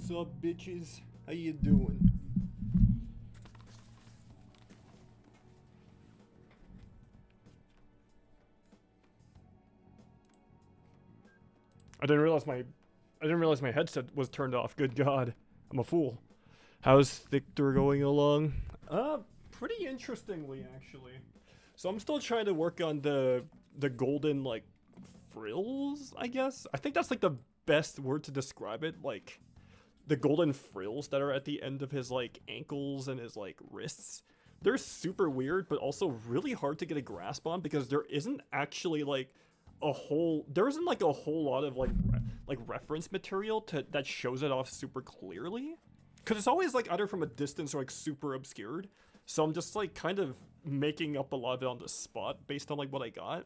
What's up, bitches? How you doing? I didn't realize my headset was turned off. Good God, I'm a fool. How's Victor going along? Pretty interestingly, actually. So I'm still trying to work on the golden like frills, I guess. I think that's like the best word to describe it. Like the golden frills that are at the end of his like ankles and his like wrists. They're super weird, but also really hard to get a grasp on because there isn't actually like there isn't like a whole lot of like reference material that shows it off super clearly. Cause it's always like either from a distance or like super obscured. So I'm just like kind of making up a lot of it on the spot based on like what I got.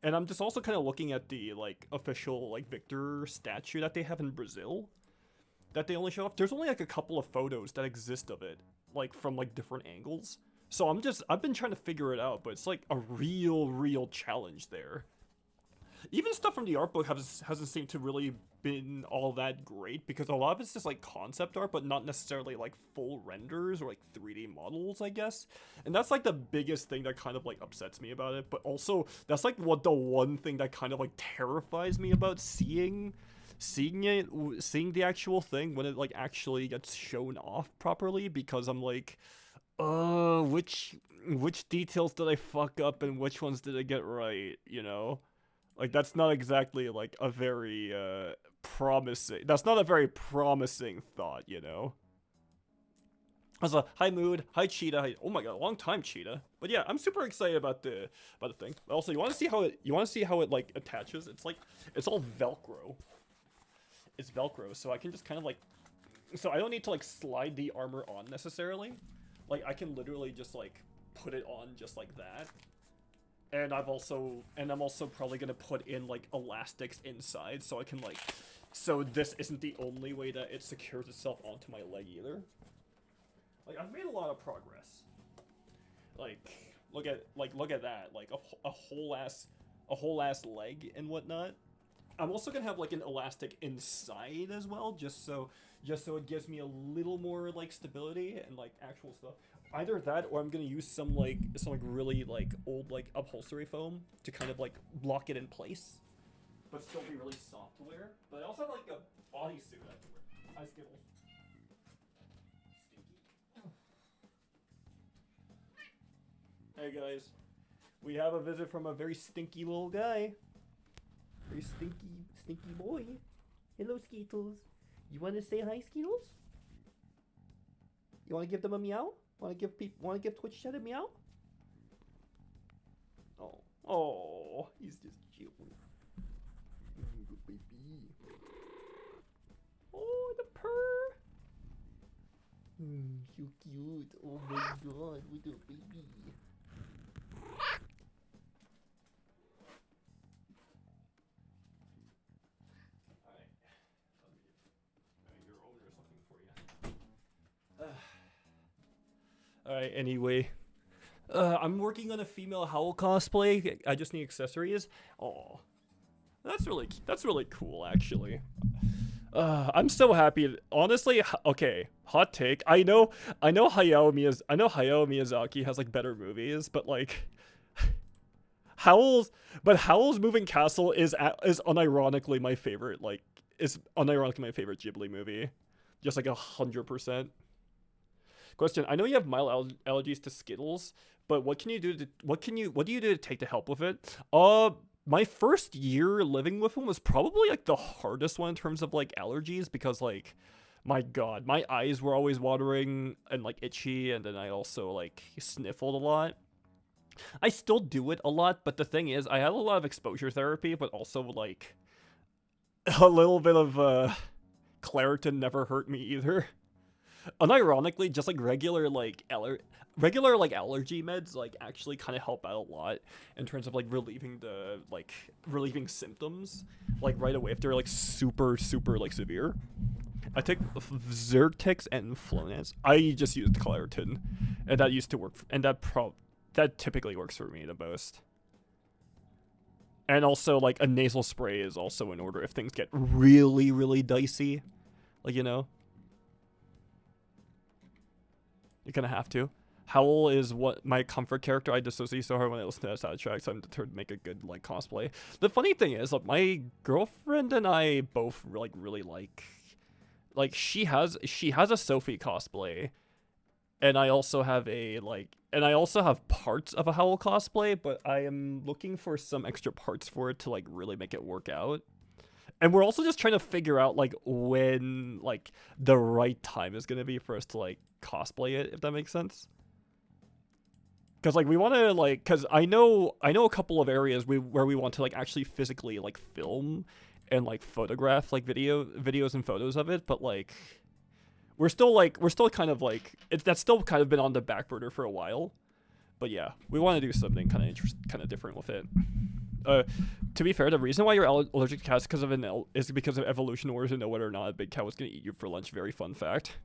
And I'm just also kind of looking at the like official like Victor statue that they have in Brazil that they only show off. There's only like a couple of photos that exist of it, like from like different angles. So I've been trying to figure it out, but it's like a real challenge there. Even stuff from the art book hasn't seemed to really been all that great because a lot of it's just like concept art, but not necessarily like full renders or like 3D models, I guess. And that's like the biggest thing that kind of like upsets me about it. But also that's like the one thing that kind of like terrifies me about seeing the actual thing when it like actually gets shown off properly, because I'm like, which details did I fuck up and which ones did I get right, you know? Like that's not exactly like a very promising. That's not a very promising thought, you know. I was like, hi Mood, hi Cheetah. Hi, oh my god, long time Cheetah. But yeah, I'm super excited about the thing. Also, you want to see how it like attaches? It's like it's all Velcro. It's Velcro, so I can just kind of like, so I don't need to like slide the armor on necessarily. Like I can literally just like put it on just like that. And I'm also probably gonna put in like elastics inside, so I can like, so this isn't the only way that it secures itself onto my leg either. Like I've made a lot of progress. Like look at that, like a whole ass leg and whatnot. I'm also gonna have like an elastic inside as well, just so it gives me a little more like stability and like actual stuff. Either that, or I'm gonna use some really like old like upholstery foam to kind of like block it in place, but still be really soft to wear. But I also have like a bodysuit I have to wear. Hi Skittles. Stinky. Hey guys, we have a visit from a very stinky little guy. Very stinky boy. Hello Skittles. You want to say hi, Skittles? You want to give them a meow? Want to give Twitch chat a meow? Oh, he's just cute. Good baby. Oh, the purr. So cute. Oh my god, little baby. Alright. Your owner is looking for you. Alright, anyway. I'm working on a female Howl cosplay. I just need accessories. Oh, that's really cool, actually. I'm so happy. Honestly, okay, hot take. I know Hayao Miyazaki has like better movies, but like Howl's Moving Castle is unironically my favorite. Like, is unironically my favorite Ghibli movie. Just like 100%. Question: I know you have mild allergies to Skittles, but what do you do to take to help with it? My first year living with him was probably like the hardest one in terms of like allergies, because like, my god, my eyes were always watering and like itchy, and then I also like sniffled a lot. I still do it a lot, but the thing is, I had a lot of exposure therapy, but also like a little bit of Claritin never hurt me either. Unironically, just like regular like allergy meds like actually kind of help out a lot in terms of like relieving symptoms like right away if they're like super like severe. I take Zyrtex and Flonase. I just used Claritin, and that used to work, and that typically works for me the most. And also like a nasal spray is also in order if things get really dicey, like, you know. You're gonna have to. Howl is what my comfort character. I dissociate so hard when I listen to that soundtrack, so I'm determined to make a good like cosplay. The funny thing is, like, my girlfriend and I both like really like she has a Sophie cosplay, and I also have parts of a Howl cosplay, but I am looking for some extra parts for it to like really make it work out. And we're also just trying to figure out like when like the right time is gonna be for us to like cosplay it, if that makes sense. Because like we want to like, because I know a couple of areas where we want to like actually physically like film and like photograph like videos and photos of it, but like we're still kind of like that's still kind of been on the back burner for a while. But yeah, we want to do something kind of different with it. To be fair, the reason why you're allergic to cats is because of evolution wars and know whether or not a big cat was gonna eat you for lunch. Very fun fact.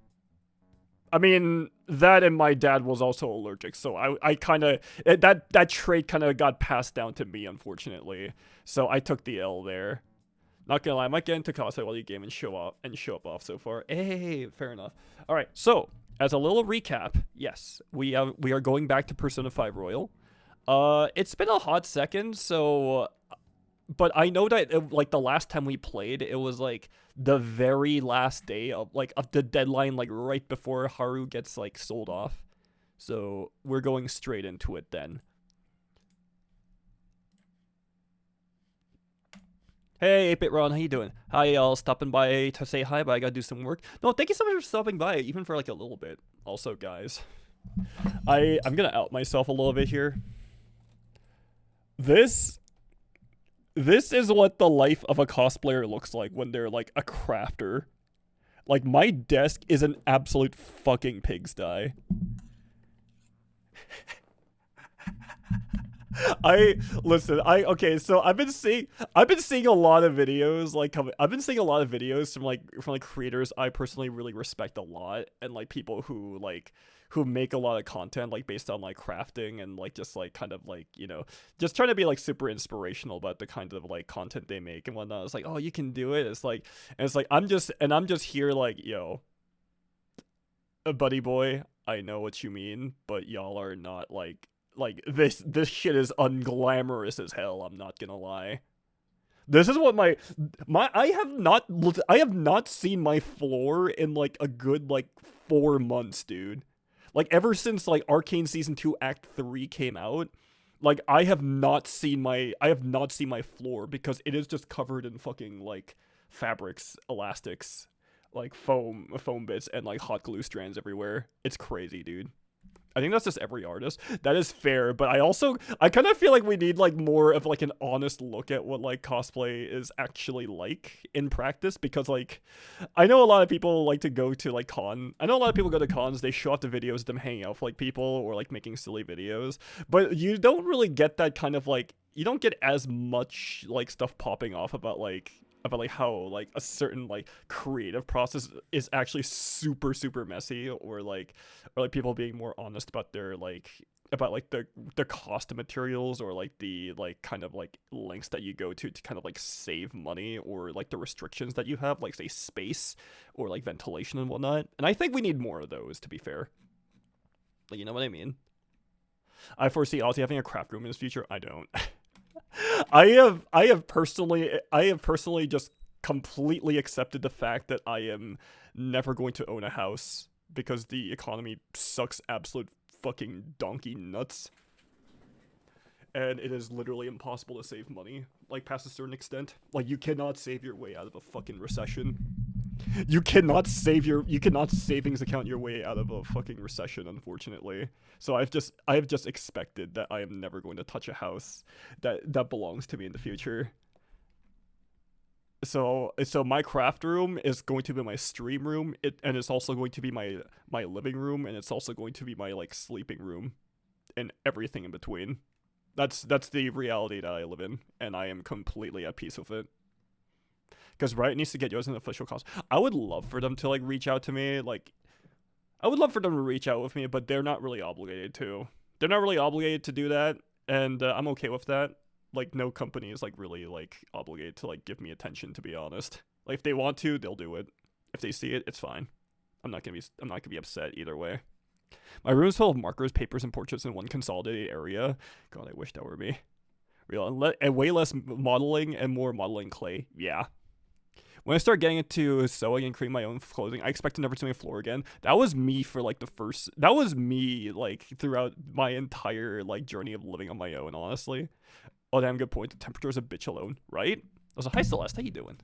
I mean, that and my dad was also allergic, so I kind of that trait kind of got passed down to me, unfortunately. So I took the L there. Not gonna lie, I might get into cosplay while you game and show up off so far. Hey, fair enough. All right, so as a little recap, yes, we are going back to Persona 5 Royal. It's been a hot second, so, but I know that like the last time we played, it was like the very last day of the deadline, like right before Haru gets like sold off. So we're going straight into it then. Hey, 8-Bit Ron, how you doing? Hi, y'all, stopping by to say hi, but I gotta do some work. No, thank you so much for stopping by, even for like a little bit. Also, guys, I'm gonna out myself a little bit here. This is what the life of a cosplayer looks like when they're like a crafter. Like, my desk is an absolute fucking pigsty. Okay, so I've been seeing a lot of videos from like creators I personally really respect a lot, and like people who make a lot of content like based on like crafting and like just like kind of like, you know, just trying to be like super inspirational about the kind of like content they make and whatnot. It's like, oh, you can do it. It's like, and it's like I'm just here like, yo, buddy boy, I know what you mean, but y'all are not like this shit is unglamorous as hell, I'm not gonna lie. This is what I have not seen my floor in like a good like 4 months, dude. Like ever since like Arcane Season 2 Act 3 came out, like I have not seen my floor because it is just covered in fucking like fabrics, elastics, like foam bits and like hot glue strands everywhere. It's crazy, dude. I think that's just every artist. That is fair, but I kind of feel like we need like more of like an honest look at what like cosplay is actually like in practice, because like I know a lot of people like to go to like I know a lot of people go to cons, they show off the videos of them hanging out with like people or like making silly videos, but you don't really get that kind of like, you don't get as much like stuff popping off about how like a certain like creative process is actually super messy, or like people being more honest about their like the cost of materials, or like the like kind of like lengths that you go to kind of like save money, or like the restrictions that you have, like say space or like ventilation and whatnot. And I think we need more of those, to be fair. Like, you know what I mean? I foresee Ozzy having a craft room in his future. I don't. I have personally just completely accepted the fact that I am never going to own a house because the economy sucks absolute fucking donkey nuts. And it is literally impossible to save money, like past a certain extent. Like, you cannot save your way out of a fucking recession. You cannot savings account your way out of a fucking recession, unfortunately. So I have just expected that I am never going to touch a house that belongs to me in the future. So my craft room is going to be my stream room, and it's also going to be my living room, and it's also going to be my like sleeping room, and everything in between. That's the reality that I live in, and I am completely at peace with it. Because Riot needs to get you as an official cost. I would love for them to like reach out to me. Like, I would love for them to reach out with me, but they're not really obligated to. They're not really obligated to do that, and I'm okay with that. Like, no company is like really like obligated to like give me attention, to be honest. Like, if they want to, they'll do it. If they see it, it's fine. I'm not gonna be upset either way. My room is full of markers, papers, and portraits in one consolidated area. God, I wish that were me. Real, and way less modeling and more modeling clay. Yeah. When I start getting into sewing and creating my own clothing, I expect to never see my floor again. That was me for like that was me like throughout my entire like journey of living on my own, honestly. Oh, damn good point. The temperature is a bitch alone, right? I was like, hi Celeste, how you doing?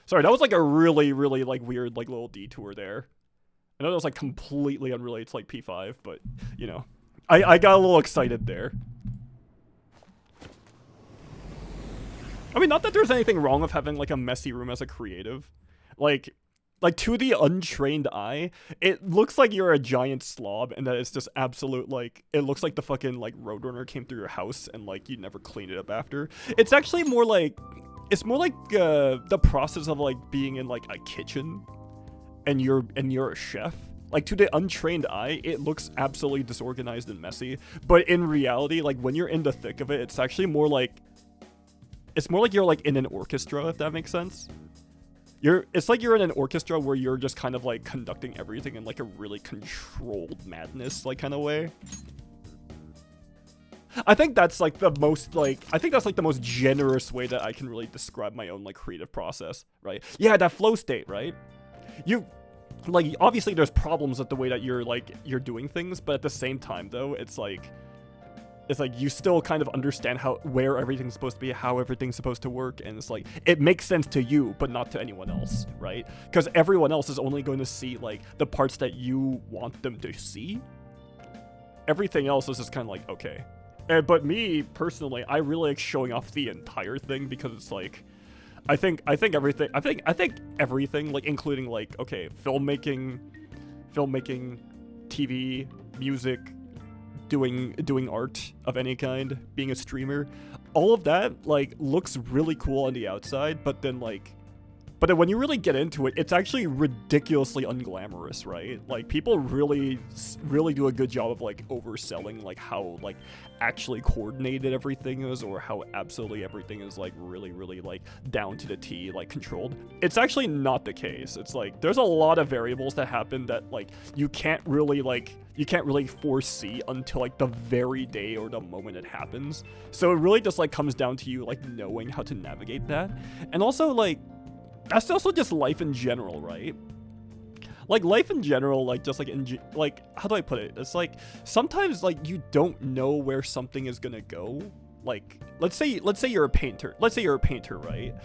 Sorry, that was like a really, really like weird like little detour there. I know that was like completely unrelated to like P5, but you know, I got a little excited there. I mean, not that there's anything wrong with having like a messy room as a creative. Like to the untrained eye, it looks like you're a giant slob and that it's just absolute like, it looks like the fucking like Roadrunner came through your house and like you never cleaned it up after. It's actually more like, it's more like the process of like being in like a kitchen and you're a chef. Like to the untrained eye, it looks absolutely disorganized and messy. But in reality, like when you're in the thick of it, it's actually more like, it's more like you're like in an orchestra, if that makes sense. It's like you're in an orchestra where you're just kind of like conducting everything in like a really controlled madness like kind of way. I think that's like the most like, I think that's like the most generous way that I can really describe my own like creative process, right? Yeah, that flow state, right? Like obviously there's problems with the way that you're doing things, but at the same time though, it's like you still kind of understand where everything's supposed to be, how everything's supposed to work, and it's like it makes sense to you but not to anyone else, right? Because everyone else is only going to see like the parts that you want them to see. Everything else is just kind of like okay. But me personally, I really like showing off the entire thing because it's like I think everything like including like okay, filmmaking, TV, music, doing art of any kind, being a streamer, all of that like looks really cool on the outside, but then when you really get into it, it's actually ridiculously unglamorous, right? Like people really do a good job of like overselling like how like actually coordinated everything is, or how absolutely everything is like really like down to the T, like controlled. It's actually not the case. It's like there's a lot of variables that happen that like you can't really foresee until like the very day or the moment it happens. So it really just like comes down to you like knowing how to navigate that. And also like that's also just life in general, right? Like life in general, like just like like how do I put it? It's like sometimes like you don't know where something is gonna go. Like let's say you're a painter. Let's say you're a painter, right?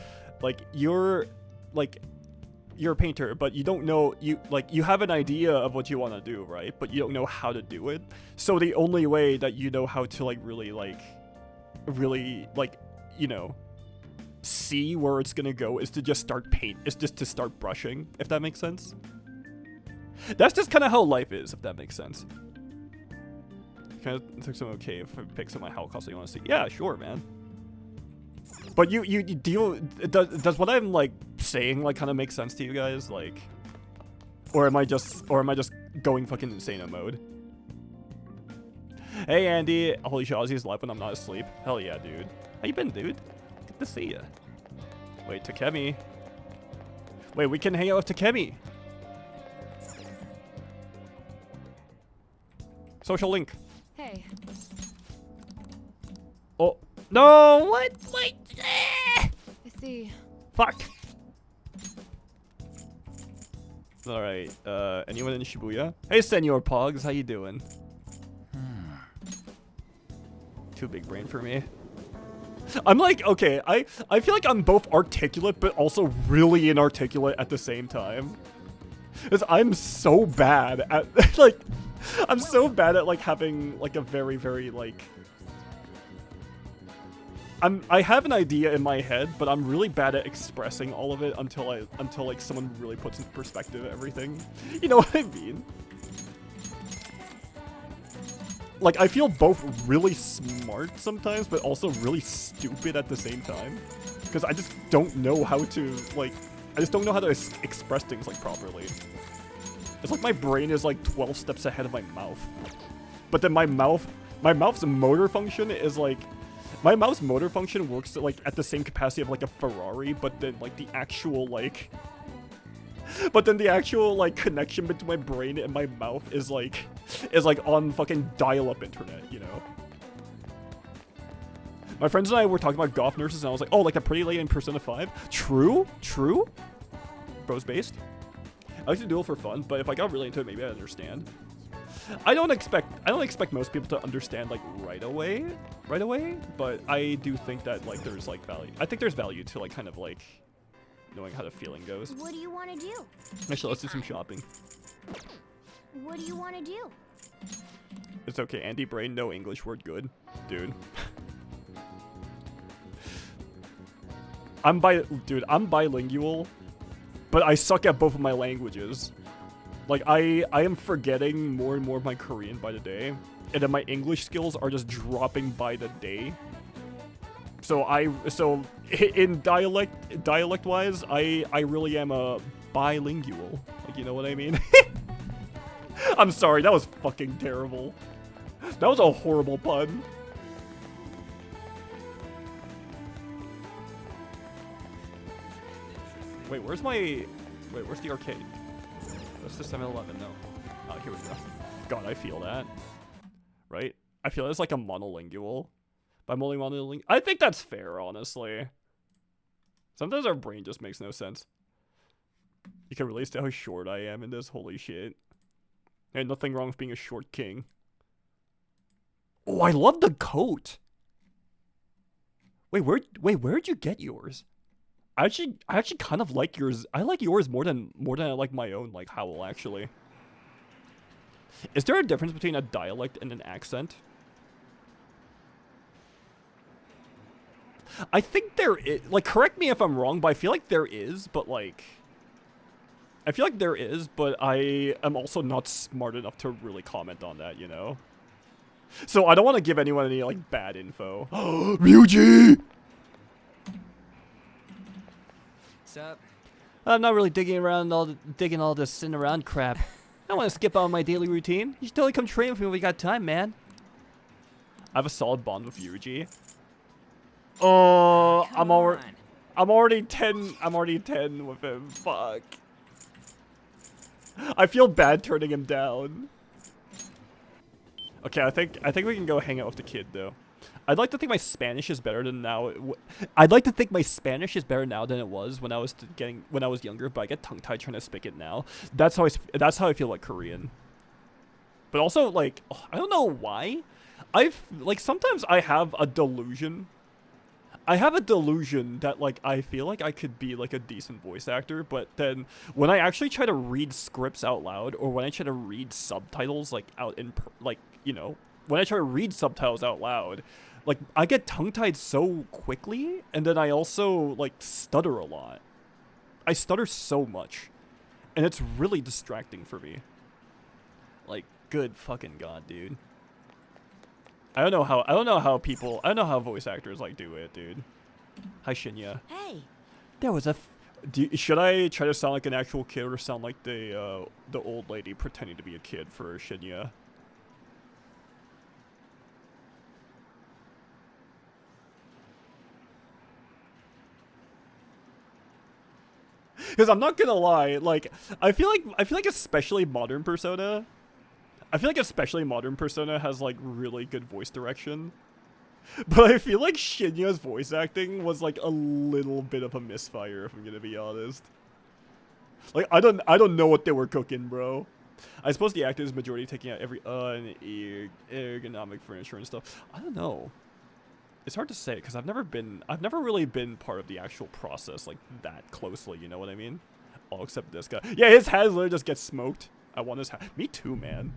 Like you're a painter, but you don't know, you have an idea of what you want to do, right? But you don't know how to do it. So the only way that you know how to like really you know see where it's gonna go is to just start to start brushing, if that makes sense. That's just kind of how life is, if that makes sense. Kind of thinks I'm okay if I pick some of my Hell costs you want to see. Yeah, sure, man. But does what I'm like saying like kind of make sense to you guys, like, or am I just going fucking insane in mode? Hey Andy, holy shit, Ozzy's live when I'm not asleep. Hell yeah, dude. How you been, dude? Good to see ya. Wait, Takemi. Wait, we can hang out with Takemi. Social link. Hey. Oh no! What? Wait. I see. Fuck. All right. Anyone in Shibuya? Hey, Senor Pogs, how you doing? Too big brain for me. I'm like, okay, I feel like I'm both articulate but also really inarticulate at the same time. Because I'm so bad at like I'm so bad at like having like a very like I have an idea in my head, but I'm really bad at expressing all of it until like someone really puts into perspective everything. You know what I mean? Like I feel both really smart sometimes, but also really stupid at the same time. Because I just don't know how to express things like properly. It's like my brain is like 12 steps ahead of my mouth. But then my mouth's motor function is like, my mouth's motor function works like at the same capacity of like a Ferrari, but then like the actual like, But then the actual like connection between my brain and my mouth is like on fucking dial-up internet, you know. My friends and I were talking about goth nurses, and I was like, oh, like the pretty lady in Persona 5. True. Bros based. I like to do it for fun, but if I got really into it, maybe I'd understand. I don't expect most people to understand like right away, but I do think that like there's like value. I think there's value to like kind of like knowing how the feeling goes. What do you want to do? Actually, let's do some shopping. What do you want to do? It's okay, Andy Brain, no English word good, dude. I'm bilingual, but I suck at both of my languages. Like, I am forgetting more and more of my Korean by the day, and then my English skills are just dropping by the day. So in dialect-wise, I really am a bilingual. Like, you know what I mean? I'm sorry, that was fucking terrible. That was a horrible pun. Where's the arcade? That's the 7-Eleven, no. Oh, here we go. God, I feel that. Right? I feel it's like a monolingual. By monolingual, I think that's fair, honestly. Sometimes our brain just makes no sense. You can relate to how short I am in this, holy shit. Ain't nothing wrong with being a short king. Oh, I love the coat! Wait, where'd you get yours? I actually kind of like yours. I like yours more than I like my own, like howl, actually. Is there a difference between a dialect and an accent? I think there is. Like, correct me if I'm wrong, but I feel like there is, but like... I feel like there is, but I am also not smart enough to really comment on that, you know? So I don't want to give anyone any, like, bad info. Ryuji! Up? I'm not really digging all this sitting around crap. I want to skip on my daily routine. You should totally come train with me when we got time, man. I have a solid bond with Ryuji. Oh, I'm already 10 with him. Fuck. I feel bad turning him down. Okay, I think we can go hang out with the kid though. I'd like to think my Spanish is better than now. I'd like to think my Spanish is better now than it was when I was younger, but I get tongue-tied trying to speak it now. That's how I feel like Korean. But also, like, I don't know why. Sometimes I have a delusion. I have a delusion that, like, I feel like I could be, like, a decent voice actor, but then when I actually try to read scripts out loud, or when I try to read subtitles, like, when I try to read subtitles out loud, like, I get tongue-tied so quickly, and then I also, like, stutter a lot. I stutter so much, and it's really distracting for me. Like, good fucking god, dude. I don't know how voice actors, like, do it, dude. Hi, Shinya. Hey. There was a... Should I try to sound like an actual kid, or sound like the old lady pretending to be a kid for Shinya? Because I'm not gonna lie, like, I feel like especially modern Persona has, like, really good voice direction. But I feel like Shinya's voice acting was, like, a little bit of a misfire, if I'm gonna be honest. Like, I don't know what they were cooking, bro. I suppose the actors majority taking out every ergonomic furniture and stuff. I don't know. It's hard to say because I've never really been part of the actual process like that closely, you know what I mean? All except this guy. Yeah, his hat literally just gets smoked. I want his hat. Me too, man.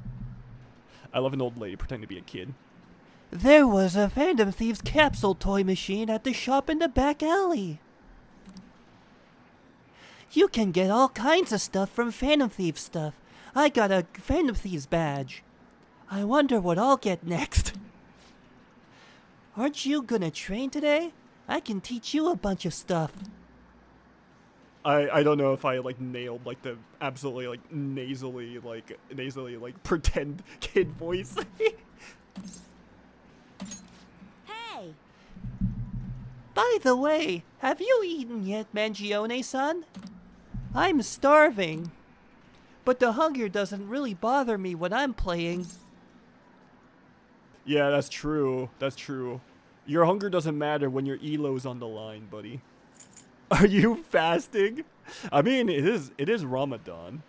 I love an old lady pretending to be a kid. There was a Phantom Thieves capsule toy machine at the shop in the back alley. You can get all kinds of stuff from Phantom Thieves stuff. I got a Phantom Thieves badge. I wonder what I'll get next. Aren't you gonna train today? I can teach you a bunch of stuff. I don't know if I, like, nailed, like, the absolutely, like, nasally, like, pretend kid voice. Hey. By the way, have you eaten yet, Mangione-san? I'm starving. But the hunger doesn't really bother me when I'm playing. Yeah, that's true. That's true. Your hunger doesn't matter when your elo's on the line, buddy. Are you fasting? I mean, it is Ramadan.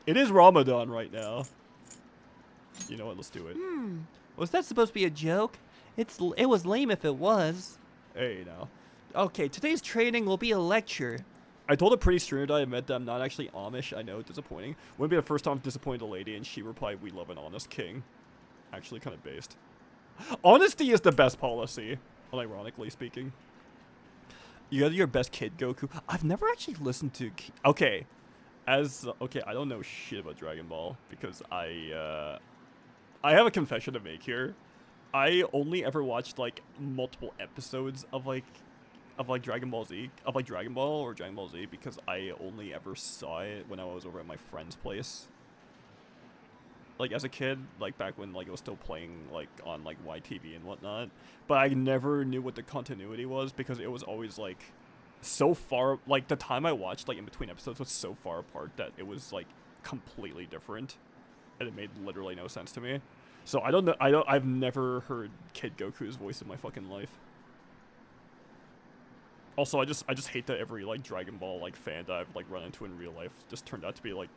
It is Ramadan right now. You know what? Let's do it. Was that supposed to be a joke? It was lame if it was. Hey, now. Okay, today's training will be a lecture. I told a pretty streamer that I met that I'm not actually Amish. I know, disappointing. Wouldn't be the first time I've disappointed a lady, and she replied, "We love an honest king." Actually, kind of based. Honesty is the best policy, unironically speaking. You got your best kid, Goku. I've never actually listened to. Okay, okay, I don't know shit about Dragon Ball because I have a confession to make here. I only ever watched like multiple episodes of Dragon Ball Z, of like Dragon Ball or Dragon Ball Z, because I only ever saw it when I was over at my friend's place. Like as a kid, like back when like it was still playing like on like YTV and whatnot, but I never knew what the continuity was because it was always like so far, like the time I watched like in between episodes was so far apart that it was like completely different, and it made literally no sense to me. So I don't know. I've never heard Kid Goku's voice in my fucking life. Also, I just hate that every like Dragon Ball like fan that I've like run into in real life just turned out to be like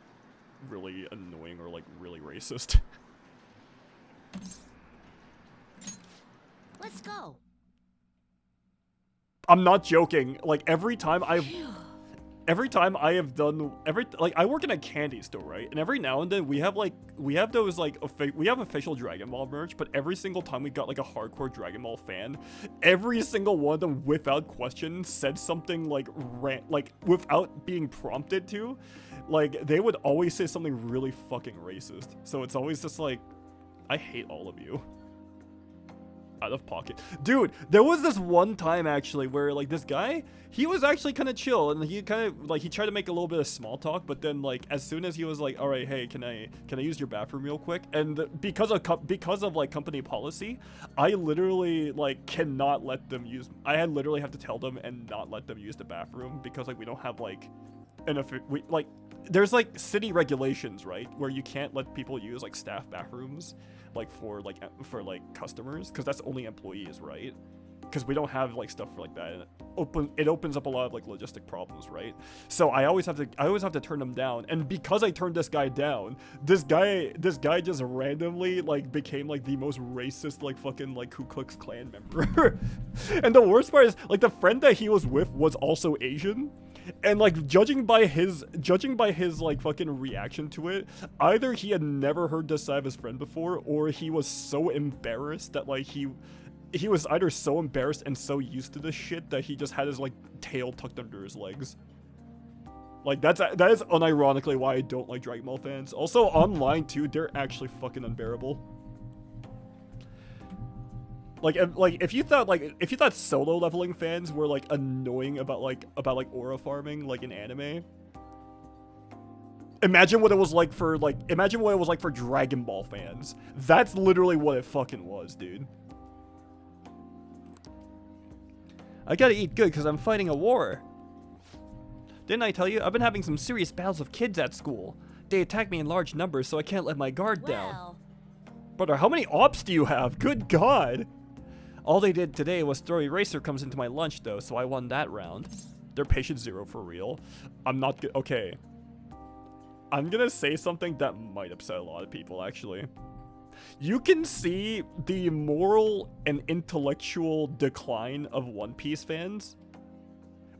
really annoying or like really racist. Let's go. I'm not joking. Like every time I have done I work in a candy store, right? And every now and then we have those like we have official Dragon Ball merch, but every single time we got like a hardcore Dragon Ball fan, every single one of them without question said something like without being prompted to, like they would always say something really fucking racist. So it's always just like, I hate all of you. Out of pocket. Dude, there was this one time actually where like this guy, he was actually kind of chill and he kind of like, he tried to make a little bit of small talk, but then like as soon as he was like, all right, hey, can I use your bathroom real quick? And because of like company policy, I literally like cannot let them use, I literally have to tell them and not let them use the bathroom because like we don't have like there's like city regulations, right, where you can't let people use like staff bathrooms like for customers, because that's only employees, right? Because we don't have like stuff like that, and it opens up a lot of like logistic problems, right? So I always have to turn them down, and because I turned this guy down, this guy just randomly like became like the most racist like fucking like Ku Klux Klan member. And the worst part is like the friend that he was with was also Asian. And like judging by his like fucking reaction to it, either he had never heard this side of his friend before, or he was so embarrassed that like he was either so embarrassed and so used to this shit that he just had his like tail tucked under his legs. Like that is unironically why I don't like Dragon Ball fans. Also online too, they're actually fucking unbearable. Like if you thought solo leveling fans were like annoying about aura farming like in anime, imagine what it was like for Dragon Ball fans. That's literally what it fucking was, dude. I gotta eat good because I'm fighting a war. Didn't I tell you? I've been having some serious battles with kids at school. They attack me in large numbers, so I can't let my guard down. Brother, how many ops do you have? Good God. All they did today was throw eraser comes into my lunch, though, so I won that round. They're patient zero for real. I'm not good. Okay. I'm gonna say something that might upset a lot of people, actually. You can see the moral and intellectual decline of One Piece fans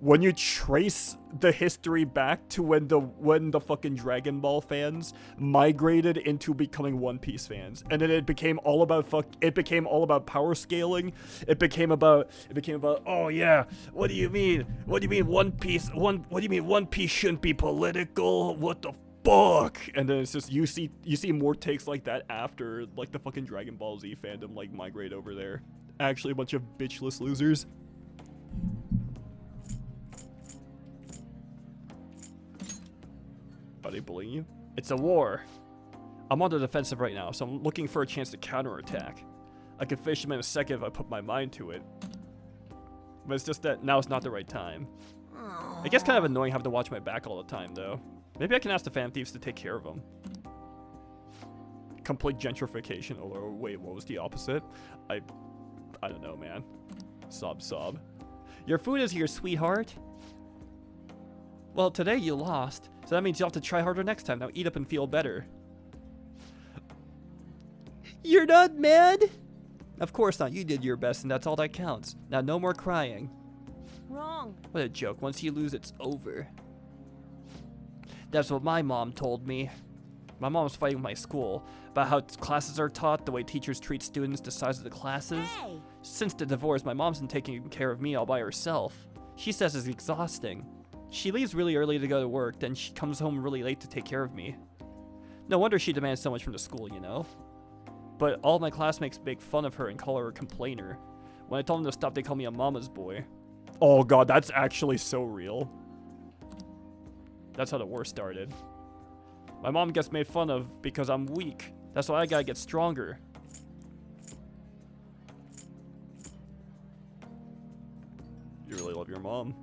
when you trace the history back to when the fucking Dragon Ball fans migrated into becoming One Piece fans, and then it became all about power scaling. It became about oh yeah, what do you mean One Piece shouldn't be political? What the fuck? And then it's just you see more takes like that after like the fucking Dragon Ball Z fandom like migrate over there. Actually a bunch of bitchless losers. Are they bullying you? It's a war. I'm on the defensive right now, so I'm looking for a chance to counterattack. I could finish him in a second if I put my mind to it. But it's just that now is not the right time. It gets kind of annoying having to watch my back all the time, though. Maybe I can ask the fan thieves to take care of them. Complete gentrification. Or wait, what was the opposite? I don't know, man. Sob. Your food is here, sweetheart. Well, today you lost, so that means you'll have to try harder next time. Now eat up and feel better. You're not mad? Of course not. You did your best, and that's all that counts. Now, no more crying. Wrong. What a joke. Once you lose, it's over. That's what my mom told me. My mom was fighting with my school about how classes are taught, the way teachers treat students, the size of the classes. Hey. Since the divorce, my mom's been taking care of me all by herself. She says it's exhausting. She leaves really early to go to work, then she comes home really late to take care of me. No wonder she demands so much from the school, you know? But all my classmates make fun of her and call her a complainer. When I tell them to stop, they call me a mama's boy. Oh god, that's actually so real. That's how the war started. My mom gets made fun of because I'm weak. That's why I gotta get stronger. You really love your mom.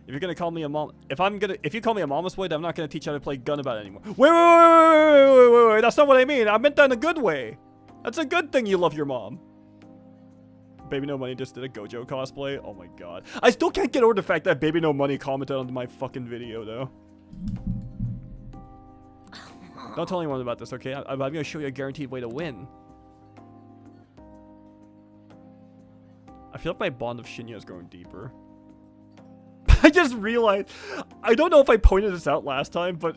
If you're gonna call me a mom, if you call me a mama's boy, then I'm not gonna teach you how to play gun about it anymore. Wait, that's not what I mean. I meant that in a good way. That's a good thing you love your mom. Baby No Money just did a Gojo cosplay. Oh my god. I still can't get over the fact that Baby No Money commented on my fucking video, though. Don't tell anyone about this, okay? I'm gonna show you a guaranteed way to win. I feel like my bond of Shinya is growing deeper. I just realized, I don't know if I pointed this out last time, but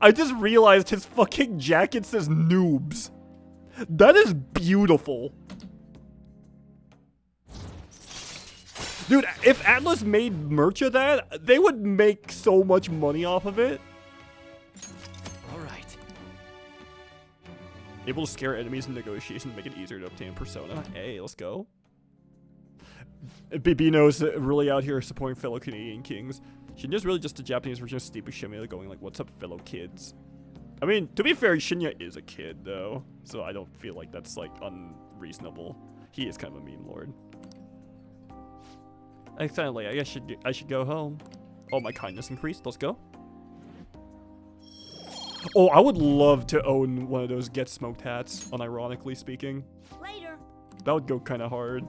I just realized his fucking jacket says noobs. That is beautiful. Dude, if Atlas made merch of that, they would make so much money off of it. Alright. Able to scare enemies in negotiations, make it easier to obtain persona. Hey, let's go. Bibino's really out here supporting fellow Canadian kings. Shinya's really just a Japanese version of Steve Buscemi going like, what's up, fellow kids? I mean, to be fair, Shinya is a kid, though. So I don't feel like that's, like, unreasonable. He is kind of a meme lord. It's kind of late. I guess I should go home. Oh, my kindness increased. Let's go. Oh, I would love to own one of those Get Smoked hats, unironically speaking. Later. That would go kind of hard.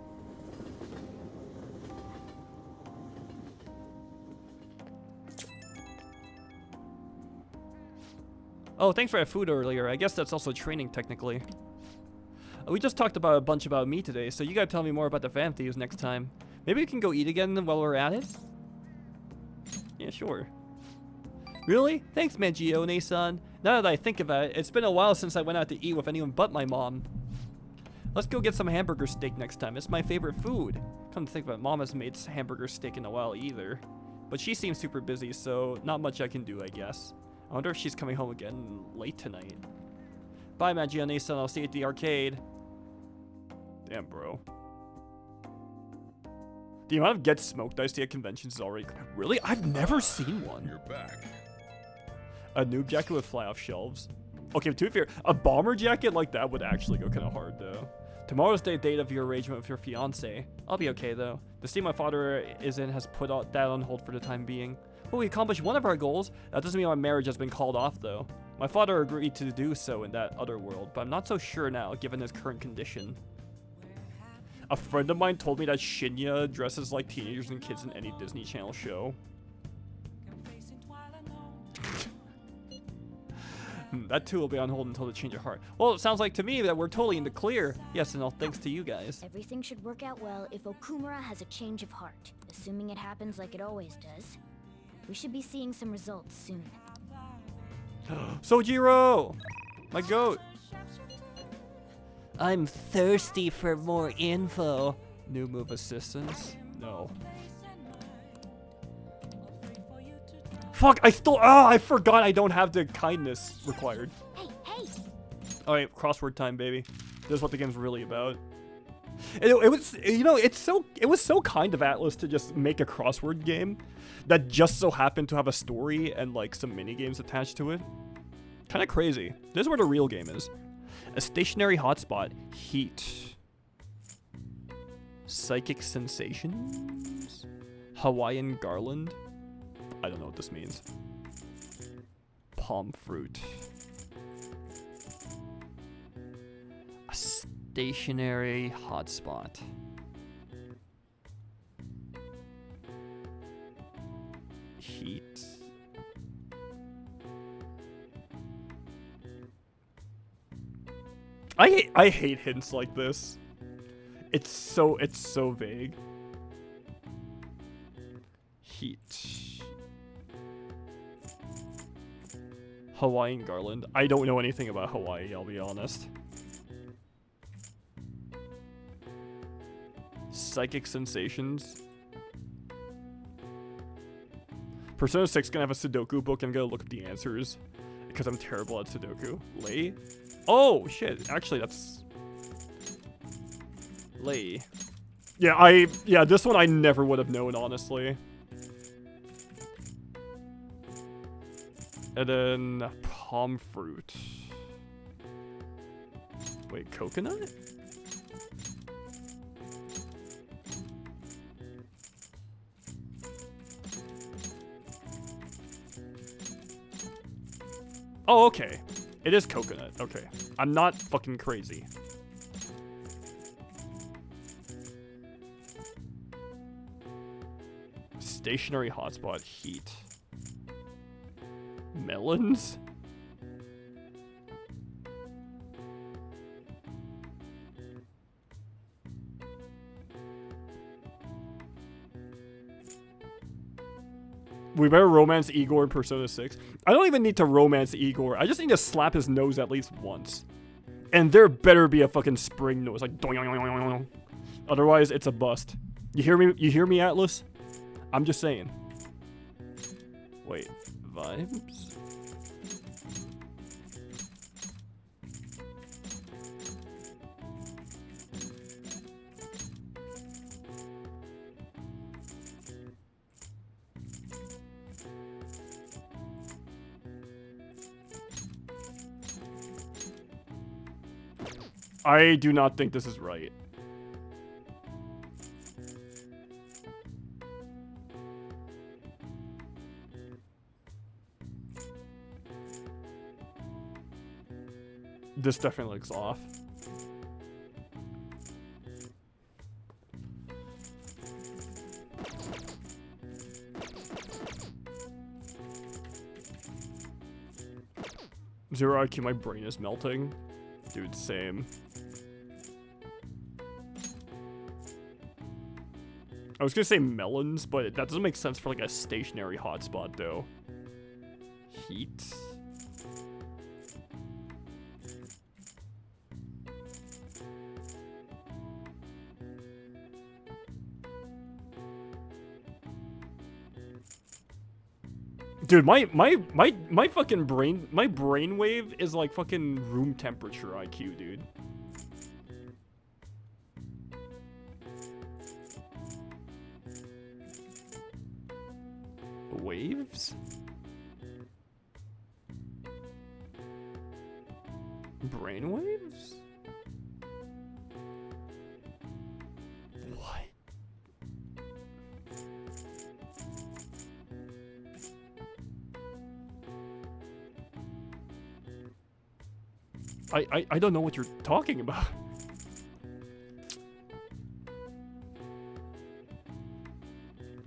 Oh, thanks for that food earlier. I guess that's also training, technically. We just talked about a bunch about me today, so you gotta tell me more about the fan thieves next time. Maybe we can go eat again while we're at it? Yeah, sure. Really? Thanks, Mangione-san. Now that I think about it, it's been a while since I went out to eat with anyone but my mom. Let's go get some hamburger steak next time. It's my favorite food. Come to think about it, Mom hasn't made hamburger steak in a while either. But she seems super busy, so not much I can do, I guess. I wonder if she's coming home again late tonight. Bye, Mangione-san. I'll see you at the arcade. Damn, bro. The amount of Get Smoked I see at conventions is already... Really? I've never seen one. You're back. A noob jacket would fly off shelves. Okay, to be fair, a bomber jacket like that would actually go kind of hard, though. Tomorrow's the date of your arrangement with your fiance. I'll be okay, though. The state my father is in has put that on hold for the time being. Well, we accomplished one of our goals. That doesn't mean my marriage has been called off, though. My father agreed to do so in that other world, but I'm not so sure now, given his current condition. A friend of mine told me that Shinya dresses like teenagers and kids in any Disney Channel show. That too will be on hold until the change of heart. Well, it sounds like to me that we're totally in the clear. Yes, and all thanks to you guys. Everything should work out well if Okumura has a change of heart. Assuming it happens like it always does. We should be seeing some results soon. Sojiro! My goat! I'm thirsty for more info. New move assistance? No. Fuck, I forgot I don't have the kindness required. Hey! Alright, crossword time, baby. This is what the game's really about. It was, you know, it was so kind of Atlas to just make a crossword game that just so happened to have a story and like some mini games attached to it. Kind of crazy. This is where the real game is. A stationary hotspot. Heat. Psychic sensations. Hawaiian garland? I don't know what this means. Palm fruit. A stationary hotspot. Heat. I hate hints like this. It's so vague. Heat. Hawaiian garland. I don't know anything about Hawaii, I'll be honest. Psychic sensations. Persona 6 gonna have a Sudoku book and I'm gonna look up the answers because I'm terrible at Sudoku. Lay? Oh shit, actually that's Lay. Yeah, this one I never would have known, honestly. And then palm fruit. Wait, coconut? Oh, okay. It is coconut. Okay. I'm not fucking crazy. Stationary hotspot heat. Melons? We better romance Igor in Persona 6. I don't even need to romance Igor. I just need to slap his nose at least once. And there better be a fucking spring noise, like doing. Otherwise, it's a bust. You hear me? You hear me, Atlas? I'm just saying. Wait, vibes? I do not think this is right. This definitely looks off. Zero IQ, my brain is melting. Dude, same. I was gonna say melons, but that doesn't make sense for like a stationary hotspot though. Heat. Dude, my fucking brainwave is like fucking room temperature IQ, dude. Waves? Brainwaves? What? I don't know what you're talking about.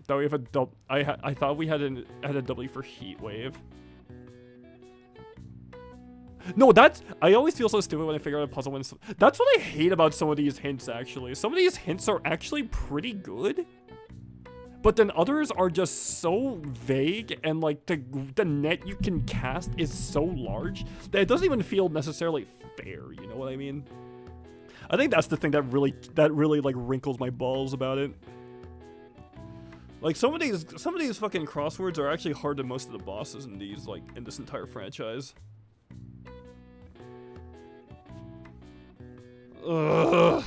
Thought we have a I thought we had a W for heat wave. No, that's I always feel so stupid when I figure out a puzzle when that's what I hate about some of these hints actually. Some of these hints are actually pretty good. But then others are just so vague and like the net you can cast is so large that it doesn't even feel necessarily fair, you know what I mean? I think that's the thing that really like wrinkles my balls about it. Like some of these fucking crosswords are actually hard than most of the bosses in these like in this entire franchise. Ugh.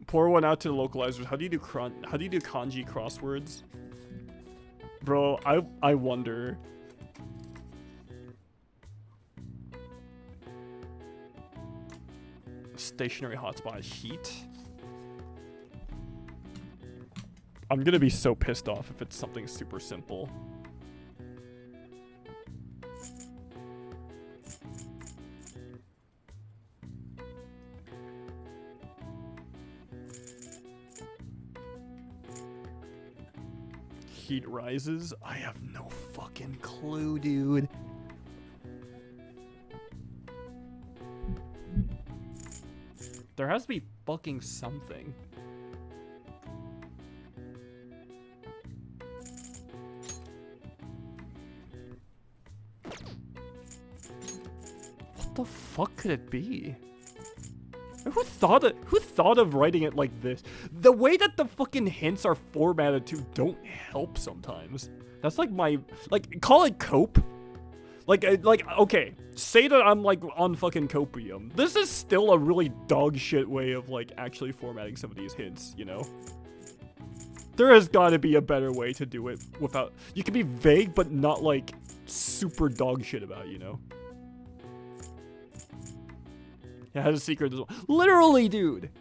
Pour one out to the localizers. How do you do kanji crosswords? Bro, I wonder. Stationary hotspot heat. I'm gonna be so pissed off if it's something super simple. Heat rises? I have no fucking clue, dude. There has to be fucking something. What the fuck could it be? Who thought of writing it like this? The way that the fucking hints are formatted to don't help sometimes. That's like my, like, call it cope. Like, okay, say that I'm like on fucking copium. This is still a really dog shit way of like actually formatting some of these hints, you know? There has got to be a better way to do it without, you can be vague but not like super dog shit about it, you know? It has a secret as well. Literally, dude.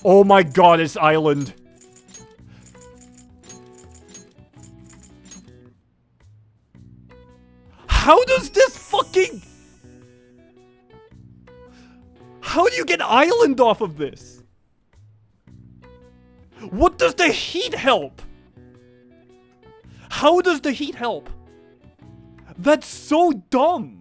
Oh my god, it's island. How does this fucking... How do you get island off of this? What does the heat help? How does the heat help? That's so dumb.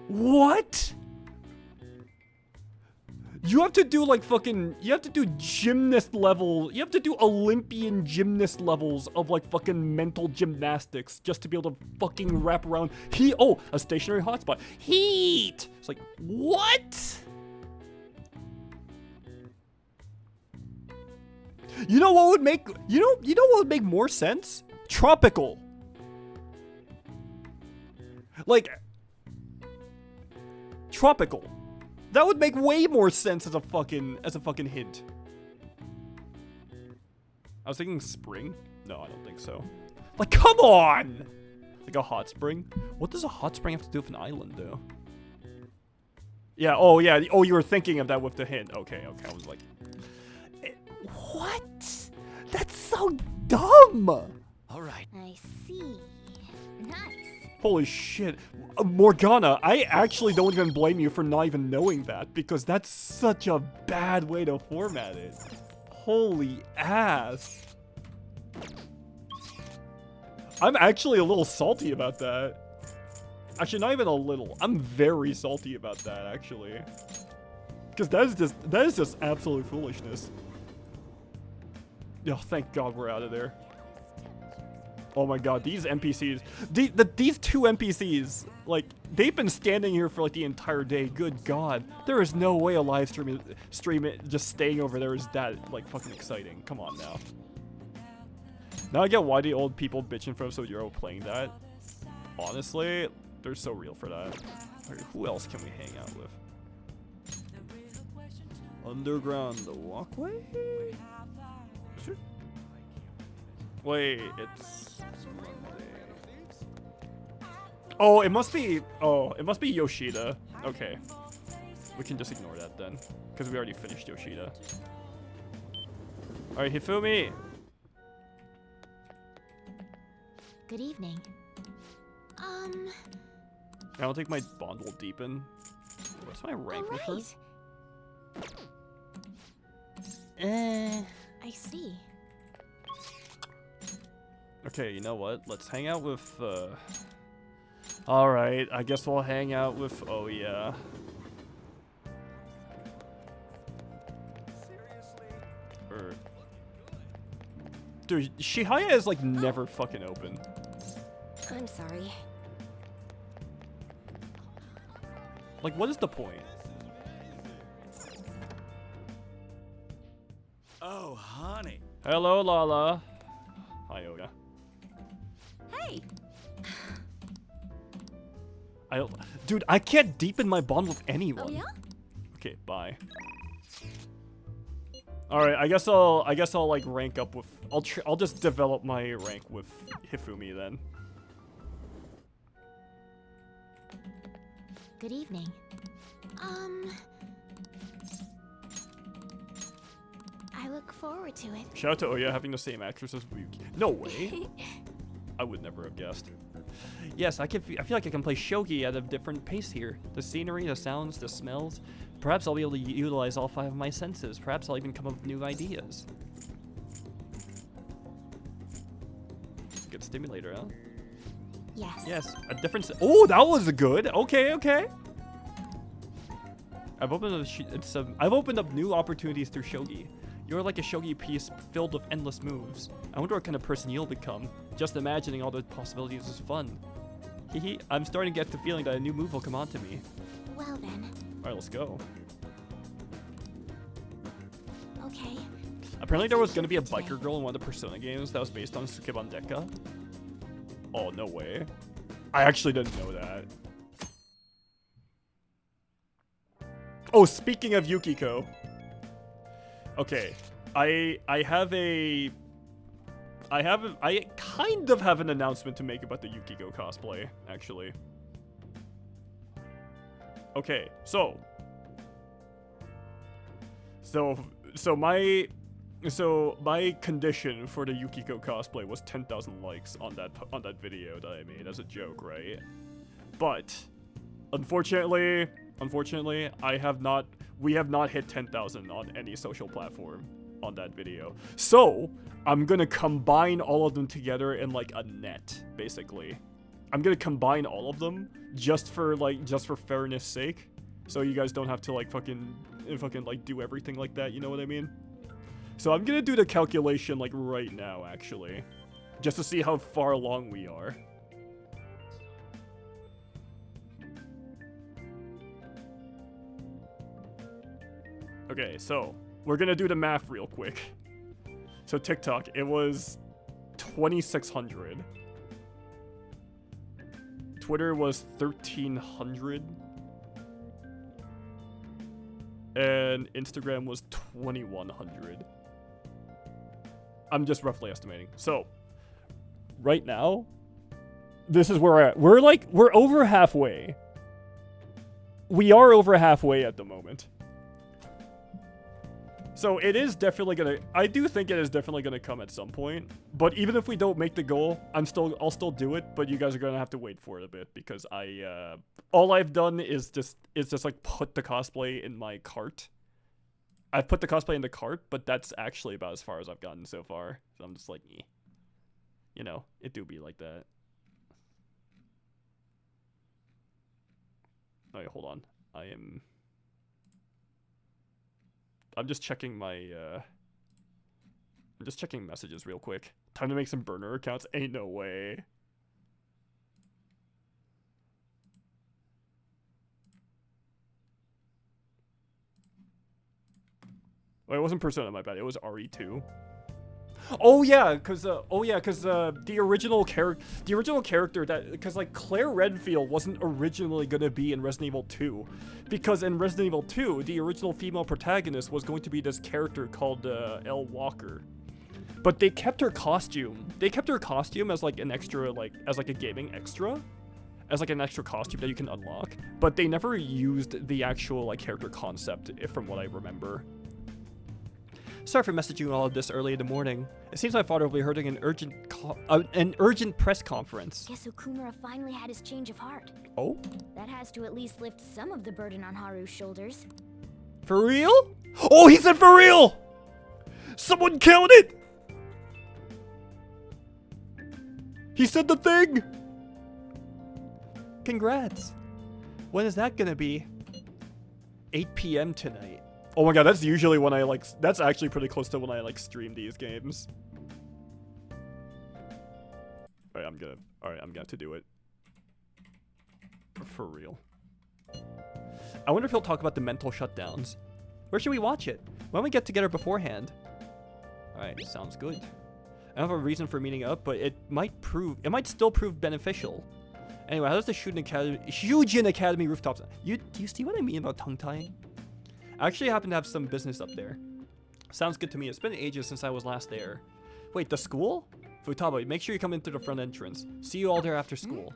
What? You have to do like fucking, you have to do gymnast level, you have to do Olympian gymnast levels of like fucking mental gymnastics just to be able to fucking wrap around heat. Oh, a stationary hotspot. Heat! It's like, what? You know what would make, you know what would make more sense? Tropical. Like, tropical. That would make way more sense as a fucking hint. I was thinking spring. No, I don't think so. Like, come on! Like a hot spring? What does a hot spring have to do with an island, though? Yeah, oh, yeah. Oh, you were thinking of that with the hint. Okay, okay. I was like... What? That's so dumb! Alright. I see. Nice. Holy shit. Morgana, I actually don't even blame you for not even knowing that, because that's such a bad way to format it. Holy ass. I'm actually a little salty about that. Actually, not even a little. I'm very salty about that, actually. Because that is just absolute foolishness. Oh, thank God we're out of there. Oh my god, these NPCs, these two NPCs, like, they've been standing here for like the entire day. Good god. There is no way a live stream it just staying over there is that, like, fucking exciting. Come on now. Now I get why the old people bitching from Sub-Zero playing that. Honestly, they're so real for that. Okay, who else can we hang out with? Underground, the walkway? Is it? Wait, it's Monday. Oh, it must be Yoshida. Okay. We can just ignore that then, because we already finished Yoshida. Alright, Hifumi. Good evening. I don't think my bond will deepen. What's my rank with her? I see. Okay, you know what? Let's hang out with, Alright, I guess we'll hang out with, oh yeah. Dude, Shihaya is like never fucking open. I'm sorry. Like, what is the point? Oh, honey. Hello, Lala. Hi, Yoga. Hey. Dude, I can't deepen my bond with anyone. Oh yeah? Okay, bye. All right, I guess I'll like rank up with. I'll just develop my rank with Hifumi then. Good evening. I look forward to it. Shout out to Oya having the same actress as Ryuki. No way. I would never have guessed. Yes, I feel like I can play shogi at a different pace here. The scenery, the sounds, the smells. Perhaps I'll be able to utilize all 5 of my senses. Perhaps I'll even come up with new ideas. Good stimulator, huh? Yes. Yes, a different. Oh, that was good. Okay, okay. I've opened I've opened up new opportunities through shogi. You're like a shogi piece filled with endless moves. I wonder what kind of person you'll become. Just imagining all the possibilities is fun. Hehe, I'm starting to get the feeling that a new move will come onto me. Well then. Alright, let's go. Okay. Apparently there was going to be a biker girl in one of the Persona games that was based on Sukeban Deka. Oh, no way. I actually didn't know that. Oh, speaking of Yukiko. Okay, I kind of have an announcement to make about the Yukiko cosplay, actually. Okay, so my condition for the Yukiko cosplay was 10,000 likes on that video that I made as a joke, right? But unfortunately, we have not hit 10,000 on any social platform on that video. So I'm gonna combine all of them together in like a net, basically. I'm gonna combine all of them just for fairness sake, so you guys don't have to like fucking like do everything like that. You know what I mean? So I'm gonna do the calculation like right now, actually, just to see how far along we are. Okay, so we're gonna do the math real quick. So TikTok, it was 2,600. Twitter was 1,300. And Instagram was 2,100. I'm just roughly estimating. So, right now, this is where we're at. We're over halfway. We are over halfway at the moment. So it is definitely gonna, I do think it is definitely gonna come at some point. But even if we don't make the goal, I'll still do it, but you guys are gonna have to wait for it a bit because all I've done is just like put the cosplay in my cart. I've put the cosplay in the cart, but that's actually about as far as I've gotten so far. So I'm just like, eh. You know, it do be like that. Oh, wait, hold on. I'm just checking my, I'm just checking messages real quick. Time to make some burner accounts? Ain't no way. Oh, it wasn't Persona, my bad. It was RE2. Oh yeah, cause the original character because like Claire Redfield wasn't originally gonna be in Resident Evil 2, because in Resident Evil 2 the original female protagonist was going to be this character called Elle Walker, but they kept her costume. They kept her costume as like an extra, as like a gaming extra, as like an extra costume that you can unlock. But they never used the actual like character concept, from what I remember. Sorry for messaging all of this early in the morning. It seems my father will be holding an urgent press conference. Guess Okumura finally had his change of heart. Oh? That has to at least lift some of the burden on Haru's shoulders. For real? Oh, he said for real! Someone count it! He said the thing! Congrats. When is that gonna be? 8 p.m. tonight. Oh my god, that's usually when that's actually pretty close to when I stream these games. Alright, I'm gonna have to do it. For real. I wonder if he'll talk about the mental shutdowns. Where should we watch it? Why don't we get together beforehand? Alright, sounds good. I don't have a reason for meeting up, but it might still prove beneficial. Anyway, how does the Shujin Academy rooftops? Do you see what I mean about tongue tying? I actually happen to have some business up there. Sounds good to me. It's been ages since I was last there. Wait, the school? Futaba, make sure you come in through the front entrance. See you all there after school.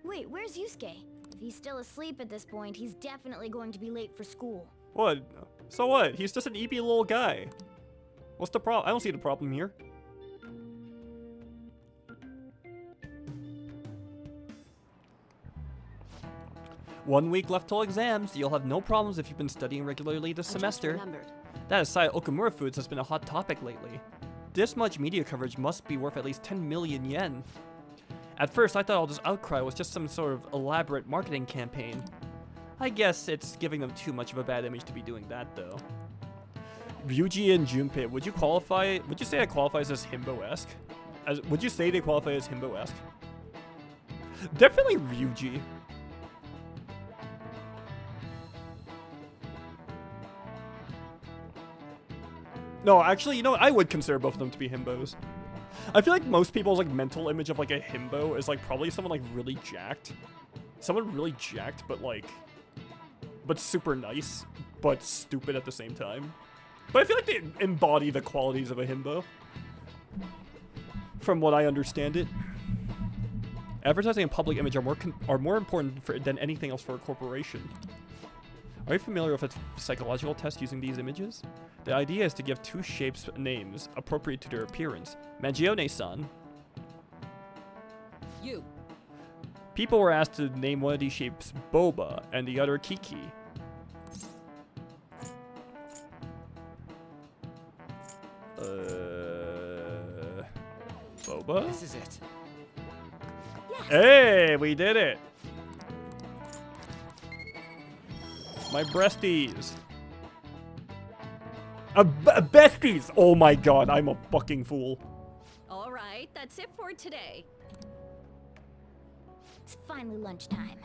Wait, where's Yusuke? If he's still asleep at this point, he's definitely going to be late for school. What? So what? He's just an eepy little guy. What's the problem? I don't see the problem here. One week left till exams. You'll have no problems if you've been studying regularly this semester. That aside, Okamura Foods has been a hot topic lately. This much media coverage must be worth at least 10 million yen. At first, I thought all this outcry was just some sort of elaborate marketing campaign. I guess it's giving them too much of a bad image to be doing that, though. Ryuji and Junpei, would you say that qualifies as himbo-esque? Would you say they qualify as himbo-esque? Definitely Ryuji. No, actually, you know what? I would consider both of them to be himbos. I feel like most people's like mental image of like a himbo is like probably someone like really jacked. Someone really jacked, but super nice, but stupid at the same time. But I feel like they embody the qualities of a himbo. From what I understand it. Advertising and public image are more important than anything else for a corporation. Are you familiar with a psychological test using these images? The idea is to give two shapes names appropriate to their appearance. Mangione-san. You. People were asked to name one of these shapes Boba and the other Kiki. Boba? This is it. Yes. Hey, we did it! My breasties. Besties! Oh my god, I'm a fucking fool. All right, that's it for today. It's finally lunchtime.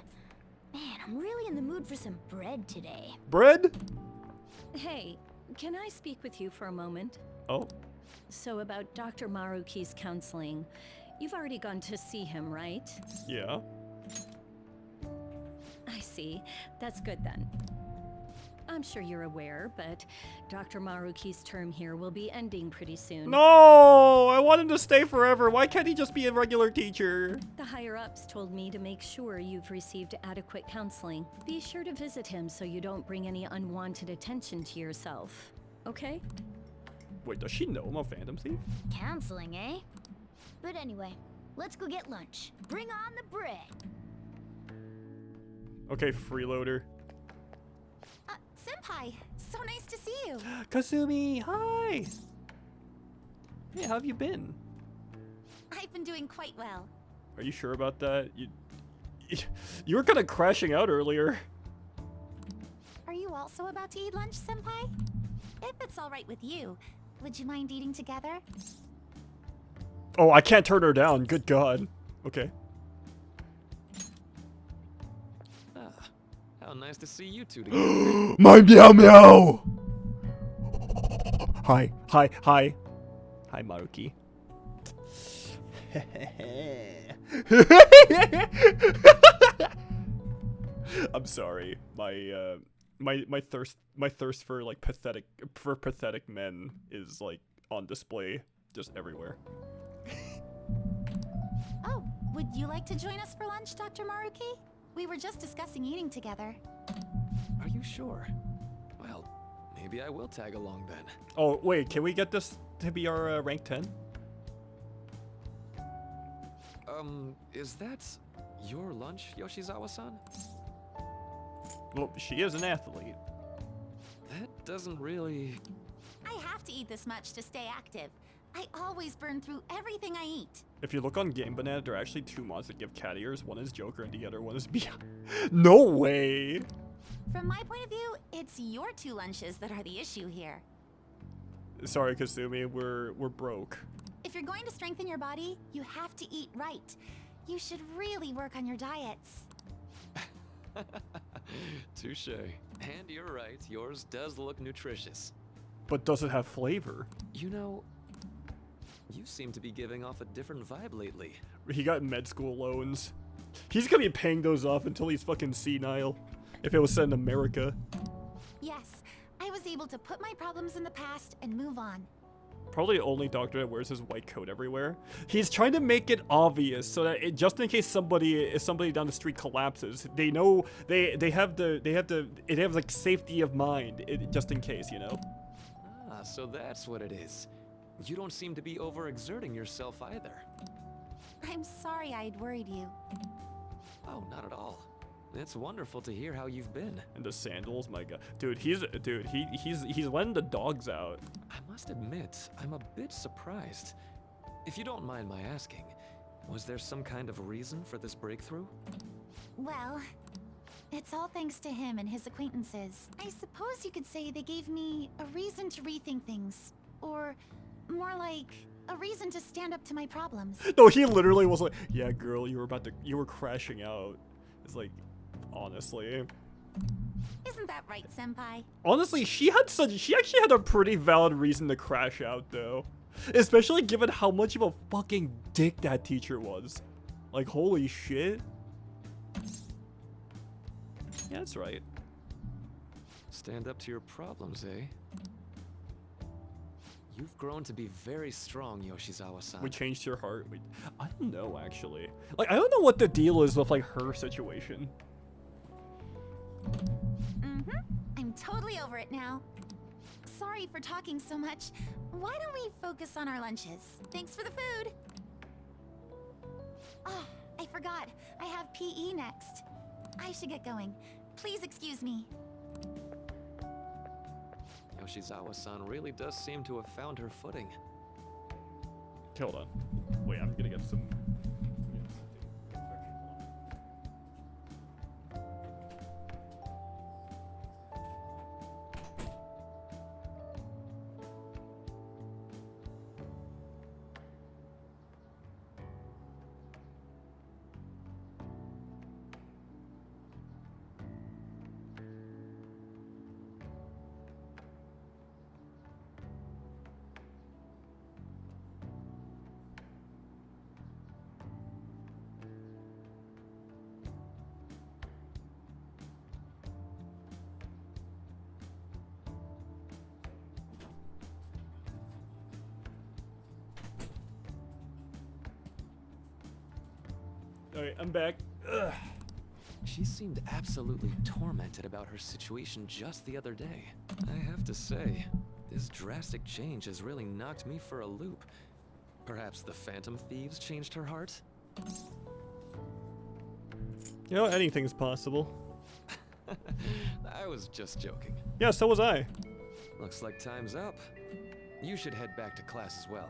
Man, I'm really in the mood for some bread today. Bread? Hey, can I speak with you for a moment? Oh. So about Dr. Maruki's counseling. You've already gone to see him, right? Yeah. I see. That's good then. I'm sure you're aware, but Dr. Maruki's term here will be ending pretty soon. No! I want him to stay forever. Why can't he just be a regular teacher? The higher-ups told me to make sure you've received adequate counseling. Be sure to visit him so you don't bring any unwanted attention to yourself. Okay? Wait, does she know I'm a Phantom Thief? Counseling, eh? But anyway, let's go get lunch. Bring on the bread. Okay, freeloader. Senpai, so nice to see you. Kasumi, hi! Hey, how have you been? I've been doing quite well. Are you sure about that? You were kind of crashing out earlier. Are you also about to eat lunch, Senpai? If it's all right with you, would you mind eating together? Oh, I can't turn her down. Good God. Okay. How nice to see you two together. My meow meow! Hi, hi, hi. Hi, Maruki. I'm sorry. My thirst for like pathetic men is like on display just everywhere. Oh, would you like to join us for lunch, Dr. Maruki? We were just discussing eating together. Are you sure? Well, maybe I will tag along then. Oh, wait, can we get this to be our rank 10? Is that your lunch, Yoshizawa-san? Well, she is an athlete. That doesn't really... I have to eat this much to stay active. I always burn through everything I eat. If you look on Game Banana, there are actually two mods that give cat ears. One is Joker and the other one is Beyond. No way! From my point of view, it's your two lunches that are the issue here. Sorry, Kasumi, we're broke. If you're going to strengthen your body, you have to eat right. You should really work on your diets. Touche. And you're right, yours does look nutritious. But does it have flavor? You know, You seem to be giving off a different vibe lately. He got med school loans. He's gonna be paying those off until he's fucking senile. If it was set in America. Yes, I was able to put my problems in the past and move on. Probably the only doctor that wears his white coat everywhere. He's trying to make it obvious so that just in case somebody down the street collapses, they know they have like safety of mind just in case, you know. Ah, so that's what it is. You don't seem to be overexerting yourself either. I'm sorry I'd worried you. Oh, not at all. It's wonderful to hear how you've been. And the sandals, my god, dude, he's letting the dogs out. I must admit, I'm a bit surprised. If you don't mind my asking, was there some kind of reason for this breakthrough? Well, it's all thanks to him and his acquaintances. I suppose you could say they gave me a reason to rethink things. Or more like a reason to stand up to my problems. No, he literally was like, yeah, girl, you were crashing out. It's like, honestly. Isn't that right, Senpai? Honestly, she actually had a pretty valid reason to crash out, though. Especially given how much of a fucking dick that teacher was. Like, holy shit. Yeah, that's right. Stand up to your problems, eh? You've grown to be very strong, Yoshizawa-san. We changed your heart. I don't know, actually. Like, I don't know what the deal is with, like, her situation. I'm totally over it now. Sorry for talking so much. Why don't we focus on our lunches? Thanks for the food. Oh, I forgot. I have PE next. I should get going. Please excuse me. Yoshizawa-san really does seem to have found her footing. Hold on. Wait, I'm gonna get some... Alright, I'm back. Ugh. She seemed absolutely tormented about her situation just the other day. I have to say, this drastic change has really knocked me for a loop. Perhaps the Phantom Thieves changed her heart? You know, anything's possible. I was just joking. Yeah, so was I. Looks like time's up. You should head back to class as well.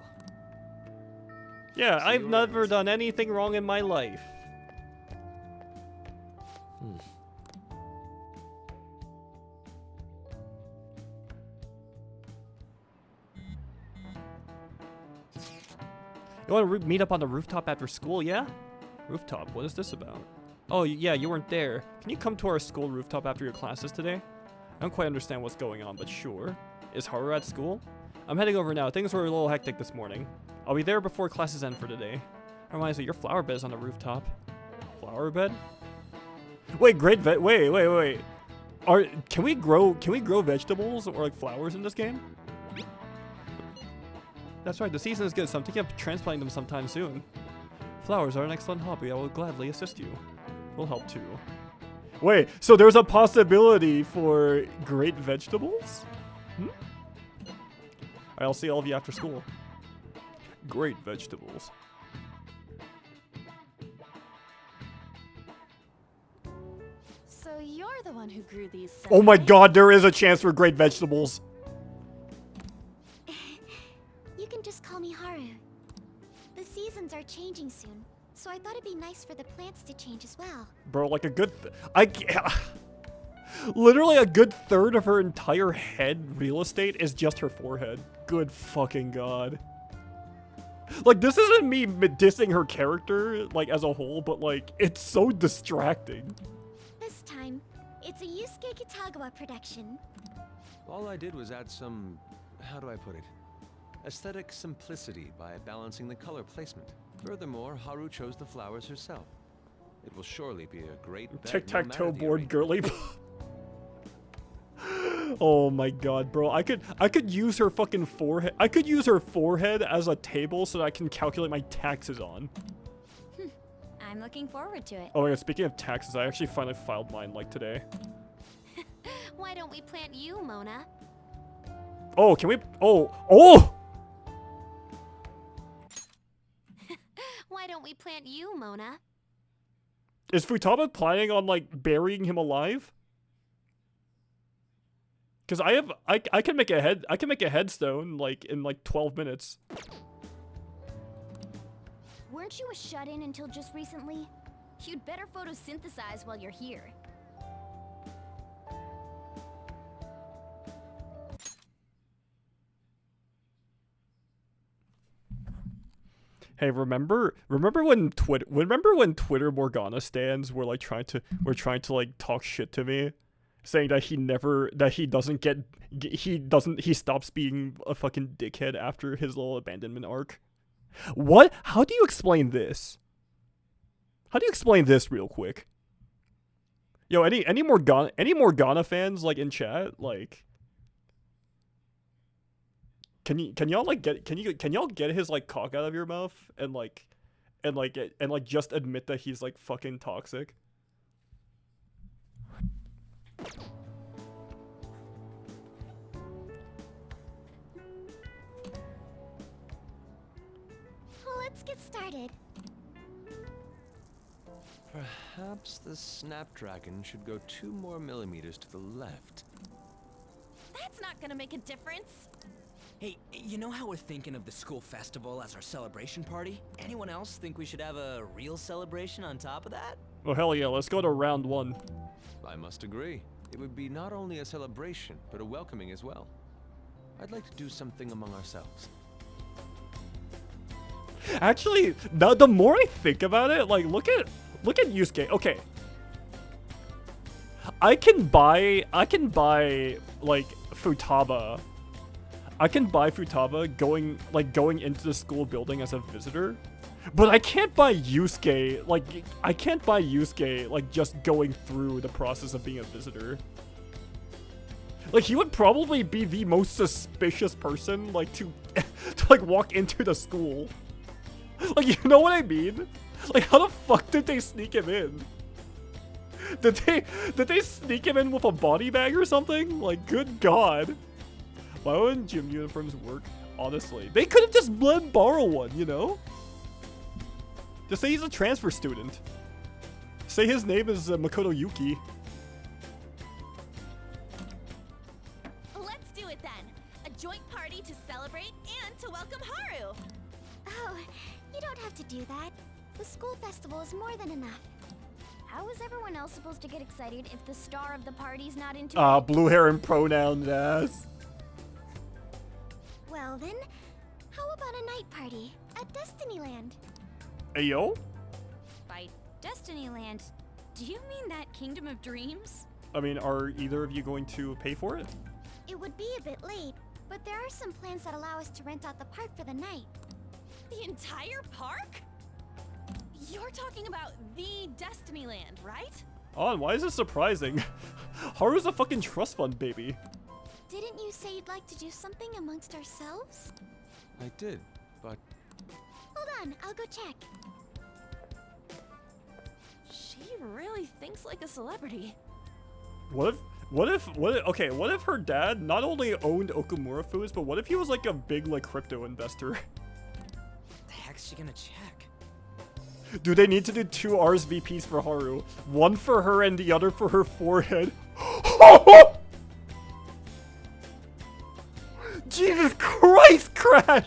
Yeah, See I've you never around. done anything wrong in my life. You want to meet up on the rooftop after school, yeah? Rooftop, what is this about? Oh, yeah, you weren't there. Can you come to our school rooftop after your classes today? I don't quite understand what's going on, but sure. Is Haru at school? I'm heading over now. Things were a little hectic this morning. I'll be there before classes end for today. Reminds me, your flower bed is on the rooftop. Flower bed? Wait, wait. Can we grow vegetables or like flowers in this game? That's right, the season is good, so I'm thinking of transplanting them sometime soon. Flowers are an excellent hobby. I will gladly assist you. We'll help too. Wait, so there's a possibility for great vegetables? Alright, I'll see all of you after school. Great vegetables. So you're the one who grew these. Oh my Senpai? god, there is a chance for great vegetables. You can just call me Haru. The seasons are changing soon, so I thought it'd be nice for the plants to change as well. Bro, like a good... literally a good third of her entire head real estate is just her forehead. Good fucking god. Like, this isn't me dissing her character, like, as a whole, but, like, it's so distracting. This time, it's a Yusuke Kitagawa production. All I did was add some, how do I put it? aesthetic simplicity by balancing the color placement. Furthermore, Haru chose the flowers herself. It will surely be a great bet, Tic-tac-toe no matter the board arrangement. girly. Oh my god, bro. I could use her fucking forehead. I could use her forehead as a table so that I can calculate my taxes on. I'm looking forward to it. Oh my god, speaking of taxes, I actually finally filed mine like today. Why don't we plant you, Mona? Oh, can we? Oh! Why don't we plant you, Mona? Is Futaba planning on like burying him alive? Cause I can make a headstone like in like 12 minutes. Weren't you a shut-in until just recently? You'd better photosynthesize while you're here. Hey, remember when Twitter Morgana stands were trying to like talk shit to me, saying that he stops being a fucking dickhead after his little abandonment arc. What? How do you explain this? How do you explain this real quick? Yo, any Morgana fans like in chat, like can y'all get his like cock out of your mouth and just admit that he's like fucking toxic? Well, let's get started. Perhaps the Snapdragon should go 2 more millimeters to the left. That's not gonna make a difference. Hey, you know how we're thinking of the school festival as our celebration party? Anyone else think we should have a real celebration on top of that? Oh hell yeah, let's go to round 1. I must agree. It would be not only a celebration, but a welcoming as well. I'd like to do something among ourselves. Actually, now the more I think about it, like look at Yusuke. Okay. I can buy like Futaba. I can buy Futaba going into the school building as a visitor. But I can't buy Yusuke like just going through the process of being a visitor. Like he would probably be the most suspicious person like to like walk into the school. Like, you know what I mean? Like, how the fuck did they sneak him in? Did they sneak him in with a body bag or something? Like, good god. Why wouldn't gym uniforms work? Honestly, they could have just let him borrow one, you know? Just say he's a transfer student. Say his name is Makoto Yuki. Let's do it then. A joint party to celebrate and to welcome Haru. Oh, you don't have to do that. The school festival is more than enough. How is everyone else supposed to get excited if the star of the party's not into it? Blue hair and pronouns ass. Well then, how about a night party at Destinyland? Hey yo? By Destinyland, do you mean that Kingdom of Dreams? I mean, are either of you going to pay for it? It would be a bit late, but there are some plans that allow us to rent out the park for the night. The entire park? You're talking about the Destinyland, right? Oh, and why is this surprising? Haru's a fucking trust fund baby. Didn't you say you'd like to do something amongst ourselves? I did, but Hold on, I'll go check. She really thinks like a celebrity. What if her dad not only owned Okumura Foods, but what if he was like a big like crypto investor? The heck's she gonna check? Do they need to do 2 RSVPs for Haru? One for her and the other for her forehead. Jesus Christ, Crash!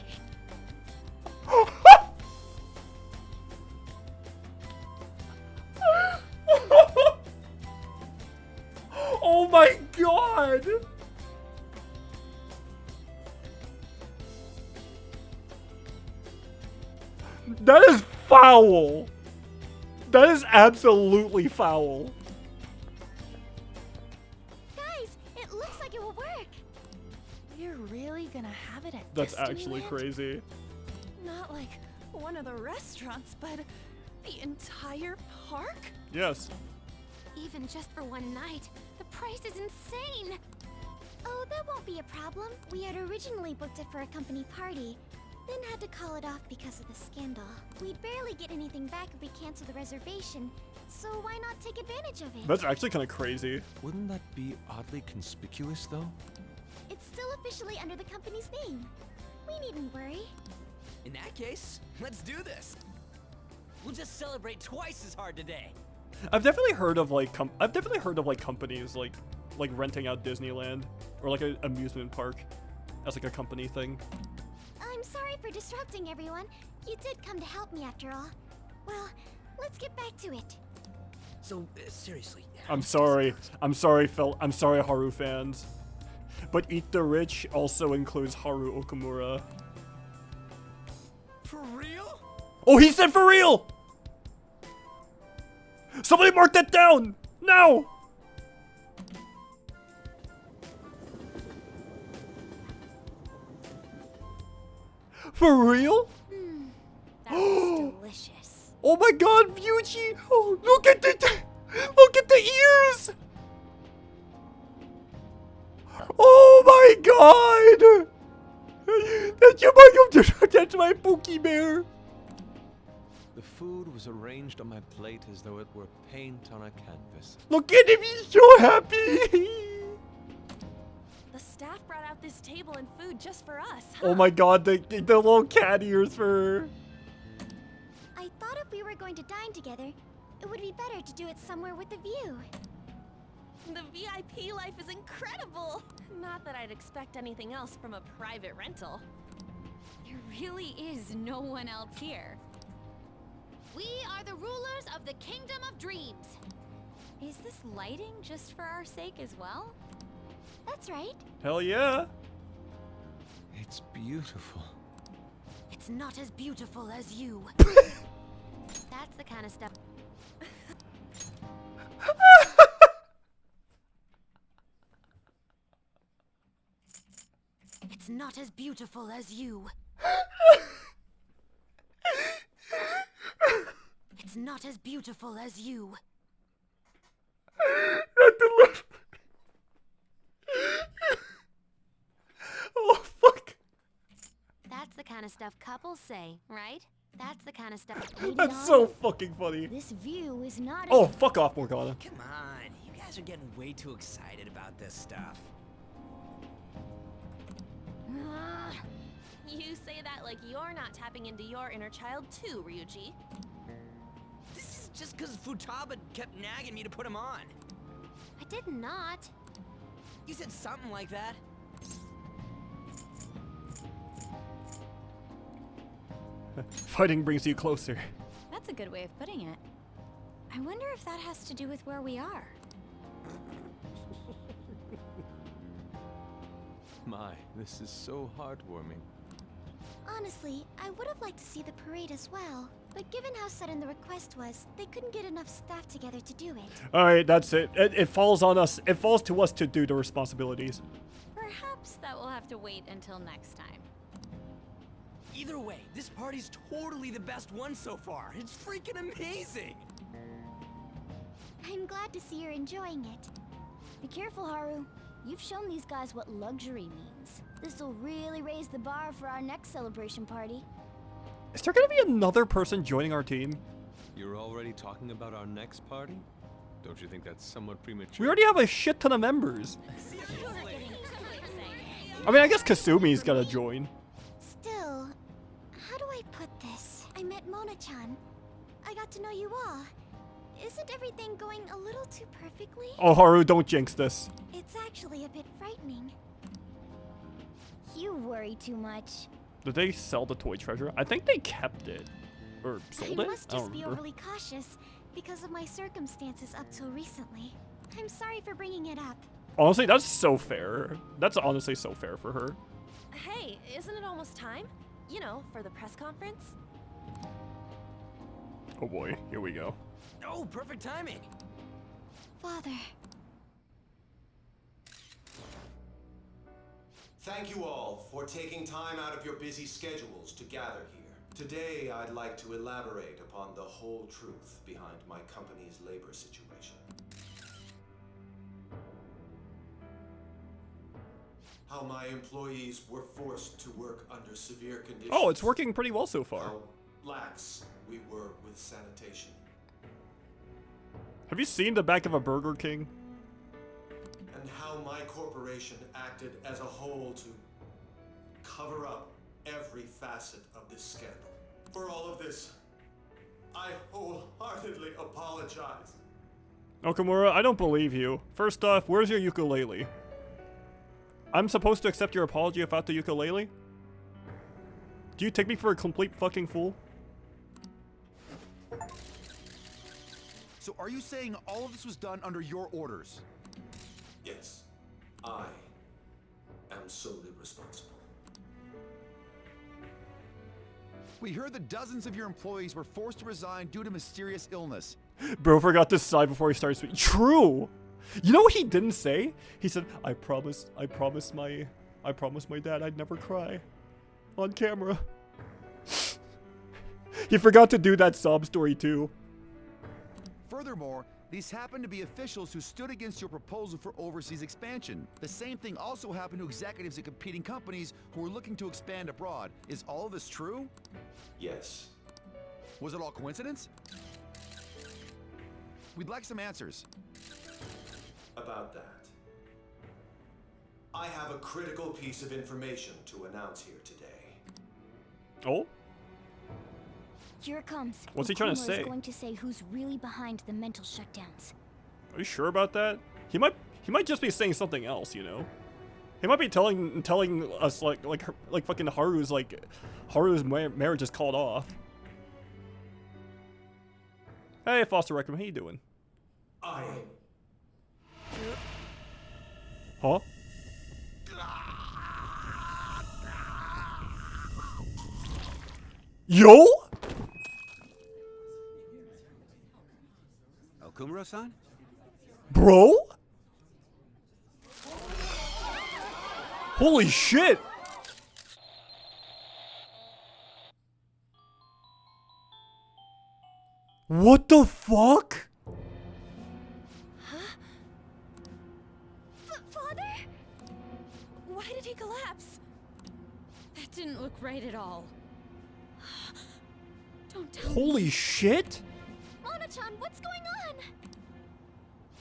Oh my god! That is foul! That is absolutely foul. Guys, it looks like it will work. We're really gonna have it at That's actually Disneyland? crazy. Not like one of the restaurants, but the entire park? Yes. Even just for one night, the price is insane. Oh, that won't be a problem. We had originally booked it for a company party, then had to call it off because of the scandal. We'd barely get anything back if we cancel the reservation, so why not take advantage of it? That's actually kind of crazy. Wouldn't that be oddly conspicuous, though? It's still officially under the company's name. We needn't worry. In that case, let's do this. We'll just celebrate twice as hard today. I've definitely heard of like companies like renting out Disneyland or like an amusement park as like a company thing. I'm sorry for disrupting everyone. You did come to help me after all. Well, let's get back to it. So, seriously. I'm sorry. I'm sorry, Haru fans. But Eat the Rich also includes Haru Okamura. For real? Oh, he said for real! Somebody mark that down! Now! For real? That was delicious. Oh my god, Ryuji! Oh, look at the ears! Oh my god! That's my Pookie Bear! The food was arranged on my plate as though it were paint on a canvas. Look at him, he's so happy! The staff brought out this table and food just for us. Oh my god, the little cat ears for her. I thought if we were going to dine together, it would be better to do it somewhere with a view. The VIP life is incredible. Not that I'd expect anything else from a private rental. There really is no one else here. We are the rulers of the Kingdom of Dreams. Is this lighting just for our sake as well? That's right. Hell yeah. It's beautiful. It's not as beautiful as you. That's the kind of stuff. It's not as beautiful as you. It's not as beautiful as you. Oh, fuck. That's the kind of stuff couples say, right? That's the kind of stuff. That's so fucking funny. This view is not Oh, fuck off, Morgana. Come on, you guys are getting way too excited about this stuff. You say that like you're not tapping into your inner child too, Ryuji. This is just because Futaba kept nagging me to put him on. I did not. You said something like that. Fighting brings you closer. That's a good way of putting it. I wonder if that has to do with where we are. My, this is so heartwarming. Honestly, I would have liked to see the parade as well. But given how sudden the request was, they couldn't get enough staff together to do it. Alright, that's it. It falls on us. It falls to us to do the responsibilities. Perhaps that will have to wait until next time. Either way, this party's totally the best one so far. It's freaking amazing. I'm glad to see you're enjoying it. Be careful, Haru. You've shown these guys what luxury means. This'll really raise the bar for our next celebration party. Is there gonna be another person joining our team? You're already talking about our next party? Don't you think that's somewhat premature? We already have a shit ton of members. I mean, I guess Kasumi's gotta join. Still, how do I put this? I met Mona-chan. I got to know you all. Isn't everything going a little too perfectly? Oh, Haru, don't jinx this. It's actually a bit frightening. You worry too much. Did they sell the toy treasure? I think they kept it. Or sold I it? must I don't just be remember. overly cautious because of my circumstances up till recently. I'm sorry for bringing it up. Honestly, that's so fair. That's honestly so fair for her. Hey, isn't it almost time? You know, for the press conference? Oh boy, here we go. Oh, perfect timing. Father. Thank you all for taking time out of your busy schedules to gather here. Today, I'd like to elaborate upon the whole truth behind my company's labor situation. How my employees were forced to work under severe conditions. Oh, it's working pretty well so far. How lax we were with sanitation. Have you seen the back of a Burger King? And how my corporation acted as a whole to cover up every facet of this scandal. For all of this, I wholeheartedly apologize. Okamura, I don't believe you. First off, where's your ukulele? I'm supposed to accept your apology without the ukulele? Do you take me for a complete fucking fool? So are you saying all of this was done under your orders? Yes, I am solely responsible. We heard that dozens of your employees were forced to resign due to mysterious illness. Bro forgot to sigh before he started speaking. True! You know what he didn't say? He said, I promised my dad I'd never cry. On camera. He forgot to do that sob story too. Furthermore, these happen to be officials who stood against your proposal for overseas expansion. The same thing also happened to executives at competing companies who were looking to expand abroad. Is all of this true? Yes. Was it all coincidence? We'd like some answers. About that, I have a critical piece of information to announce here today. Oh? Here it comes. What's he trying to Okumura say? Is going to say who's really behind the mental shutdowns. Are you sure about that? He might just be saying something else, you know? He might be telling us like fucking Haru's marriage is called off. Hey, Foster Rectum, how you doing? I am. Huh? Yo? Okumura-san? Bro? Holy shit! What the fuck? Father? Why did he collapse? That didn't look right at all. Don't tell Holy me. shit! Mona-chan, what's going on?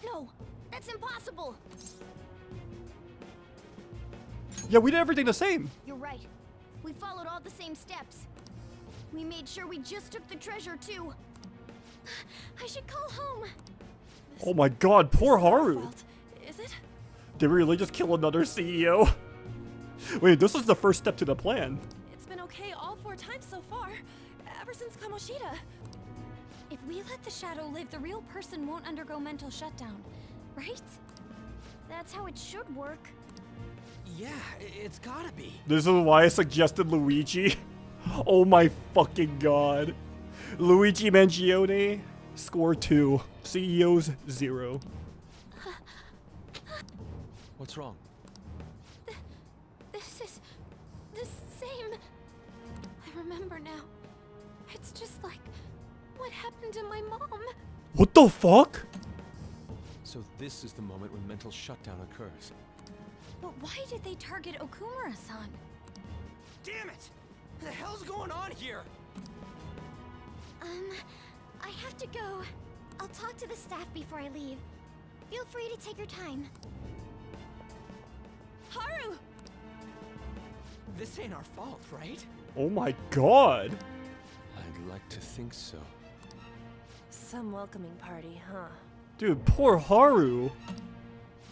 No, that's impossible. Yeah, we did everything the same. You're right. We followed all the same steps. We made sure we just took the treasure too. I should call home. Oh my god, poor Haru. Is it? Did we really just kill another CEO? Wait, this is the first step to the plan. It's been okay all 4 times so far, ever since Kamoshida. If we let the shadow live, the real person won't undergo mental shutdown, right? That's how it should work. Yeah, it's gotta be. This is why I suggested Luigi. Oh my fucking god. Luigi Mangione, score 2. CEOs 0. What's wrong? This is the same. I remember now. It's just like what happened to my mom. What the fuck? So this is the moment when mental shutdown occurs. But why did they target Okumura-san? Damn it! What the hell's going on here? I have to go. I'll talk to the staff before I leave. Feel free to take your time. Haru! This ain't our fault, right? Oh my god. I'd like to think so. Some welcoming party, huh? Dude, poor Haru.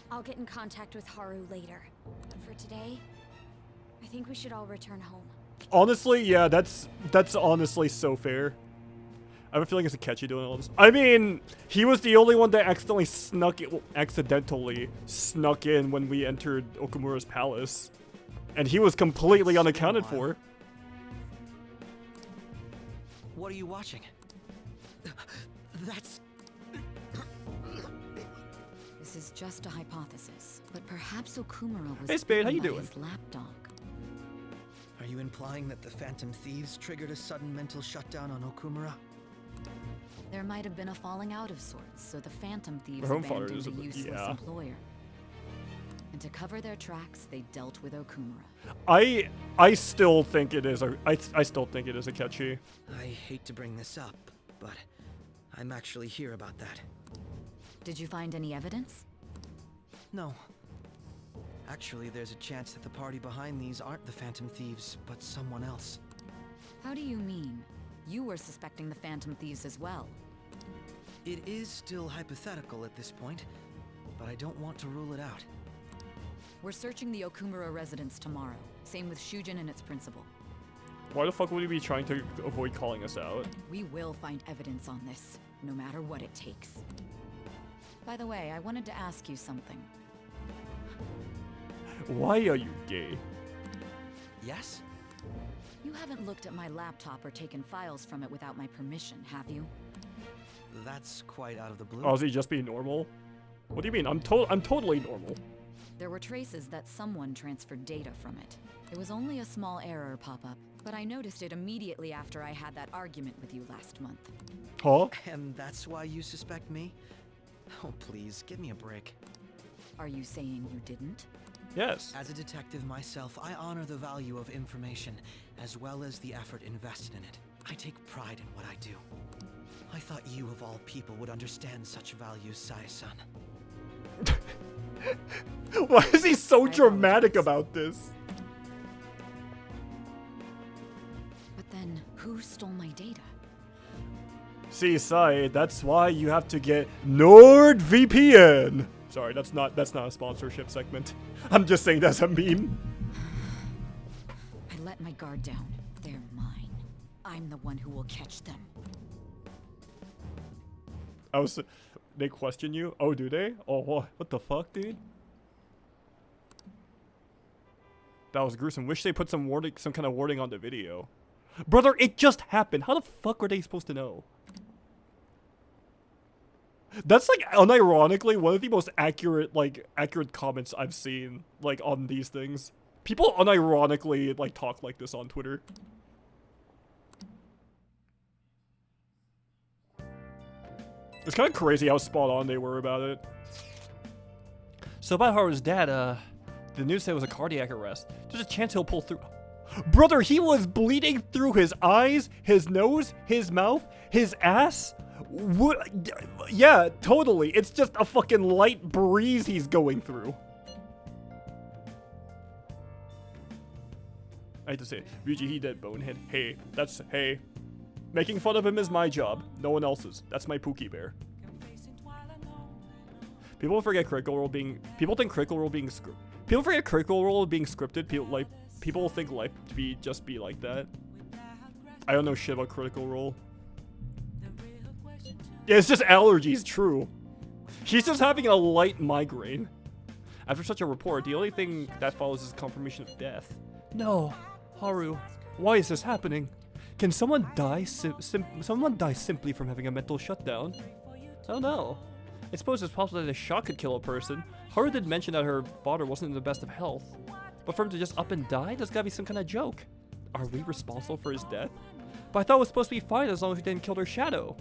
I'll get in contact with Haru later. But for today, I think we should all return home. Honestly, yeah, that's honestly so fair. I have a feeling it's Akechi doing all this. I mean, he was the only one that accidentally snuck in when we entered Okumura's palace. And he was completely unaccounted for. What are you watching? That's... This is just a hypothesis, but perhaps Okumura was Hey, Spade, how bitten you by doing? his lapdog. Are you implying that the Phantom Thieves triggered a sudden mental shutdown on Okumura? There might have been a falling out of sorts, so the Phantom Thieves Her home father abandoned is a the bit- useless yeah. employer. And to cover their tracks, they dealt with Okumura. I still think it is a I still think it is a Akechi. I hate to bring this up, but I'm actually here about that. Did you find any evidence? No. Actually, there's a chance that the party behind these aren't the Phantom Thieves, but someone else. How do you mean? You were suspecting the Phantom Thieves as well. It is still hypothetical at this point, but I don't want to rule it out. We're searching the Okumura residence tomorrow. Same with Shujin and its principal. Why the fuck would he be trying to avoid calling us out? We will find evidence on this, no matter what it takes. By the way, I wanted to ask you something. Why are you gay? Yes? You haven't looked at my laptop or taken files from it without my permission, have you? That's quite out of the blue. Oh, is he just being normal? What do you mean? I'm totally normal. There were traces that someone transferred data from it. It was only a small error pop-up, but I noticed it immediately after I had that argument with you last month. Huh? And that's why you suspect me? Oh, please, give me a break. Are you saying you didn't? Yes. As a detective myself, I honor the value of information, as well as the effort invested in it. I take pride in what I do. I thought you, of all people, would understand such values, Sai-san. Why is he so dramatic about this? But then, who stole my data? See, Sai, that's why you have to get NordVPN. Sorry, that's not a sponsorship segment. I'm just saying that's a meme. I let my guard down. They're mine. I'm the one who will catch them. They question you? Oh, do they? Oh, what the fuck, dude? That was gruesome. Wish they put some kind of wording on the video. Brother, it just happened. How the fuck were they supposed to know? That's like unironically one of the most accurate comments I've seen like on these things. People unironically like talk like this on Twitter. It's kind of crazy how spot on they were about it. So about Haru's dad, the news said it was a cardiac arrest. There's a chance he'll pull through. Brother, he was bleeding through his eyes, his nose, his mouth, his ass. What? Yeah, totally. It's just a fucking light breeze he's going through. I hate to say it. Ryuji, he dead bonehead. Hey. Making fun of him is my job. No one else's. That's my Pookie Bear. People forget Critical Role being... People think Critical Role being scripted. People forget Critical Role being scripted. People think life to be just be like that. I don't know shit about Critical Role. Yeah, it's just allergies, true. She's just having a light migraine. After such a report, the only thing that follows is confirmation of death. No, Haru, why is this happening? Can someone die simply from having a mental shutdown? I don't know. I suppose it's possible that a shock could kill a person. Haru did mention that her father wasn't in the best of health. But for him to just up and die, there's gotta be some kind of joke. Are we responsible for his death? But I thought it was supposed to be fine as long as we didn't kill their shadow.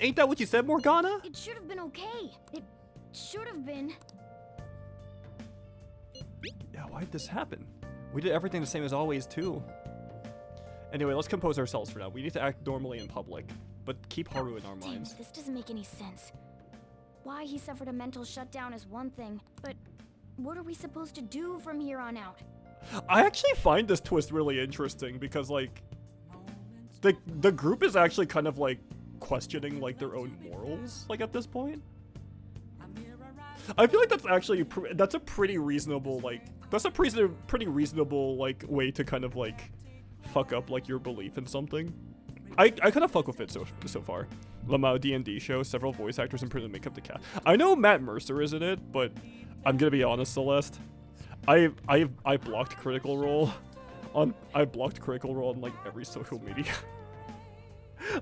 Ain't that what you said, Morgana? It should have been okay. It should have been. Yeah, why did this happen? We did everything the same as always, too. Anyway, let's compose ourselves for now. We need to act normally in public, but keep Haru in our minds. This doesn't make any sense. Why he suffered a mental shutdown is one thing, but what are we supposed to do from here on out? I actually find this twist really interesting because, like, the group is actually kind of, like, questioning, like, their own morals, like, at this point. I feel like that's actually, that's a pretty reasonable, like, pretty reasonable, like, way to kind of, like, fuck up, like, your belief in something. I kind of fuck with it so far. Lamau D&D show, several voice actors and print make up the cast. I know Matt Mercer is in it, but I'm gonna be honest, Celeste. I blocked Critical Role on like every social media.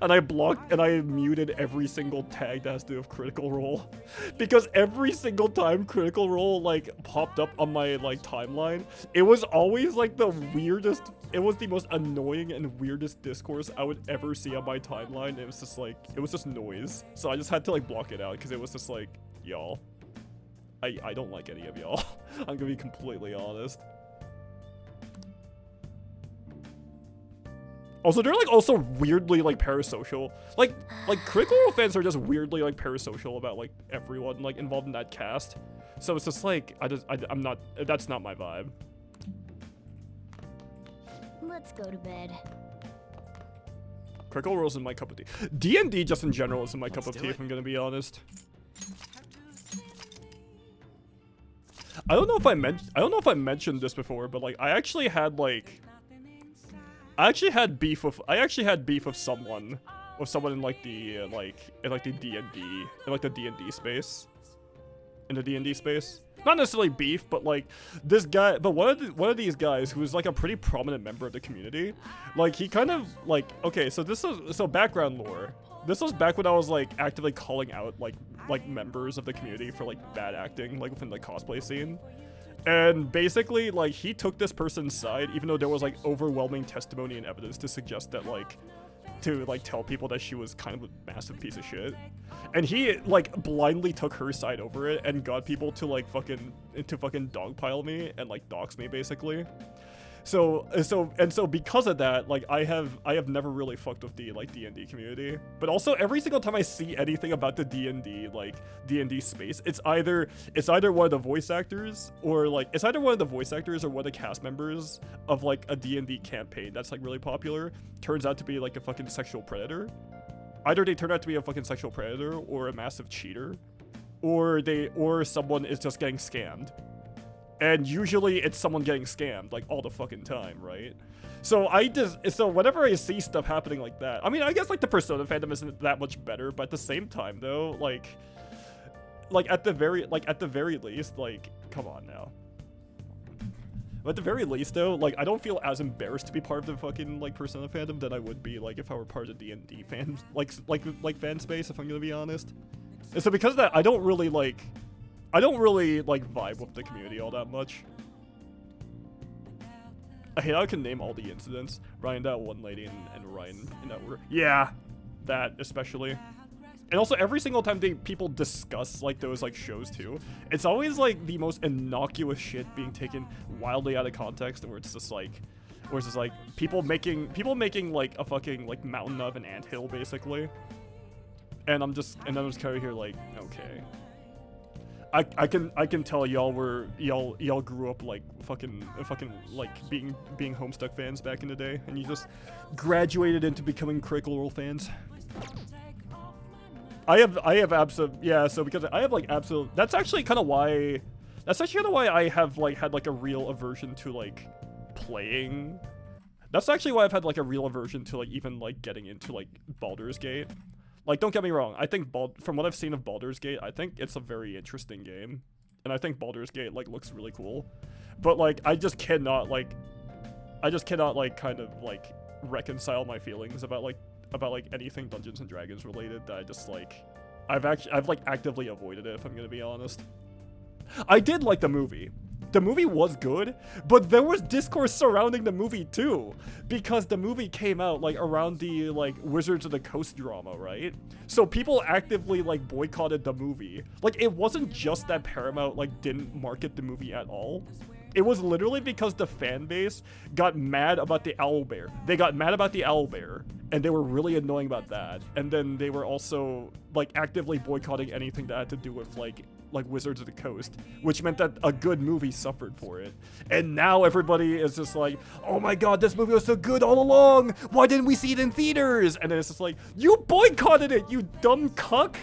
and I blocked and I muted every single tag that has to do with Critical Role, because every single time Critical Role like popped up on my like timeline, it was always like the weirdest. It was the most annoying and weirdest discourse I would ever see on my timeline. It was just like, it was just noise. So I just had to like block it out because it was just like, y'all, I don't like any of y'all. I'm gonna be completely honest. Also, they're like also weirdly like parasocial. Like Critical Role fans are just weirdly like parasocial about like everyone like involved in that cast. So it's just like I'm not. That's not my vibe. Let's go to bed. Critical Role isn't my cup of tea. D&D just in general isn't my cup of tea, if I'm gonna be honest. I don't know if I mentioned this before, but like I actually had beef with someone in like the D&D space. In the D&D space. Not necessarily beef, but like this guy, but one of these guys who was like a pretty prominent member of the community, like he kind of like, okay, so background lore. This was back when I was like actively calling out like members of the community for like bad acting like within the cosplay scene. And basically like he took this person's side even though there was like overwhelming testimony and evidence to suggest that like to like tell people that she was kind of a massive piece of shit. And he like blindly took her side over it and got people to like fucking dogpile me and like dox me basically. So because of that, like I have never really fucked with the like D&D community. But also every single time I see anything about the D&D space, it's either one of the voice actors or one of the cast members of like a D&D campaign that's like really popular turns out to be like a fucking sexual predator. Either they turn out to be a fucking sexual predator or a massive cheater, or someone is just getting scammed. And usually it's someone getting scammed, like, all the fucking time, right? So whenever I see stuff happening like that, I mean, I guess, like, the Persona fandom isn't that much better, but at the same time, though, like, at the very least, like, come on now. But at the very least, though, like, I don't feel as embarrassed to be part of the fucking, like, Persona fandom than I would be, like, if I were part of the D&D fan, like, fan space, if I'm gonna be honest. And so because of that, I don't really vibe with the community all that much. I hate how I can name all the incidents. Ryan, that one lady, and Ryan in that order. Yeah, that especially. And also every single time people discuss like those like shows too, it's always like the most innocuous shit being taken wildly out of context, where it's just like people making like a fucking like mountain of an anthill basically. And I'm just kind of here like, okay. I can tell y'all grew up like fucking like being Homestuck fans back in the day, and you just graduated into becoming Critical Role fans. I have absolute, yeah. So because I have like absolute, that's actually kind of why I have like had like a real aversion to like playing. That's actually why I've had like a real aversion to like even like getting into like Baldur's Gate. Like, don't get me wrong, I think from what I've seen of Baldur's Gate, I think it's a very interesting game. And I think Baldur's Gate, like, looks really cool. But, like, I just cannot, like, kind of, like, reconcile my feelings about anything Dungeons & Dragons related that I just, like, I've actively avoided it, if I'm gonna be honest. I did like the movie. The movie was good, but there was discourse surrounding the movie too, because the movie came out like around the like Wizards of the Coast drama, right? So people actively like boycotted the movie. Like, it wasn't just that Paramount like didn't market the movie at all. It was literally because the fan base got mad about the owlbear. They got mad about the owlbear, and they were really annoying about that. And then they were also like actively boycotting anything that had to do with like Wizards of the Coast, which meant that a good movie suffered for it. And now everybody is just like, oh my god, this movie was so good all along, why didn't we see it in theaters? And then it's just like, you boycotted it, you dumb cuck.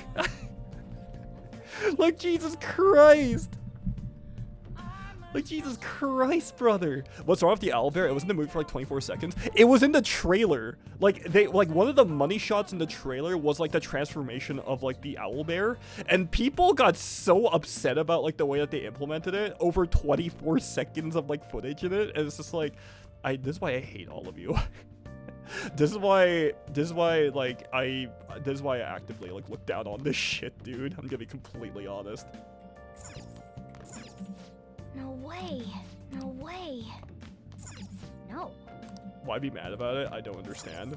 Like, Jesus Christ. Like, Jesus Christ, brother. What's wrong with the owlbear? It was in the movie for like 24 seconds. It was in the trailer. Like, one of the money shots in the trailer was like the transformation of like the owlbear. And people got so upset about like the way that they implemented it over 24 seconds of like footage in it. And it's just like, this is why I hate all of you. This is why I actively like look down on this shit, dude. I'm gonna be completely honest. No way. No way. No. Why be mad about it? I don't understand.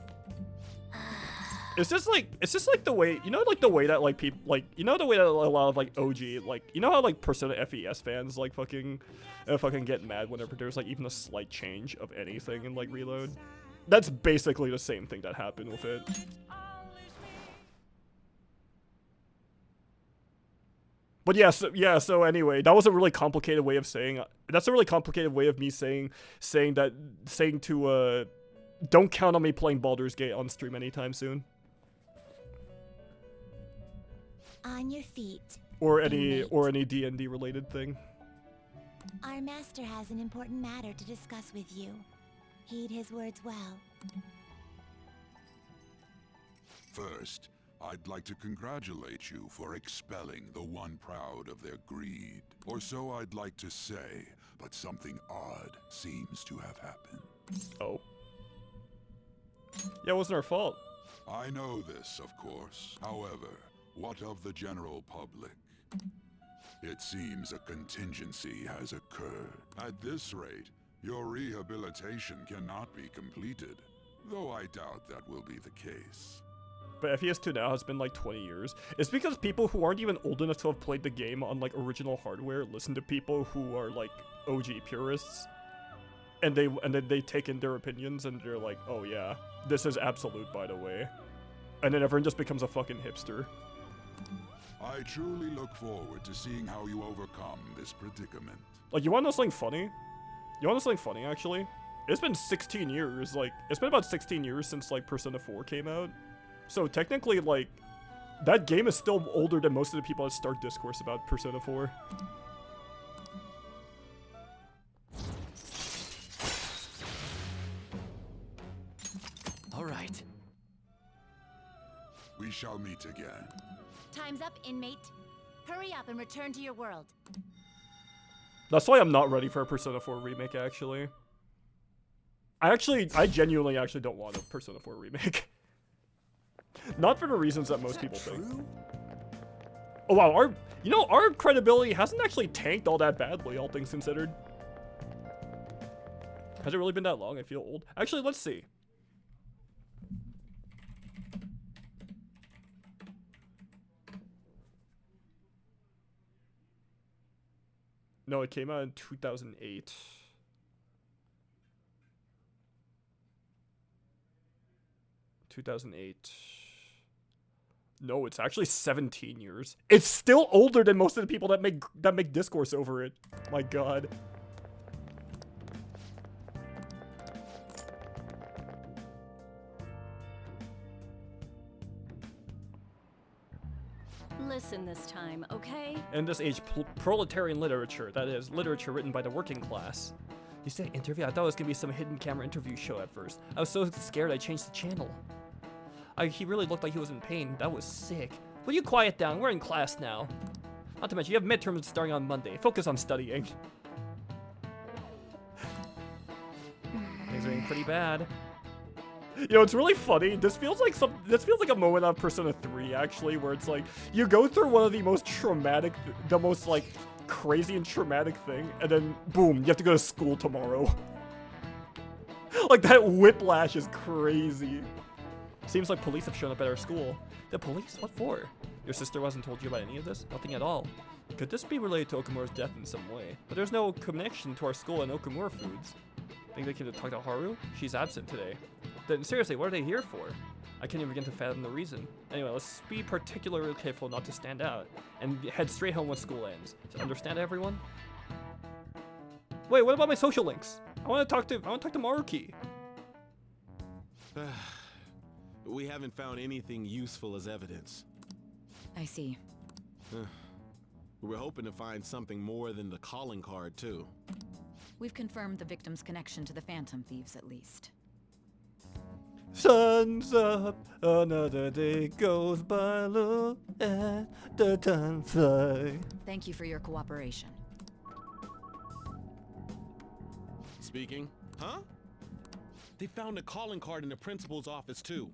It's just like the way, you know, like the way that like people like, you know, the way that a lot of like OG, like, you know how like Persona FES fans like fucking get mad whenever there's like even a slight change of anything in like Reload. That's basically the same thing that happened with it. But so anyway, that was a really complicated way of saying, that's a really complicated way of me saying to don't count on me playing Baldur's Gate on stream anytime soon. On your feet. Or any D&D related thing. Our master has an important matter to discuss with you. Heed his words well. First, I'd like to congratulate you for expelling the one proud of their greed. Or so I'd like to say, but something odd seems to have happened. Oh. Yeah, it wasn't our fault. I know this, of course. However, what of the general public? It seems a contingency has occurred. At this rate, your rehabilitation cannot be completed, though I doubt that will be the case. But FES2 now has been like 20 years. It's because people who aren't even old enough to have played the game on like original hardware listen to people who are like OG purists. And then they take in their opinions and they're like, oh yeah, this is absolute, by the way. And then everyone just becomes a fucking hipster. I truly look forward to seeing how you overcome this predicament. Like, you wanna know something funny? Actually? It's been 16 years, like, it's been about 16 years since, like, Persona 4 came out. So technically, like, that game is still older than most of the people that start discourse about Persona 4. All right. We shall meet again. Time's up, inmate. Hurry up and return to your world. That's why I'm not ready for a Persona 4 remake, actually. I genuinely actually don't want a Persona 4 remake. Not for the reasons that most people think. Oh wow, our credibility hasn't actually tanked all that badly, all things considered. Has it really been that long? I feel old. Actually, let's see. No, it came out in 2008. No, it's actually 17 years. It's still older than most of the people that make discourse over it. My god. Listen this time, okay? In this age, proletarian literature, that is, literature written by the working class. You said interview? I thought it was gonna be some hidden camera interview show at first. I was so scared I changed the channel. He really looked like he was in pain. That was sick. Will you quiet down? We're in class now. Not to mention, you have midterms starting on Monday. Focus on studying. Things are getting pretty bad. You know, it's really funny. This feels like a moment of Persona 3, actually, where it's like, you go through one of the most traumatic, the most, like, crazy and traumatic thing, and then, boom, you have to go to school tomorrow. Like, that whiplash is crazy. Seems like police have shown up at our school. The police? What for? Your sister wasn't told you about any of this? Nothing at all. Could this be related to Okamura's death in some way? But there's no connection to our school and Okamura foods. Think they came to talk to Haru? She's absent today. Then seriously, what are they here for? I can't even begin to fathom the reason. Anyway, let's be particularly careful not to stand out, and head straight home when school ends. So understand, everyone? Wait, what about my social links? I want to talk to Maruki. We haven't found anything useful as evidence. I see. We're hoping to find something more than the calling card, too. We've confirmed the victim's connection to the Phantom Thieves, at least. Sun's up, another day goes by, look at the time fly. Thank you for your cooperation. Speaking? Huh? They found a calling card in the principal's office too.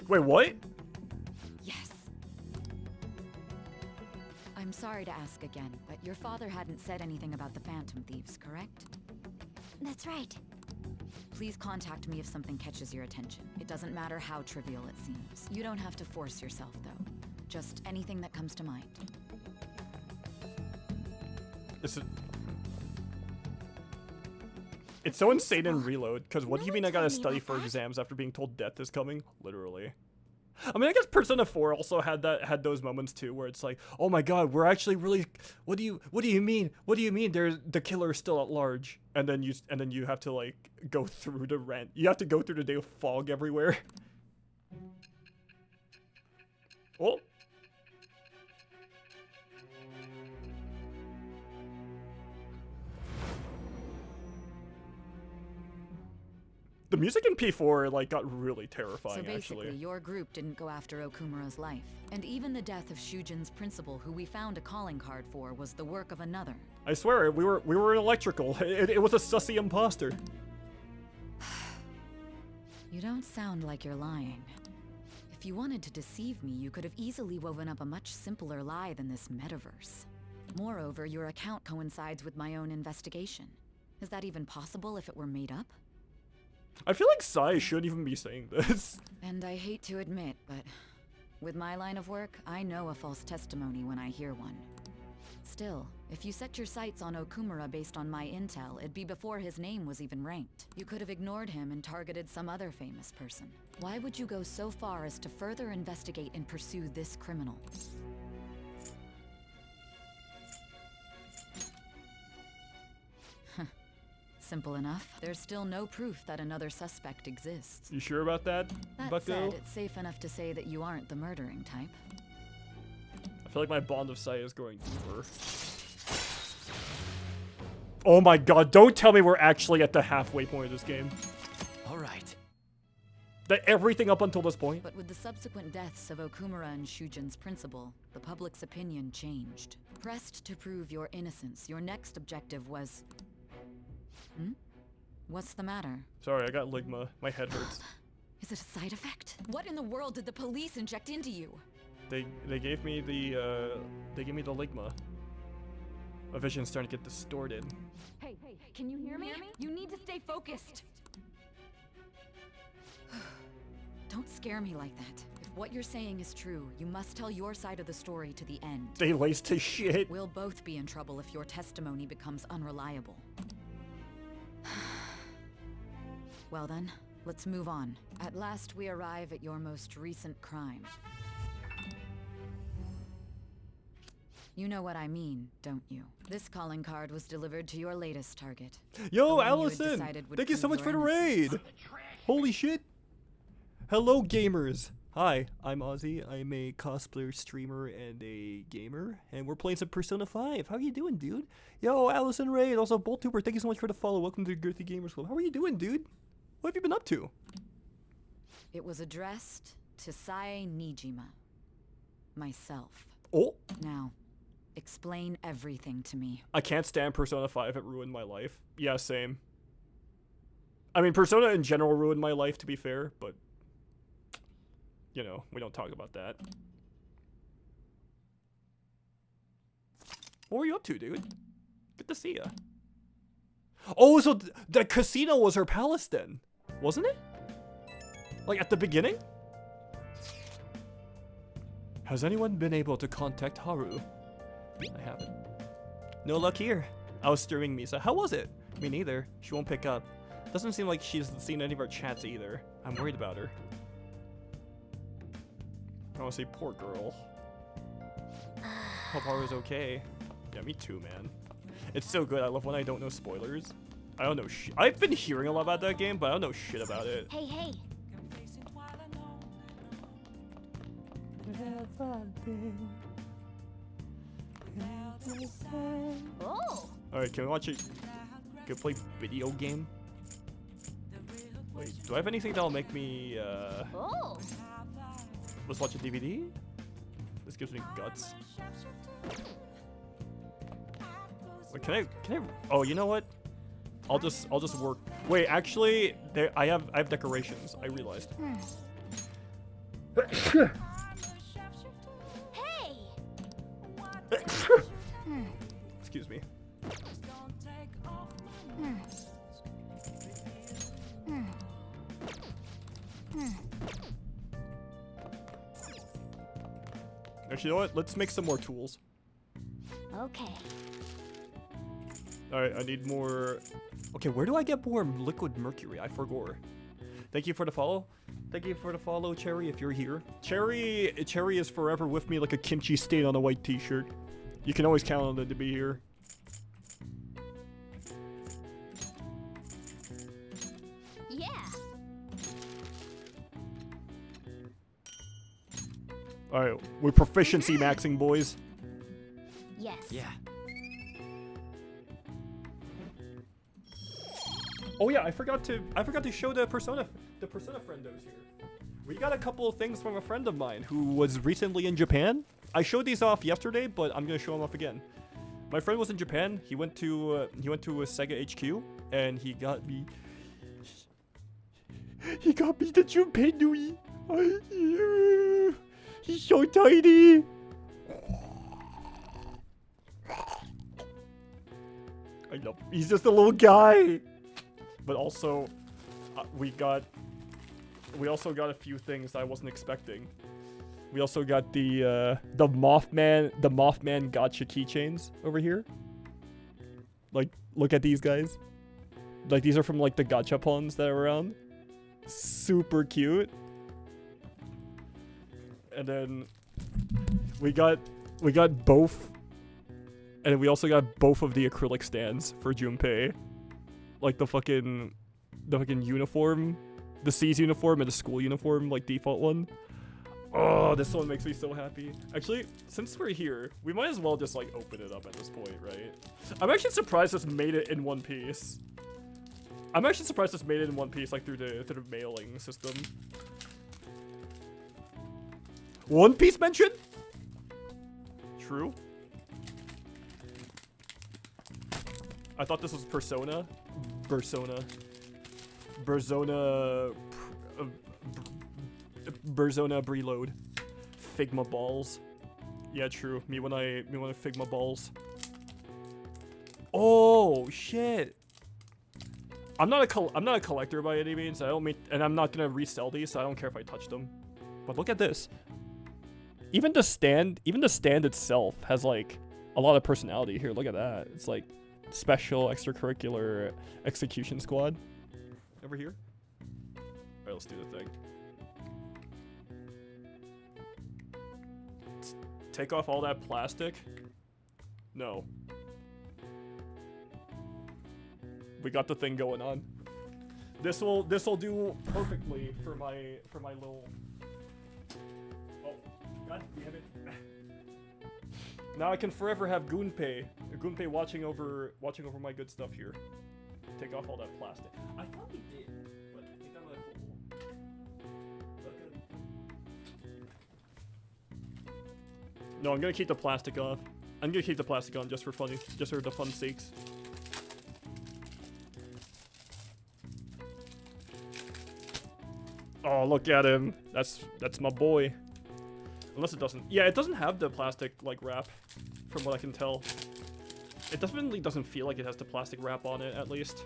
Wait, what? Yes. I'm sorry to ask again, but your father hadn't said anything about the Phantom Thieves, correct? That's right. Please contact me if something catches your attention. It doesn't matter how trivial it seems. You don't have to force yourself, though. Just anything that comes to mind. It's so insane in Reload, because what do you mean I gotta study for exams after being told death is coming? Literally. I mean, I guess Persona 4 also had those moments too, where it's like, oh my god, we're actually really, what do you mean? What do you mean the killer is still at large? And then you have to like go through the rent. You have to go through the day of fog everywhere. Oh. The music in P4 like got really terrifying. So basically, actually. your group didn't go after Okumura's life, and even the death of Shujin's principal, who we found a calling card for, was the work of another. I swear, we were in electrical. It was a sussy imposter. You don't sound like you're lying. If you wanted to deceive me, you could have easily woven up a much simpler lie than this metaverse. Moreover, your account coincides with my own investigation. Is that even possible if it were made up? I feel like Sai shouldn't even be saying this. And I hate to admit, but with my line of work, I know a false testimony when I hear one. Still, if you set your sights on Okumura based on my intel, it'd be before his name was even ranked. You could have ignored him and targeted some other famous person. Why would you go so far as to further investigate and pursue this criminal? Simple enough. There's still no proof that another suspect exists. You sure about that, That Bucko? said, it's safe enough to say that you aren't the murdering type. I feel like my bond of Sai is going deeper. Oh my god, don't tell me we're actually at the halfway point of this game. All right. That everything up until this point? But with the subsequent deaths of Okumura and Shujin's principal, the public's opinion changed. Pressed to prove your innocence, your next objective was... What's the matter? Sorry, I got ligma. My head hurts. Is it a side effect? What in the world did the police inject into you? They gave me the ligma. My vision's starting to get distorted. Hey, can you hear me? You need to stay focused. Don't scare me like that. If what you're saying is true, you must tell your side of the story to the end. They laced his shit. We'll both be in trouble if your testimony becomes unreliable. Well then, let's move on. At last we arrive at your most recent crime. You know what I mean, don't you? This calling card was delivered to your latest target. Yo, Allison! Thank you so much for the raid! Holy shit! Hello, gamers! Hi, I'm Ozzy. I'm a cosplayer, streamer, and a gamer, and we're playing some Persona 5. How you doing, dude? Yo, Allison Raid, also BoltTuber, thank you so much for the follow. Welcome to the Girthy Gamers Club. How are you doing, dude? What have you been up to? It was addressed to Sae Nijima. Myself. Oh! Now, explain everything to me. I can't stand Persona 5, it ruined my life. Yeah, same. I mean, Persona in general ruined my life, to be fair, but... You know, we don't talk about that. What were you up to, dude? Good to see ya. Oh, so the casino was her palace then, wasn't it? Like at the beginning? Has anyone been able to contact Haru? I haven't. No luck here. I was streaming Misa. How was it? Me neither. She won't pick up. Doesn't seem like she's seen any of our chats either. I'm worried about her. I want to say poor girl. Hope Haru's okay. Yeah, me too, man. It's so good. I love when I don't know spoilers. I don't know shit. I've been hearing a lot about that game, but I don't know shit about it. Hey. Oh. Alright, can we watch it? Can we play video game? Wait, do I have anything that'll make me, Oh. Let's watch a DVD? This gives me guts. Wait, can I, oh, you know what? I'll just work. Wait, actually, I have decorations. I realized. Hey! Excuse me. Actually, you know what? Let's make some more tools. Okay. Alright, I need more... Okay, where do I get more liquid mercury? I forgot. Thank you for the follow. Thank you for the follow, Cherry, if you're here. Cherry is forever with me like a kimchi stain on a white t-shirt. You can always count on it to be here. Yeah. Alright, we're proficiency maxing, boys. Yes. Yeah. Oh yeah, I forgot to show the persona friendos here. We got a couple of things from a friend of mine who was recently in Japan. I showed these off yesterday, but I'm gonna show them off again. My friend was in Japan. He went to a Sega HQ, and he got me the Junpei Nui. He's so tiny. I love him. He's just a little guy. But also, we also got a few things I wasn't expecting. We also got the Mothman gacha keychains over here. Like, look at these guys. Like, these are from like the gachapons that are around. Super cute. And then we got both, and we also got both of the acrylic stands for Junpei. Like the fucking uniform, the C's uniform and the school uniform, like default one. Oh, this one makes me so happy. Actually, since we're here, we might as well just like open it up at this point, right? I'm actually surprised this made it in one piece. I'm actually surprised this made it in one piece, like through the mailing system. One Piece mention? True. I thought this was Persona. Burzona Breload. Figma balls. Yeah, true. Me when I Figma balls. Oh shit. I'm not a collector by any means. And I'm not gonna resell these, so I don't care if I touch them. But look at this. Even the stand itself has like a lot of personality here. Look at that. It's like special extracurricular execution squad over here. All right, let's do the thing. Take off all that plastic. No. We got the thing going on. This'll do perfectly for my little. Oh, God damn it! Now I can forever have Gunpei watching over my good stuff here. Take off all that plastic. I thought we did, but I think I'm a fool. No, I'm gonna keep the plastic off. I'm gonna keep the plastic on just for funny, just for the fun sakes. Oh, look at him. That's my boy. Unless it doesn't. Yeah, it doesn't have the plastic like wrap, from what I can tell. It definitely doesn't feel like it has the plastic wrap on it, at least.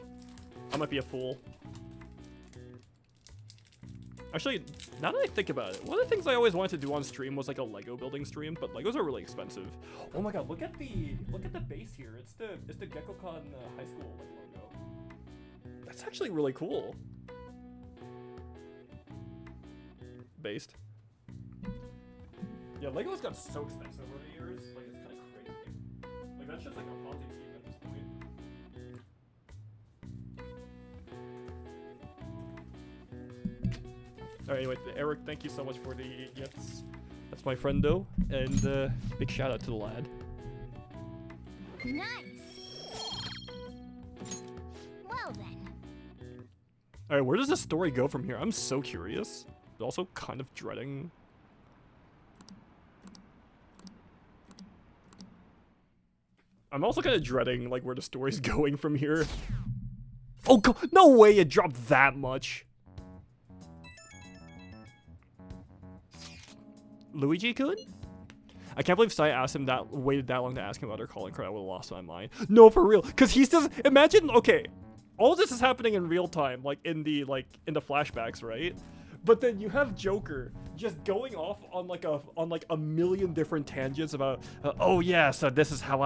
I might be a fool. Actually, now that I think about it, one of the things I always wanted to do on stream was like a Lego building stream, but Legos are really expensive. Oh my god, look at the base here. It's the GeckoCon high school like logo. That's actually really cool. Based. Yeah, Lego's got so expensive over the years, like it's kind of crazy. Like that's just like a Ponzi scheme at this point. Alright, anyway, Eric, thank you so much for the gifts. That's my friendo, and big shout out to the lad. Nice. Well then. Alright, where does the story go from here? I'm so curious, but also kind of dreading. I'm also kind of dreading like where the story's going from here. Oh, no way it dropped that much. Luigi-kun? I can't believe Sai asked him that, waited that long to ask him about her calling card. I would have lost my mind. No, for real. Because he's just, imagine, okay, all this is happening in real time, like in the flashbacks, right? But then you have Joker just going off on like a million different tangents about, oh yeah, so this is how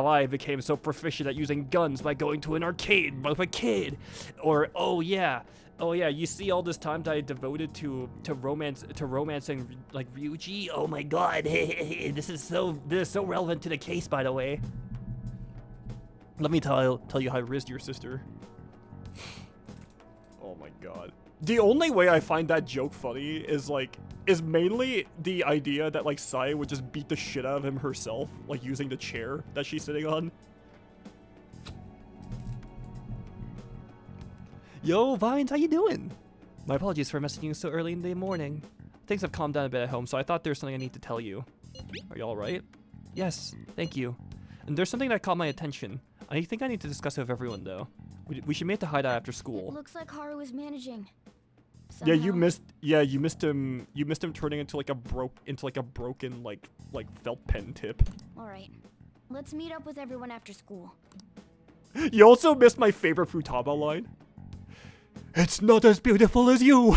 I became so proficient at using guns by going to an arcade with a kid, or oh yeah, you see all this time that I devoted to romancing like Ryuji. Oh my god, this is so relevant to the case, by the way. Let me tell you how I rizzed your sister. Oh my god. The only way I find that joke funny is mainly the idea that like Sai would just beat the shit out of him herself, like using the chair that she's sitting on. Yo, Vines, how you doing? My apologies for messaging you so early in the morning. Things have calmed down a bit at home, so I thought there's something I need to tell you. Are you alright? Yes, thank you. And there's something that caught my attention. I think I need to discuss it with everyone, though. We should meet the hideout after school. It looks like Haru is managing. Somehow. Yeah, you missed him. You missed him turning into like a broken like felt pen tip. All right, let's meet up with everyone after school. You also missed my favorite Futaba line. It's not as beautiful as you.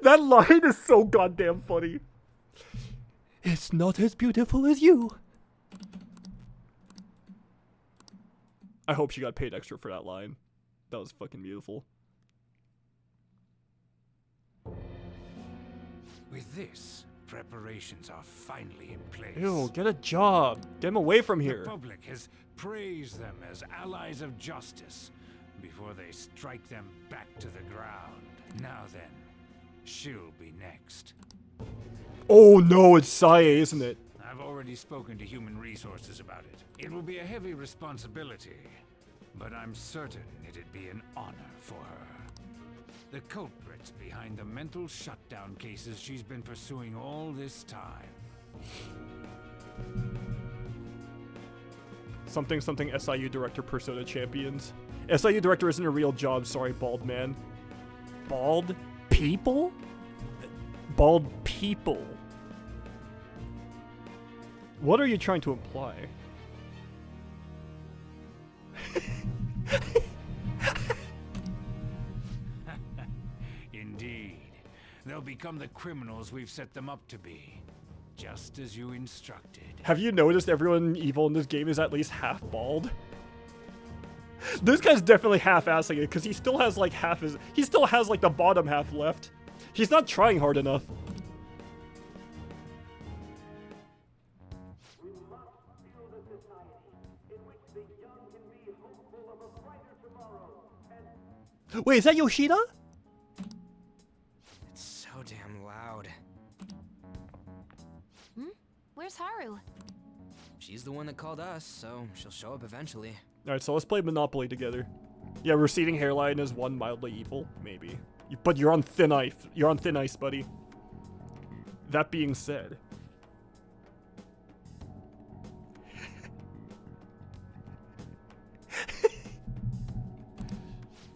That line is so goddamn funny. It's not as beautiful as you. I hope she got paid extra for that line. That was fucking beautiful. With this, preparations are finally in place. Ew, get a job. Get him away from here. The public has praised them as allies of justice before they strike them back to the ground. Now then, she'll be next. Oh no, it's Sae, isn't it? I've already spoken to Human Resources about it. It will be a heavy responsibility, but I'm certain it'd be an honor for her. The culprits behind the mental shutdown cases she's been pursuing all this time. Something SIU director Persona champions. SIU director isn't a real job, sorry, bald man. Bald people? Bald people. What are you trying to imply? Indeed. They'll become the criminals we've set them up to be. Just as you instructed. Have you noticed everyone evil in this game is at least half bald? This guy's definitely half-assing it because he still has like he still has like the bottom half left. He's not trying hard enough. Wait, is that Yoshida? It's so damn loud. Where's Haru? She's the one that called us, so she'll show up eventually. Alright, so let's play Monopoly together. Yeah, receding hairline is one mildly evil, maybe. But you're on thin ice. You're on thin ice, buddy. That being said.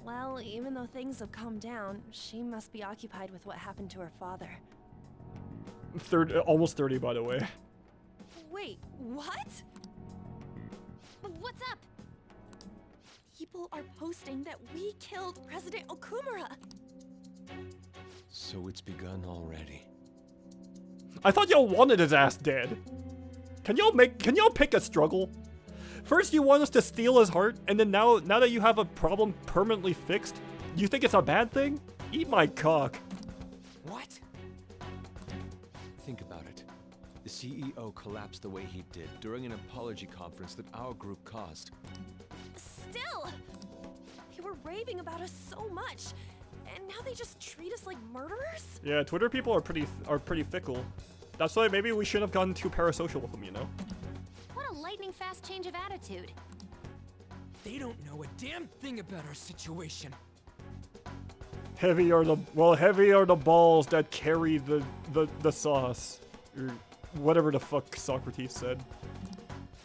Well, even though things have calmed down, she must be occupied with what happened to her father. Almost 30, by the way. Wait, what? What's up? People are posting that we killed President Okumura. So it's begun already. I thought y'all wanted his ass dead. Can y'all pick a struggle? First you want us to steal his heart, and then now that you have a problem permanently fixed, you think it's a bad thing? Eat my cock. What? Think about it. The CEO collapsed the way he did during an apology conference that our group caused. Still! They were raving about us so much, and now they just treat us like murderers? Yeah, Twitter people are pretty fickle. That's why maybe we shouldn't have gotten too parasocial with them, you know? What a lightning fast change of attitude. They don't know a damn thing about our situation. Heavy are the balls that carry the sauce. Or whatever the fuck Socrates said.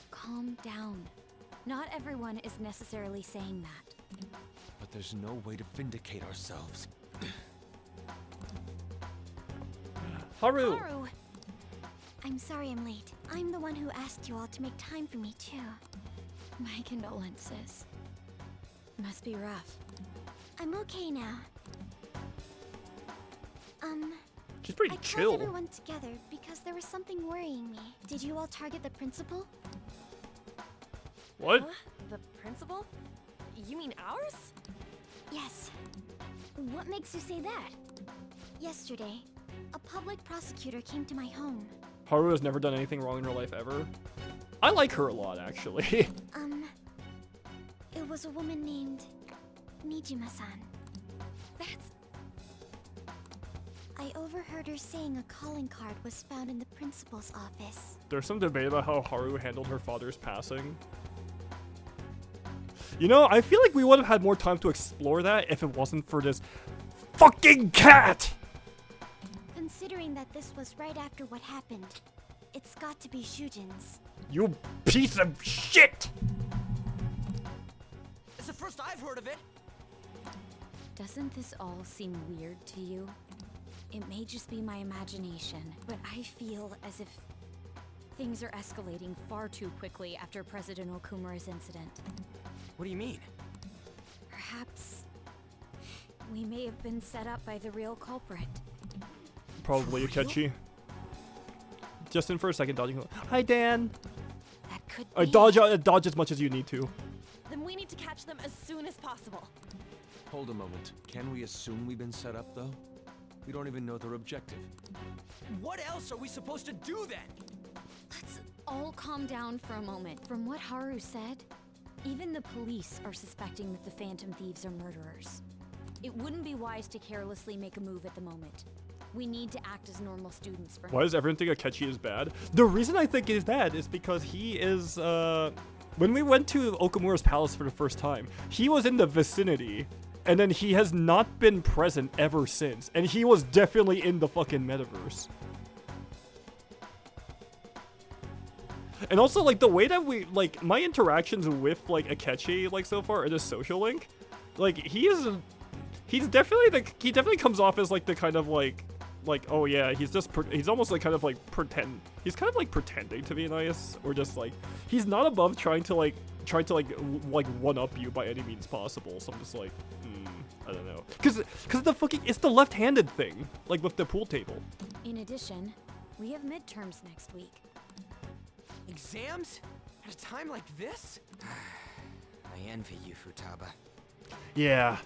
Calm down. Not everyone is necessarily saying that. But there's no way to vindicate ourselves. Haru! Haru! I'm sorry I'm late. I'm the one who asked you all to make time for me, too. My condolences. Must be rough. I'm okay now. She's pretty I chill. called everyone together because there was something worrying me. Did you all target the principal? What? The principal? You mean ours? Yes. What makes you say that? Yesterday, a public prosecutor came to my home. Haru has never done anything wrong in her life ever. I like her a lot, actually. It was a woman named Nijima-san. I overheard her saying a calling card was found in the principal's office. There's some debate about how Haru handled her father's passing. You know, I feel like we would have had more time to explore that if it wasn't for this fucking cat! Considering that this was right after what happened, it's got to be Shujin's. You piece of shit! It's the first I've heard of it. Doesn't this all seem weird to you? It may just be my imagination, but I feel as if things are escalating far too quickly after President Okumura's incident. What do you mean? Perhaps we may have been set up by the real culprit. Probably Akechi. Just in for a second, dodging. Hi, Dan. That could be. Dodge as much as you need to. Then we need to catch them as soon as possible. Hold a moment. Can we assume we've been set up, though? We don't even know their objective. What else are we supposed to do then? Let's all calm down for a moment. From what Haru said, even the police are suspecting that the Phantom Thieves are murderers. It wouldn't be wise to carelessly make a move at the moment. We need to act as normal students for now. Why does everyone think Akechi is bad? The reason I think he's bad is because he is, when we went to Okumura's palace for the first time, he was in the vicinity. And then he has not been present ever since. And he was definitely in the fucking metaverse. And also, like, the way that we, like, my interactions with, like, Akechi, like, so far, are just social link. Like, he's definitely, he definitely comes off as, like, the kind of, like, oh yeah, he's almost, like, kind of, like, he's kind of, like, pretending to be nice. Or just, like, he's not above trying to one-up you by any means possible. So I'm just like, I don't know. Cause it's the left-handed thing, like with the pool table. In addition, we have midterms next week. Exams? At a time like this? I envy you, Futaba. Yeah,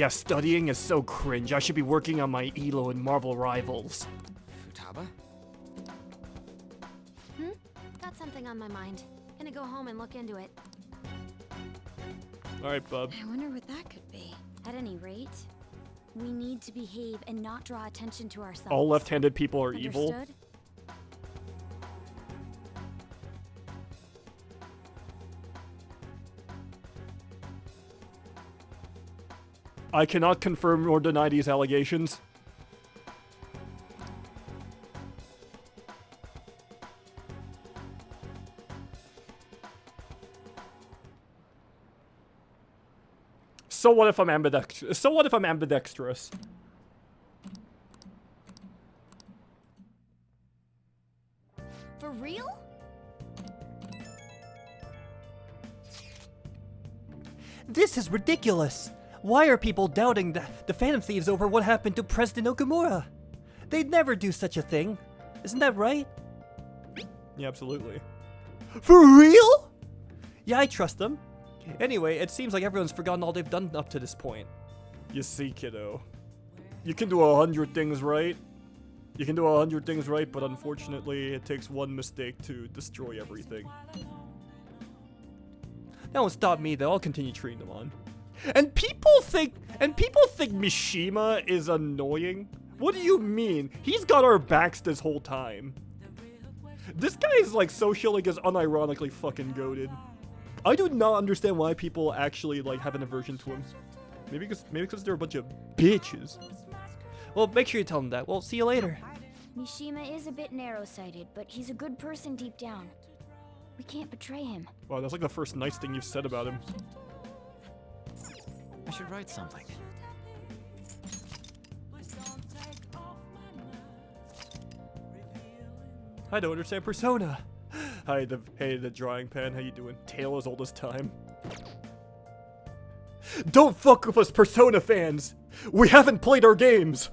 studying is so cringe. I should be working on my Elo and Marvel rivals. Futaba? Got something on my mind. Gonna go home and look into it. Alright, bub. I wonder what that could be. At any rate, we need to behave and not draw attention to ourselves. All left-handed people are evil. Understood? I cannot confirm nor deny these allegations. So what if I'm ambidextrous? For real? This is ridiculous. Why are people doubting the Phantom Thieves over what happened to President Okumura? They'd never do such a thing. Isn't that right? Yeah, absolutely. For real? Yeah, I trust them. Anyway, it seems like everyone's forgotten all they've done up to this point. You see, kiddo. You can do 100 things right. You can do 100 things right, but unfortunately, it takes one mistake to destroy everything. That won't stop me, though. I'll continue treating them on. And people think Mishima is annoying? What do you mean? He's got our backs this whole time. This guy is like Social Link is unironically fucking goated. I do not understand why people actually like have an aversion to him. Maybe because they're a bunch of bitches. Well, make sure you tell him that. Well, see you later. Mishima is a bit narrow-sighted, but he's a good person deep down. We can't betray him. Wow, that's like the first nice thing you've said about him. I should write something. I don't understand Persona. Hi, the drawing pen. How you doing? Tale as old as time. Don't fuck with us, Persona fans. We haven't played our games.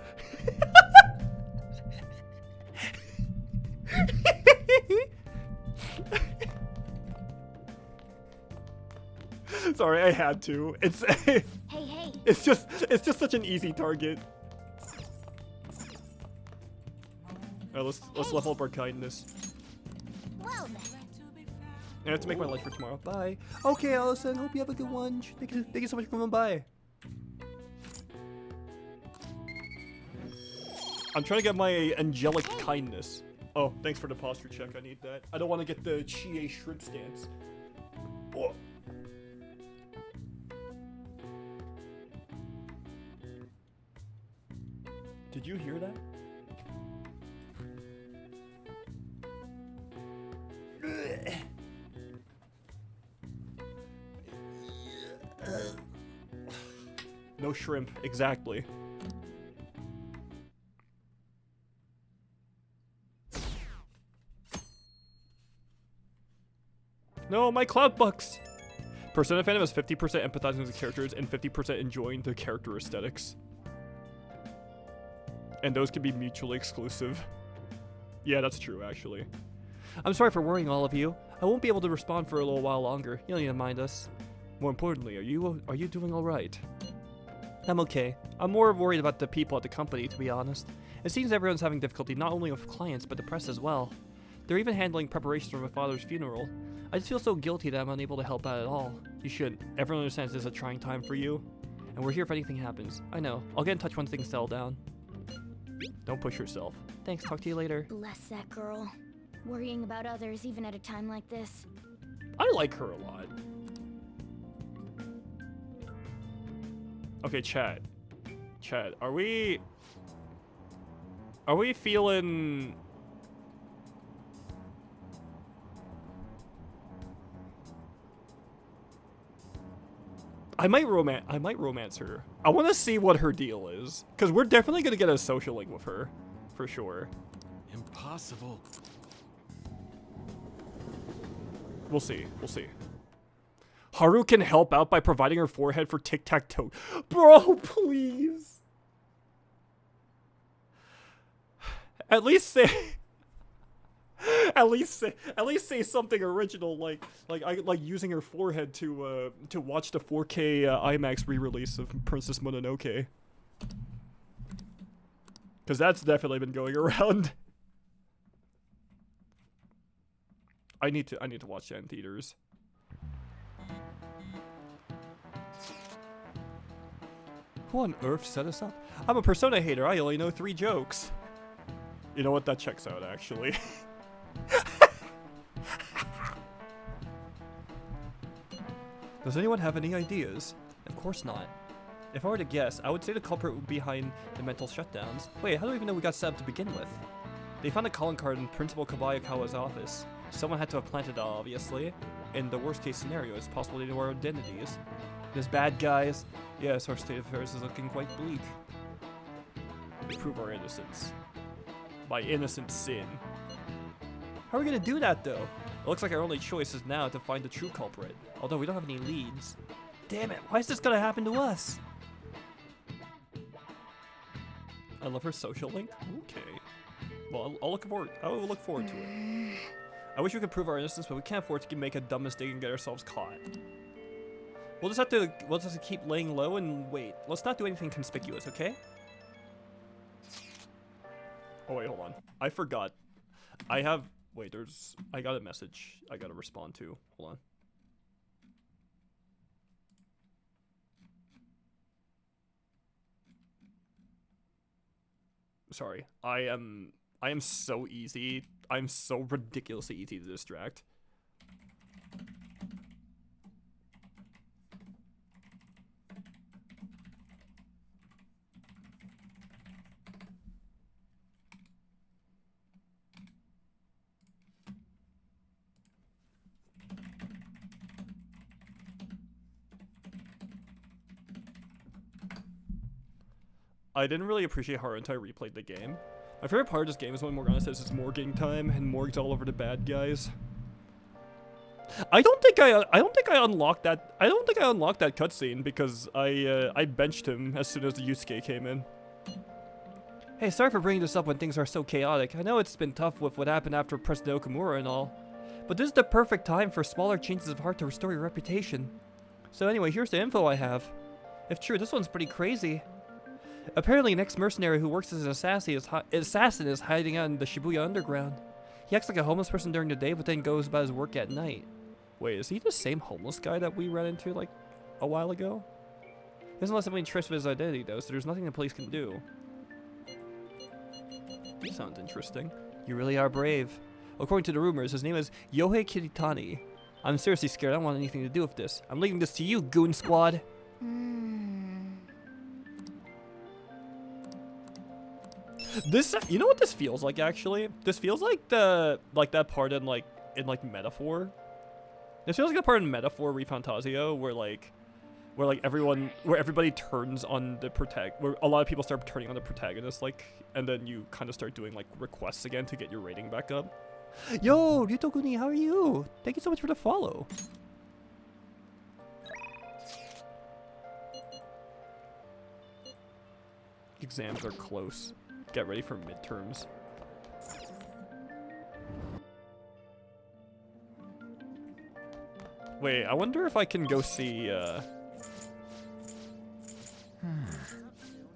Sorry, I had to. It's hey. It's just such an easy target. Alright, let's level up our kindness. Well then. I have to make my lunch for tomorrow. Bye. Okay, Allison. Hope you have a good one. Thank you so much for coming by. I'm trying to get my angelic kindness. Oh, thanks for the posture check. I need that. I don't want to get the Chie shrimp stance. Oh. Did you hear that? No shrimp, exactly. No, my cloud bucks! Persona fandom is 50% empathizing with the characters and 50% enjoying the character aesthetics. And those can be mutually exclusive. Yeah, that's true, actually. I'm sorry for worrying all of you. I won't be able to respond for a little while longer. You don't need to mind us. More importantly, are you doing alright? I'm okay. I'm more worried about the people at the company, to be honest. It seems everyone's having difficulty not only with clients, but the press as well. They're even handling preparations for my father's funeral. I just feel so guilty that I'm unable to help out at all. You shouldn't. Everyone understands this is a trying time for you. And we're here if anything happens. I know. I'll get in touch when things settle down. Don't push yourself. Thanks, talk to you later. Bless that girl. Worrying about others even at a time like this. I like her a lot. Okay, Chad. Chad, are we feeling... I might romance her. I want to see what her deal is, because we're definitely gonna get a social link with her, for sure. Impossible. We'll see. We'll see. Haru can help out by providing her forehead for tic-tac-toe. Bro, please. At least say something original, like using her forehead to watch the 4K IMAX re-release of Princess Mononoke. Cause that's definitely been going around. I need to watch that in theaters. Who on earth set us up? I'm a Persona hater. I only know 3 jokes. You know what? That checks out, actually. Does anyone have any ideas? Of course not. If I were to guess, I would say the culprit would be behind the mental shutdowns. Wait, how do I even know we got set up to begin with? They found a calling card in Principal Kobayakawa's office. Someone had to have planted it, obviously. In the worst case scenario, it's possible they know our identities. There's bad guys. Yes, our state of affairs is looking quite bleak. Let's prove our innocence. By innocent sin. How are we gonna do that, though? It looks like our only choice is now to find the true culprit. Although we don't have any leads. Damn it, why is this gonna happen to us? I love her social link. Okay. Well, I'll look forward to it. I wish we could prove our innocence, but we can't afford to make a dumb mistake and get ourselves caught. We'll just have to keep laying low and wait. Let's not do anything conspicuous, okay? Oh wait, hold on. I forgot. I got a message I gotta respond to. Hold on. Sorry. I am so easy. I'm so ridiculously easy to distract. I didn't really appreciate Haru until I replayed the game. My favorite part of this game is when Morgana says it's Morging time and Morg's all over the bad guys. I don't think I unlocked that cutscene because I benched him as soon as the Yusuke came in. Hey, sorry for bringing this up when things are so chaotic. I know it's been tough with what happened after President Okamura and all, but this is the perfect time for smaller changes of heart to restore your reputation. So anyway, here's the info I have. If true, this one's pretty crazy. Apparently, an ex-mercenary who works as an assassin is hiding out in the Shibuya underground. He acts like a homeless person during the day, but then goes about his work at night. Wait, is he the same homeless guy that we ran into, like, a while ago? He doesn't let somebody trace his identity, though, so there's nothing the police can do. Sounds interesting. You really are brave. According to the rumors, his name is Yohei Kiritani. I'm seriously scared. I don't want anything to do with this. I'm leaving this to you, Goon Squad. This, you know what this feels like, actually? This feels like that part in Metaphor. This feels like the part in Metaphor ReFantasio where everybody turns on the where a lot of people start turning on the protagonist, and then you kind of start doing like requests again to get your rating back up. Yo, Ryutoguni, how are you? Thank you so much for the follow. Exams are close. Get ready for midterms. Wait, I wonder if I can go see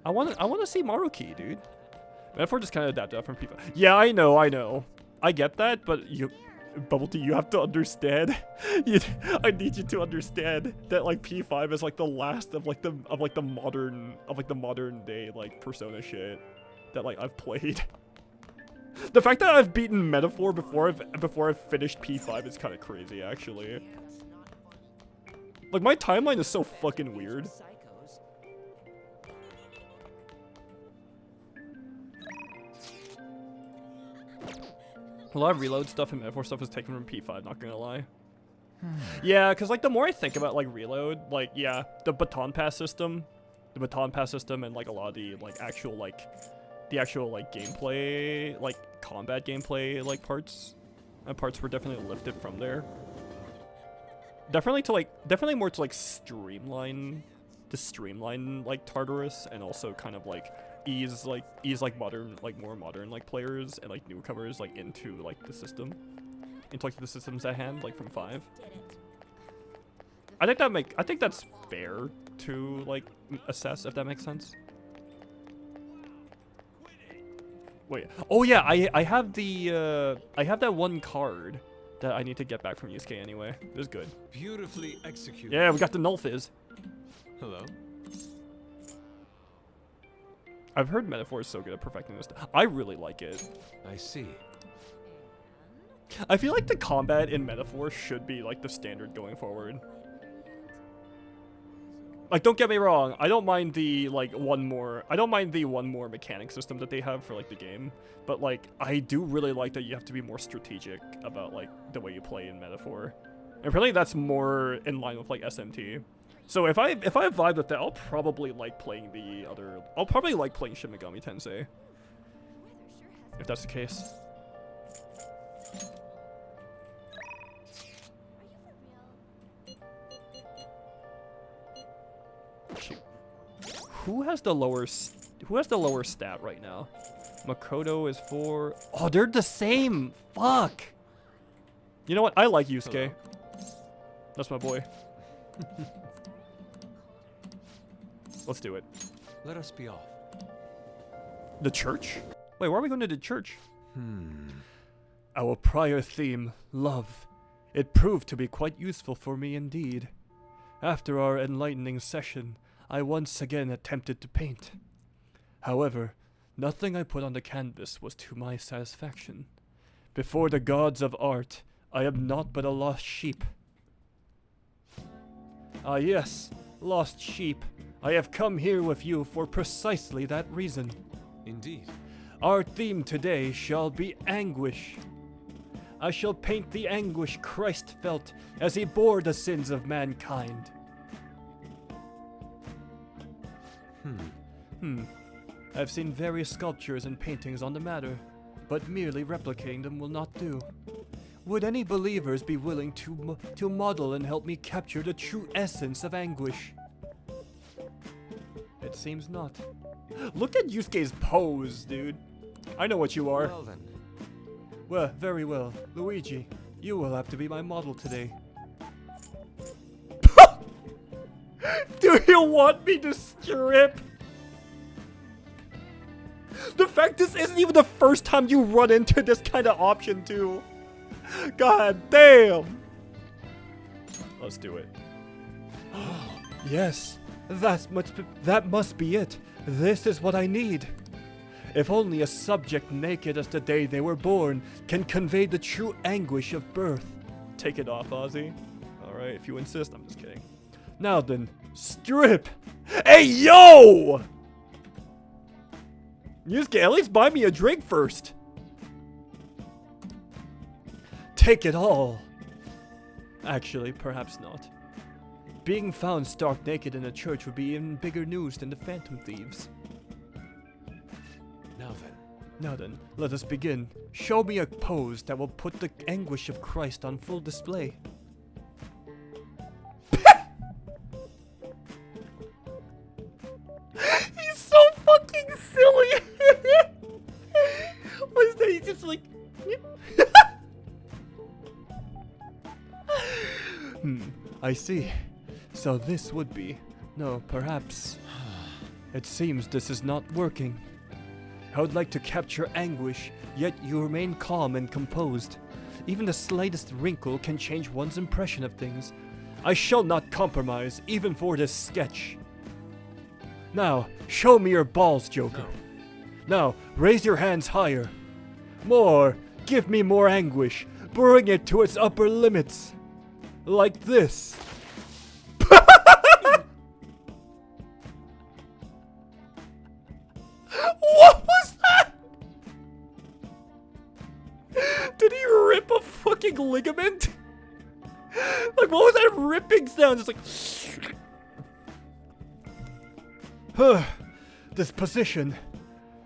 I want to see Maruki, dude. Metaphor just kind of adapted from P5. Yeah, I know. I get that, but Bubble Tea, you have to understand. I need you to understand that like P5 is like the last of the modern day like Persona shit that like I've played. The fact that I've beaten Metaphor before I've finished P5 is kind of crazy, actually. Like my timeline is so fucking weird. A lot of reload stuff and Metaphor stuff is taken from P5, not gonna lie. Yeah, because like the more I think about like reload, like yeah, the baton pass system and like a lot of the actual gameplay, like combat gameplay like parts were definitely lifted from there. Definitely more to like streamline like Tartarus, and also kind of like ease more modern like players and like newcomers like into like the system, into like the systems at hand, like from 5. I think that's fair to like assess, if that makes sense. Wait, oh yeah, I have that one card that I need to get back from Yusuke anyway. This is good. Beautifully executed. Yeah, we got the Null Fizz. Hello. I've heard Metaphor is so good at perfecting this. I really like it. I see. I feel like the combat in Metaphor should be like the standard going forward. Like, don't get me wrong, I don't mind the one more mechanic system that they have for like the game, but like I do really like that you have to be more strategic about like the way you play in Metaphor. And really that's more in line with like SMT. So if I vibe with that, I'll probably like playing Shin Megami Tensei. If that's the case. Shoot. Who has the lower stat right now? Makoto is 4. Oh, they're the same. Fuck. You know what? I like Yusuke. That's my boy. Let's do it. Let us be off. The church? Wait, why are we going to the church? Our prior theme, love. It proved to be quite useful for me indeed. After our enlightening session, I once again attempted to paint. However, nothing I put on the canvas was to my satisfaction. Before the gods of art, I am naught but a lost sheep. Ah yes, lost sheep. I have come here with you for precisely that reason. Indeed. Our theme today shall be anguish. I shall paint the anguish Christ felt as he bore the sins of mankind. I have seen various sculptures and paintings on the matter, but merely replicating them will not do. Would any believers be willing to model and help me capture the true essence of anguish? It seems not. Look at Yusuke's pose, dude. I know what you are. Well then. Well, very well. Luigi, you will have to be my model today. Do you want me to strip? The fact this isn't even the first time you run into this kind of option, too. God damn. Let's do it. Yes, that must be it. This is what I need. If only a subject naked as the day they were born can convey the true anguish of birth. Take it off, Ozzy. Alright, if you insist. I'm just kidding. Now then, strip! Hey, yo! Yusuke, at least buy me a drink first. Take it all. Actually, perhaps not. Being found stark naked in a church would be even bigger news than the Phantom Thieves. Now then, let us begin. Show me a pose that will put the anguish of Christ on full display. He's so fucking silly. What is that? He's just like... I see. So this would be... No, perhaps... It seems this is not working. I would like to capture anguish, yet you remain calm and composed. Even the slightest wrinkle can change one's impression of things. I shall not compromise, even for this sketch. Now, show me your balls, Joker. Now, raise your hands higher. More, give me more anguish. Bring it to its upper limits. Like this. What was that? Did he rip a fucking ligament? Like, what was that ripping sound? Just like... This position.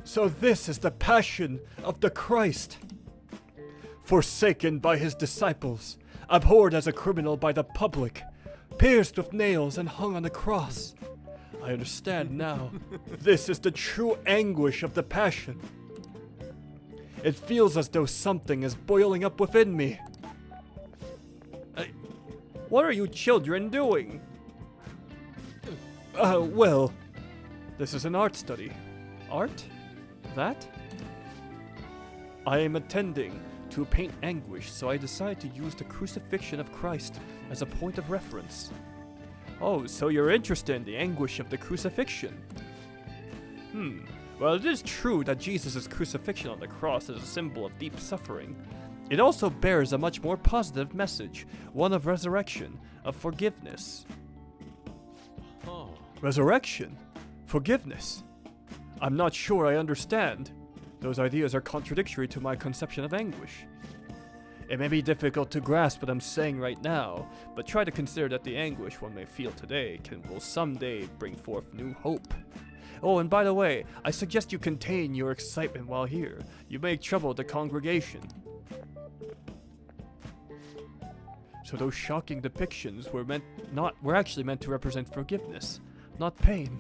So this is the passion of the Christ. Forsaken by his disciples, abhorred as a criminal by the public, pierced with nails and hung on a cross. I understand now. This is the true anguish of the passion. It feels as though something is boiling up within me. What are you children doing? Well, this is an art study. Art? That? I am attending to paint anguish, so I decided to use the crucifixion of Christ as a point of reference. Oh, so you're interested in the anguish of the crucifixion? Well, it is true that Jesus' crucifixion on the cross is a symbol of deep suffering. It also bears a much more positive message, one of resurrection, of forgiveness. Oh. Resurrection? Forgiveness? I'm not sure I understand. Those ideas are contradictory to my conception of anguish. It may be difficult to grasp what I'm saying right now, but try to consider that the anguish one may feel today will someday bring forth new hope. Oh, and by the way, I suggest you contain your excitement while here. You make trouble with the congregation. So those shocking depictions were actually meant to represent forgiveness, not pain.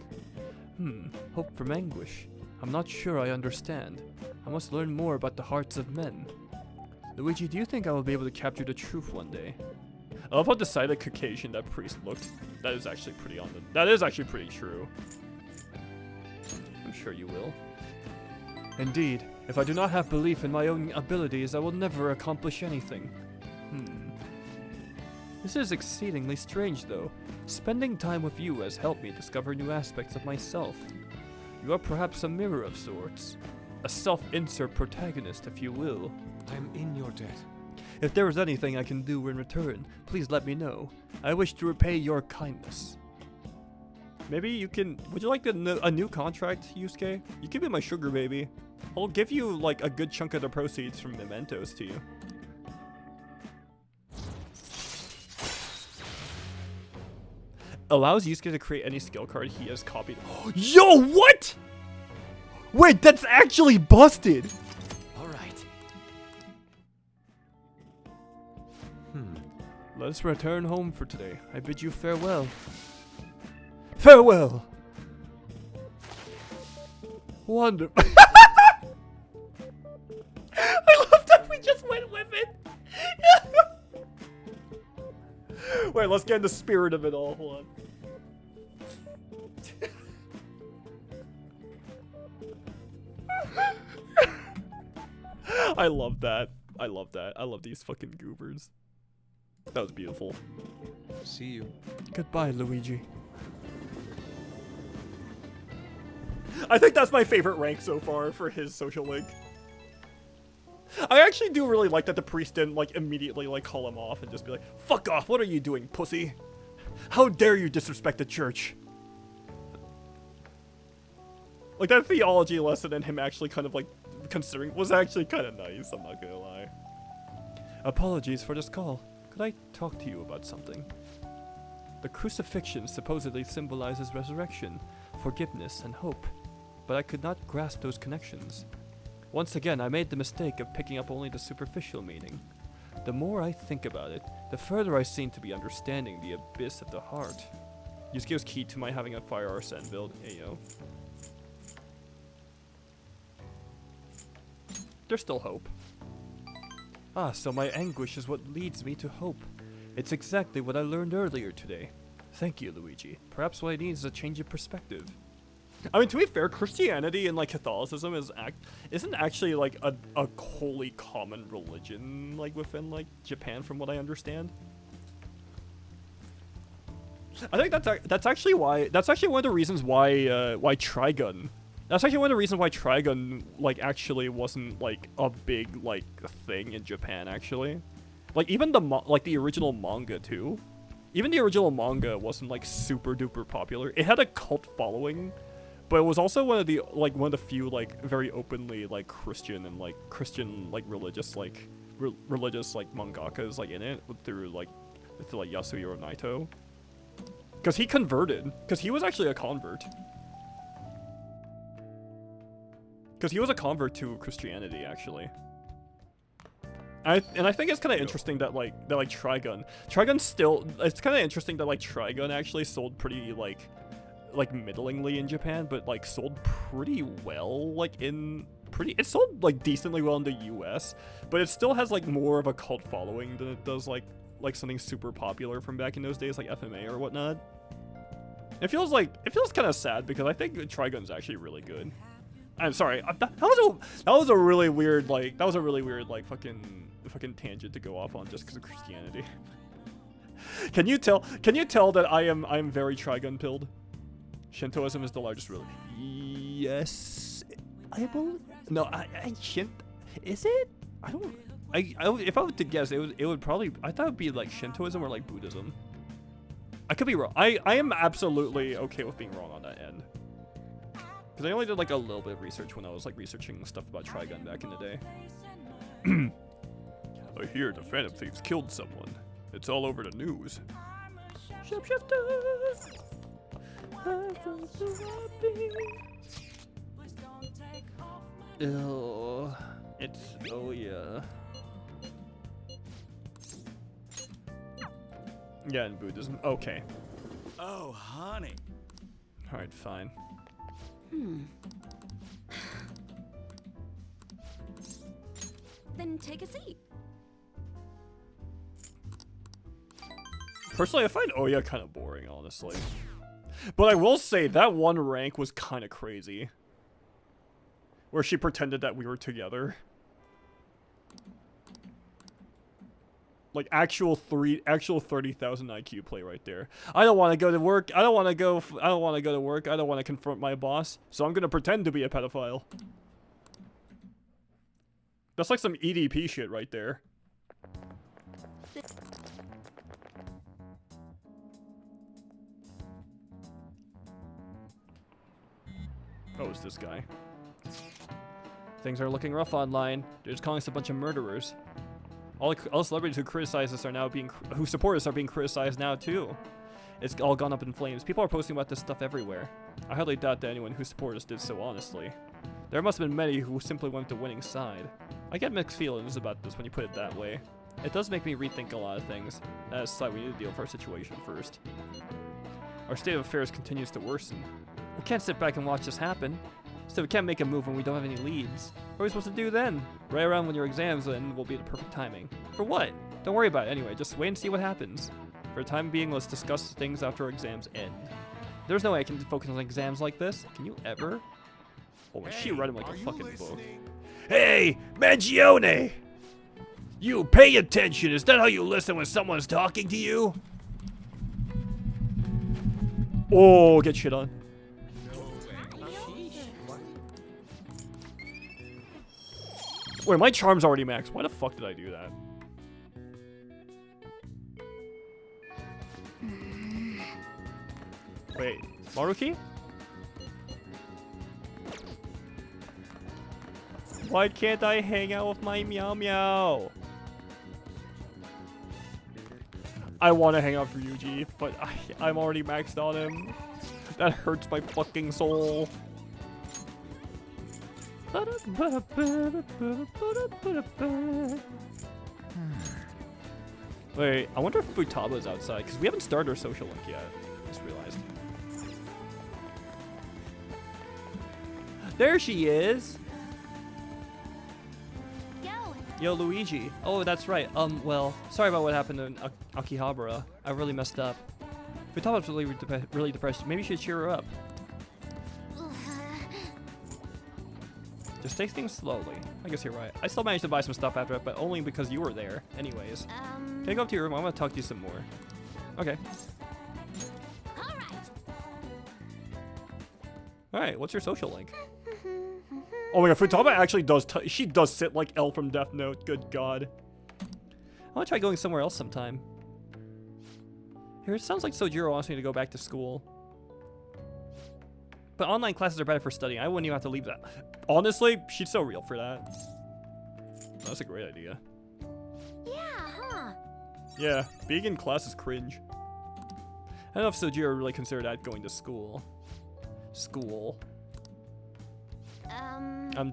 Hope from anguish. I'm not sure I understand. I must learn more about the hearts of men. Luigi, do you think I will be able to capture the truth one day? I love how decided Caucasian that priest looked. That is actually pretty true. I'm sure you will. Indeed, if I do not have belief in my own abilities, I will never accomplish anything. This is exceedingly strange, though. Spending time with you has helped me discover new aspects of myself. You are perhaps a mirror of sorts. A self-insert protagonist, if you will. I'm in your debt. If there is anything I can do in return, please let me know. I wish to repay your kindness. Maybe you can... Would you like a new contract, Yusuke? You can be my sugar baby. I'll give you, like, a good chunk of the proceeds from mementos to you. Allows Yusuke to create any skill card he has copied. Yo, what?! Wait, that's actually busted! Alright. Let's return home for today. I bid you farewell. Farewell! Wonderful. I love that we just went with it. Wait, let's get in the spirit of it all. Hold on. I love that. I love that. I love these fucking goobers. That was beautiful. See you. Goodbye, Luigi. I think that's my favorite rank so far for his social link. I actually do really like that the priest didn't like immediately like call him off and just be like, fuck off, what are you doing, pussy? How dare you disrespect the church? Like that theology lesson and him actually kind of like considering was actually kind of nice, I'm not gonna lie. Apologies for this call. Could I talk to you about something? The crucifixion supposedly symbolizes resurrection, forgiveness, and hope, but I could not grasp those connections. Once again, I made the mistake of picking up only the superficial meaning. The more I think about it, the further I seem to be understanding the abyss of the heart. Yusuke's key to my having a fire arsene build. Ayo. There's still hope. Ah, so my anguish is what leads me to hope. It's exactly what I learned earlier today. Thank you, Luigi. Perhaps what I need is a change of perspective. I mean, to be fair, Christianity and like Catholicism isn't actually like a wholly common religion like within like Japan, from what I understand. I think that's actually one of the reasons why Trigun. That's actually one of the reasons why Trigun like actually wasn't like a big like thing in Japan actually. Like even the original manga too. Even the original manga wasn't like super duper popular. It had a cult following, but it was also one of the few like very openly like Christian and like religious mangakas like in it through Yasuhiro Naito. Cause he converted. Cause he was actually a convert. Because he was a convert to Christianity, actually. And I think it's kind of interesting that Trigun still, it's kind of interesting that like Trigun actually sold pretty like middlingly in Japan, but like sold pretty well it sold like decently well in the US, but it still has like more of a cult following than it does like something super popular from back in those days like FMA or whatnot. It feels kind of sad because I think Trigun's actually really good. I'm sorry. That was a really weird fucking tangent to go off on just because of Christianity. Can you tell that I am very Trigun pilled? Shintoism is the largest religion. Yes, I believe. No, is it? I don't. If I were to guess, it would probably. I thought it'd be like Shintoism or like Buddhism. I could be wrong. I am absolutely okay with being wrong on that end. Because I only did like a little bit of research when I was like researching stuff about Trigun back in the day. I hear the Phantom Thieves killed someone. It's all over the news. Shapeshifter! Oh, yeah. Yeah, in Buddhism. Okay. Oh, honey. Alright, fine. Then take a seat. Personally, I find Oya kind of boring, honestly. But I will say that one rank was kind of crazy. Where she pretended that we were together. Like actual 30,000 IQ play right there. I don't want to go to work. I don't want to go to work. I don't want to confront my boss. So I'm going to pretend to be a pedophile. That's like some EDP shit right there. Oh, it's this guy. Things are looking rough online. They're just calling us a bunch of murderers. All celebrities who criticize us who support us are being criticized now too. It's all gone up in flames. People are posting about this stuff everywhere. I hardly doubt that anyone who supported us did so honestly. There must have been many who simply went the winning side. I get mixed feelings about this when you put it that way. It does make me rethink a lot of things. That aside, we need to deal with our situation first. Our state of affairs continues to worsen. We can't sit back and watch this happen. So we can't make a move when we don't have any leads. What are we supposed to do then? Right around when your exams end will be the perfect timing. For what? Don't worry about it anyway, just wait and see what happens. For the time being, let's discuss things after our exams end. There's no way I can focus on exams like this. Can you ever? Oh, she read him like a fucking book. Hey, Mangione! You pay attention. Is that how you listen when someone's talking to you? Oh, get shit on. Wait, my charm's already maxed. Why the fuck did I do that? Wait, Maruki? Why can't I hang out with my Meow Meow? I want to hang out for Yuji, but I'm already maxed on him. That hurts my fucking soul. Wait, I wonder if Futaba's outside, because we haven't started our social link yet. Just realized. There she is! Yo, Luigi. Oh, that's right. Well, sorry about what happened in Akihabara. I really messed up. Futaba's really depressed. Maybe you should cheer her up. Just take things slowly. I guess you're right. I still managed to buy some stuff after it, but only because you were there. Anyways. Can I go up to your room? I'm gonna talk to you some more. Okay. Alright, what's your social link? Oh my god, Futaba actually does, she does sit like L from Death Note, good god. I wanna try going somewhere else sometime. Here, it sounds like Sojiro wants me to go back to school. But online classes are better for studying. I wouldn't even have to leave that. Honestly, she's so real for that. That's a great idea. Yeah, huh? Yeah, being in class is cringe. I don't know if Sojiro really considered that going to school.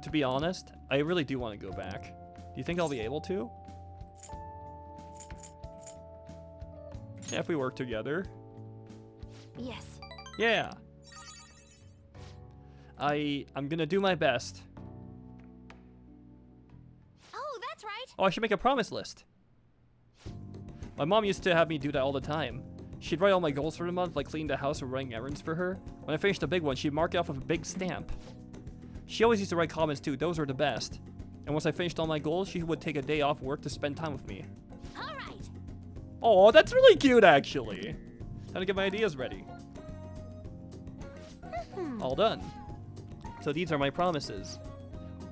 To be honest, I really do want to go back. Do you think I'll be able to? Yeah, if we work together. Yes. Yeah. I'm gonna do my best. Oh, that's right. Oh, I should make a promise list. My mom used to have me do that all the time. She'd write all my goals for the month, like cleaning the house or running errands for her. When I finished a big one, she'd mark it off with a big stamp. She always used to write comments too, those were the best. And once I finished all my goals, she would take a day off work to spend time with me. Alright. Oh, that's really cute actually. Time to get my ideas ready. All done. So these are my promises.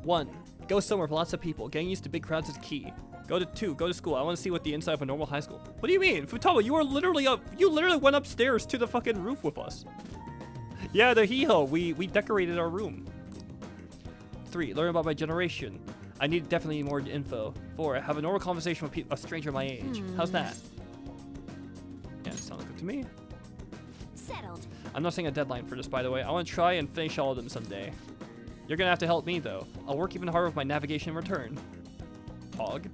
1. Go somewhere with lots of people. Getting used to big crowds is key. 2. Go to school. I want to see what the inside of a normal high school. What do you mean? Futaba, you literally went upstairs to the fucking roof with us. Yeah, the hee-ho. We decorated our room. 3. Learn about my generation. I need definitely more info. 4. Have a normal conversation with a stranger my age. How's that? Yeah, sounds good to me. Settled. I'm not setting a deadline for this, by the way. I want to try and finish all of them someday. You're gonna have to help me, though. I'll work even harder with my navigation in return. Pog.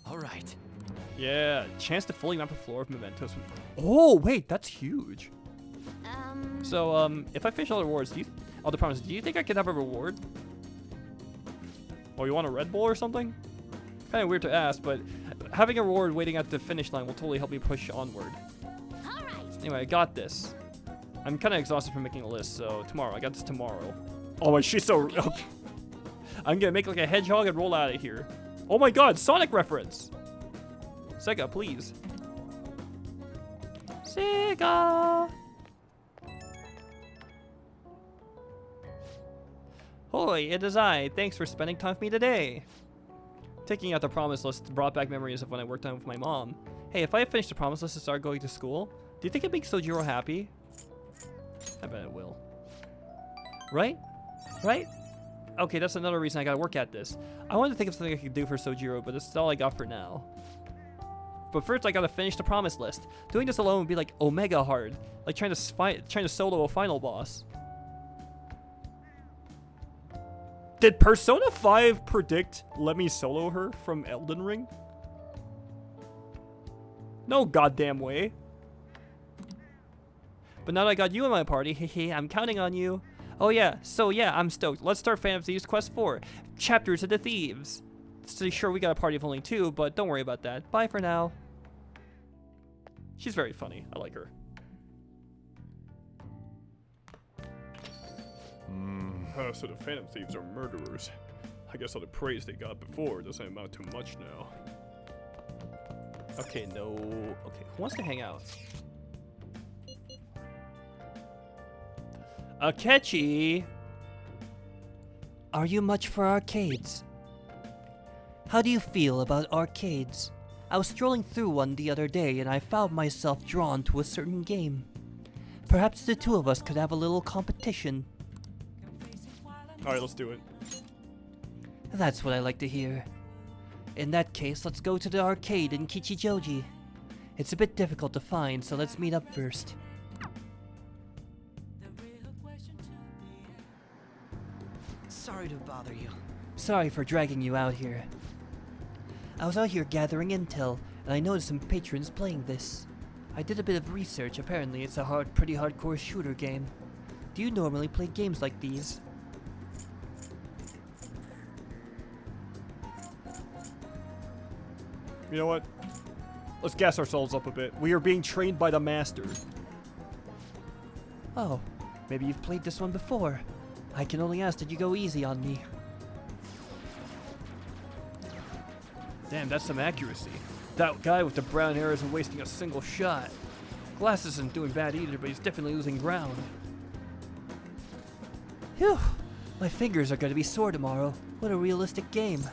All right. Yeah, chance to fully map the floor of mementos. Oh, wait, that's huge. So, if I finish all the rewards, all the promises, do you think I could have a reward? Or you want a Red Bull or something? Kind of weird to ask, but having a reward waiting at the finish line will totally help me push onward. Anyway, I got this. I'm kind of exhausted from making a list, so tomorrow. I got this tomorrow. Oh my, she's so... Okay. I'm gonna make like a hedgehog and roll out of here. Oh my god, Sonic reference! Sega, please. Sega! Hoi, it is I. Thanks for spending time with me today. Taking out the promise list brought back memories of when I worked on with my mom. Hey, if I finish the promise list and start going to school, do you think it makes Sojiro happy? I bet it will. Right? Right? Okay, that's another reason I gotta work at this. I wanted to think of something I could do for Sojiro, but it's all I got for now. But first, I gotta finish the promise list. Doing this alone would be like omega hard, like trying to solo a final boss. Did Persona 5 predict let me solo her from Elden Ring? No goddamn way. But now that I got you in my party, hehe, I'm counting on you. Oh yeah, so yeah, I'm stoked. Let's start Phantom Thieves Quest 4, Chapters of the Thieves. So sure, we got a party of only 2, but don't worry about that. Bye for now. She's very funny. I like her. So the Phantom Thieves are murderers. I guess all the praise they got before doesn't amount to much now. Okay, no. Okay, who wants to hang out? Akechi! Are you much for arcades? How do you feel about arcades? I was strolling through one the other day and I found myself drawn to a certain game. Perhaps the two of us could have a little competition. Alright, let's do it. That's what I like to hear. In that case, let's go to the arcade in Kichijoji. It's a bit difficult to find, so let's meet up first. Sorry to bother you. Sorry for dragging you out here. I was out here gathering intel, and I noticed some patrons playing this. I did a bit of research. Apparently, it's a pretty hardcore shooter game. Do you normally play games like these? You know what? Let's gas ourselves up a bit. We are being trained by the master. Oh, maybe you've played this one before. I can only ask that you go easy on me. Damn, that's some accuracy. That guy with the brown hair isn't wasting a single shot. Glass isn't doing bad either, but he's definitely losing ground. Phew! My fingers are gonna be sore tomorrow. What a realistic game.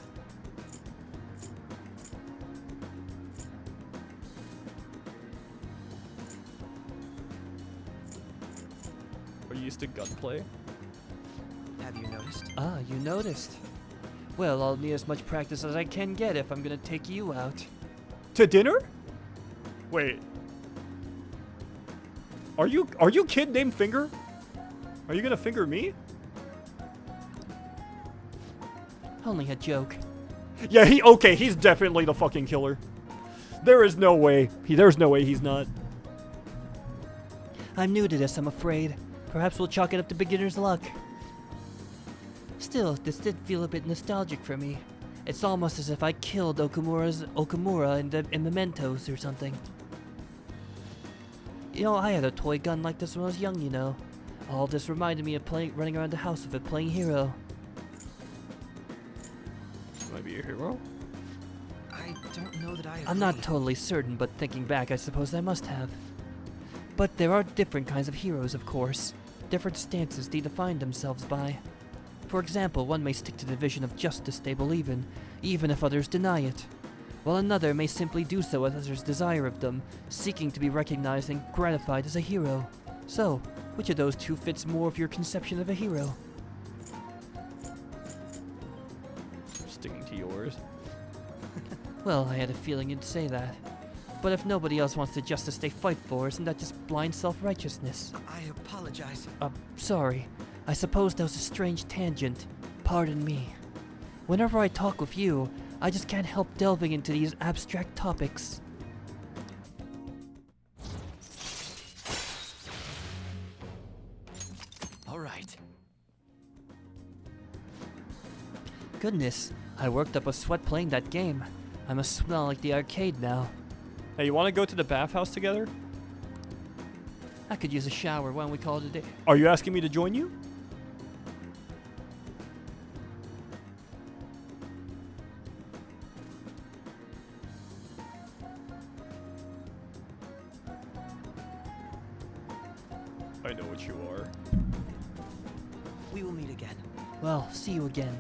Are you used to gunplay? Have you noticed? Ah, you noticed. Well, I'll need as much practice as I can get if I'm gonna take you out. To dinner? Wait. Are you kid named Finger? Are you gonna finger me? Only a joke. Yeah, he's definitely the fucking killer. There is no way. There's no way he's not. I'm new to this, I'm afraid. Perhaps we'll chalk it up to beginner's luck. Still, this did feel a bit nostalgic for me. It's almost as if I killed Okamura in Mementos or something. You know, I had a toy gun like this when I was young, you know. All this reminded me of running around the house with it playing hero. Might be a hero? I don't know that I agree. I'm not totally certain, but thinking back, I suppose I must have. But there are different kinds of heroes, of course. Different stances they define themselves by. For example, one may stick to the vision of justice they believe in, even if others deny it, while another may simply do so as others desire of them, seeking to be recognized and gratified as a hero. So, which of those two fits more of your conception of a hero? Sticking to yours. Well, I had a feeling you'd say that. But if nobody else wants the justice they fight for, isn't that just blind self-righteousness? I apologize. Sorry. I suppose that was a strange tangent. Pardon me. Whenever I talk with you, I just can't help delving into these abstract topics. All right. Goodness, I worked up a sweat playing that game. I must smell like the arcade now. Hey, you want to go to the bathhouse together? I could use a shower. Why don't we call it a day? Are you asking me to join you? I know what you are. We will meet again. Well, see you again.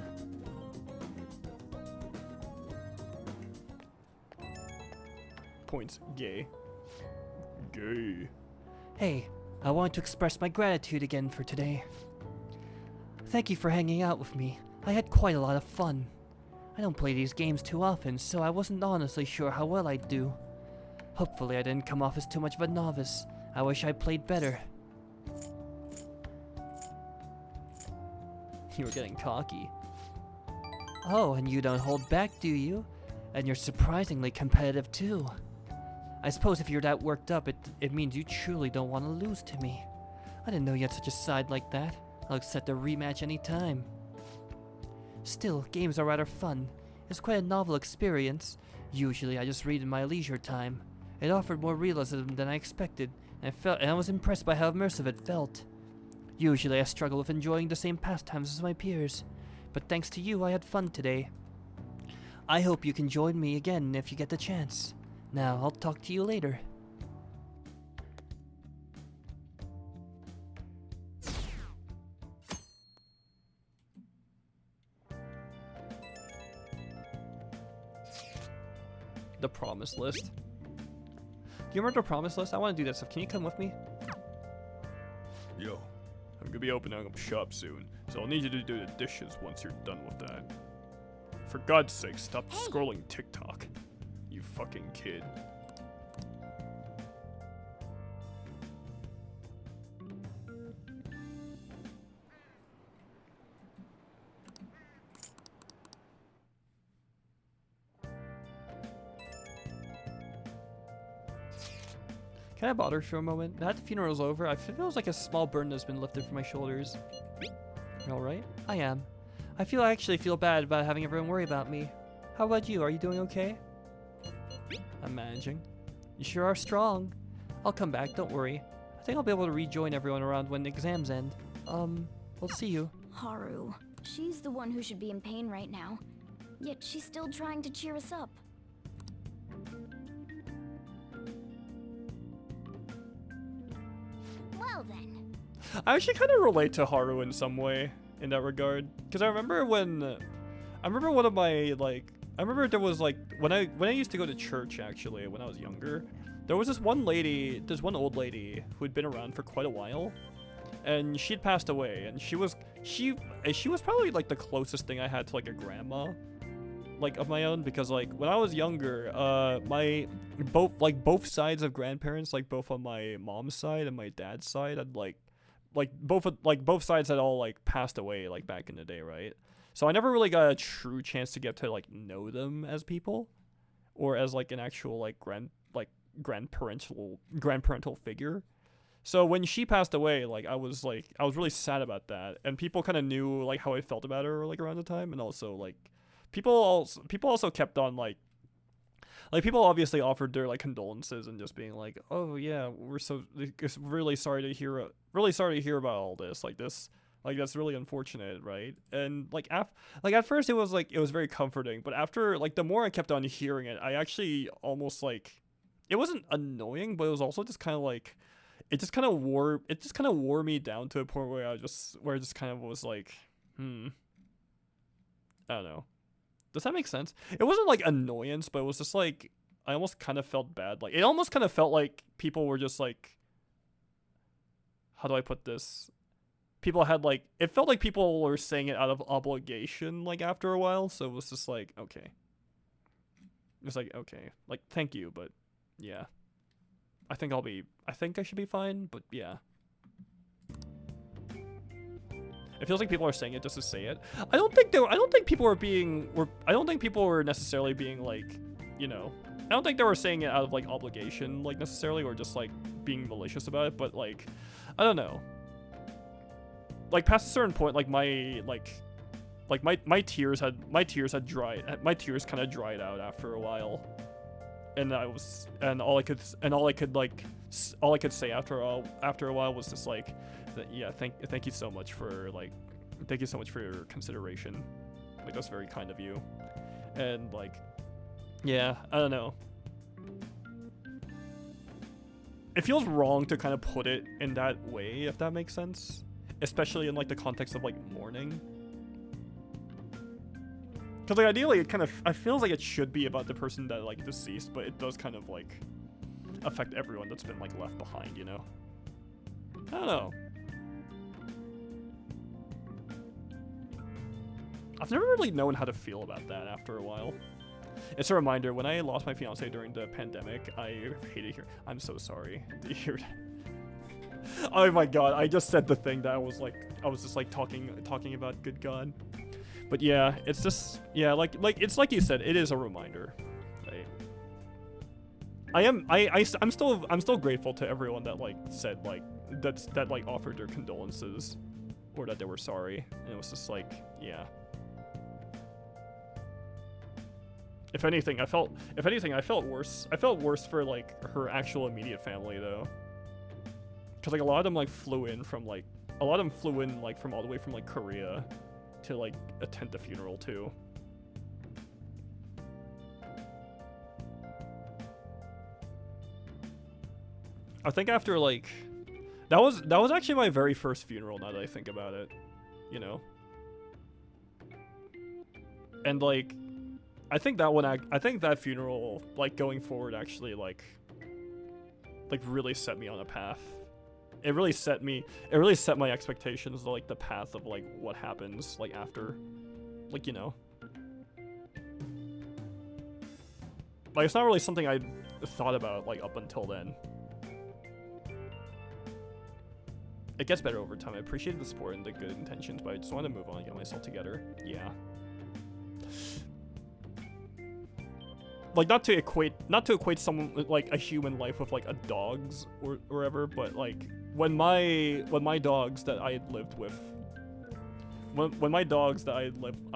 Points. Gay. Gay. Hey, I want to express my gratitude again for today. Thank you for hanging out with me. I had quite a lot of fun. I don't play these games too often, so I wasn't honestly sure how well I'd do. Hopefully I didn't come off as too much of a novice. I wish I played better. You were getting cocky. Oh, and you don't hold back, do you? And you're surprisingly competitive too. I suppose if you're that worked up, it means you truly don't want to lose to me. I didn't know you had such a side like that. I'll accept a rematch any time. Still, games are rather fun. It's quite a novel experience. Usually I just read in my leisure time. It offered more realism than I expected, and I was impressed by how immersive it felt. Usually I struggle with enjoying the same pastimes as my peers, but thanks to you I had fun today. I hope you can join me again if you get the chance. Now, I'll talk to you later. The promise list. Do you remember the promise list? I want to do that stuff. Can you come with me? Yo, I'm gonna be opening up shop soon, so I'll need you to do the dishes once you're done with that. For God's sake, stop scrolling TikTok, you fucking kid. Can I bother for a moment? Now that the funeral's over, I feel like a small burden has been lifted from my shoulders. You alright? I am. I actually feel bad about having everyone worry about me. How about you? Are you doing okay? I'm managing. You sure are strong. I'll come back, don't worry. I think I'll be able to rejoin everyone around when the exams end. We'll see you. Haru. She's the one who should be in pain right now. Yet she's still trying to cheer us up. Well then. I actually kind of relate to Haru in some way in that regard, because I remember one of my I remember there was when I used to go to church actually when I was younger, there was this one old lady who had been around for quite a while, and she'd passed away, and she was probably the closest thing I had to a grandma of my own, because when I was younger, both sides of grandparents, both on my mom's side and my dad's side, had both sides had all passed away back in the day, right? So I never really got a true chance to get to know them as people, or as an actual grandparental figure. So when she passed away, I was really sad about that, and people kind of knew how I felt about her around the time, and also people also kept on people obviously offered their condolences and just being oh yeah, we're really sorry to hear about all this, that's really unfortunate, right? And at first it was very comforting, but after the more I kept on hearing it, I actually almost it wasn't annoying, but it was also just kind of it just kind of wore me down to a point where I just kind of was I don't know. Does that make sense? It wasn't annoyance, but it was just I almost kind of felt bad. It almost kind of felt like people were just how do I put this? People had it felt like people were saying it out of obligation after a while, so it was just okay. It was okay. Thank you, but yeah. I think I should be fine, but yeah. It feels like people are saying it just to say it. I don't think people were necessarily being I don't think they were saying it out of obligation necessarily, or just being malicious about it, but I don't know. Past a certain point, my tears kind of dried out after a while, and all I could say after a while was just yeah, thank you so much for thank you so much for your consideration. That's very kind of you. And yeah, I don't know. It feels wrong to kind of put it in that way, if that makes sense, especially in the context of mourning. Because ideally it feels like it should be about the person that deceased, but it does kind of affect everyone that's been left behind, you know? I don't know. I've never really known how to feel about that after a while. It's a reminder, when I lost my fiance during the pandemic, I hated hearing. I'm so sorry to hear that. Oh my god, I just said the thing that I was just like talking about, good god. But yeah, it's just, yeah, like it's like you said, it is a reminder, right? I'm still grateful to everyone that like said like that like offered their condolences or that they were sorry. And it was just like, yeah. If anything, I felt worse. I felt worse for like her actual immediate family though. Cause like a lot of them like flew in from like from all the way from like Korea to like attend the funeral too. I think after like that was actually my very first funeral now that I think about it, you know. And like I think that funeral like going forward actually like really set me on a path. It really set my expectations, like the path of like what happens like after, like, you know. Like it's not really something I thought about like up until then. It gets better over time. I appreciate the support and the good intentions, but I just want to move on and get myself together. Yeah. Like not to equate someone like a human life with like a dog's or whatever, but like when my dogs that I had lived with, when my dogs that I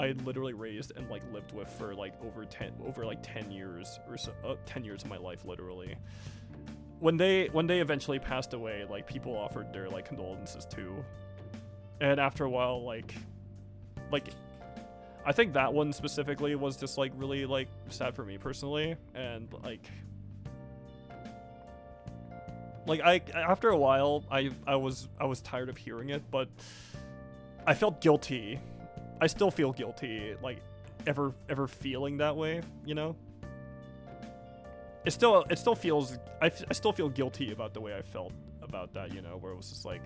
had literally raised and like lived with for like over 10 years or so, 10 years of my life literally. When they eventually passed away, like people offered their like condolences too, and after a while, like I think that one specifically was just like really like sad for me personally, and after a while I was tired of hearing it, but I felt guilty. I still feel guilty, like ever feeling that way, you know. I still feel guilty about the way I felt about that, you know, where it was just like,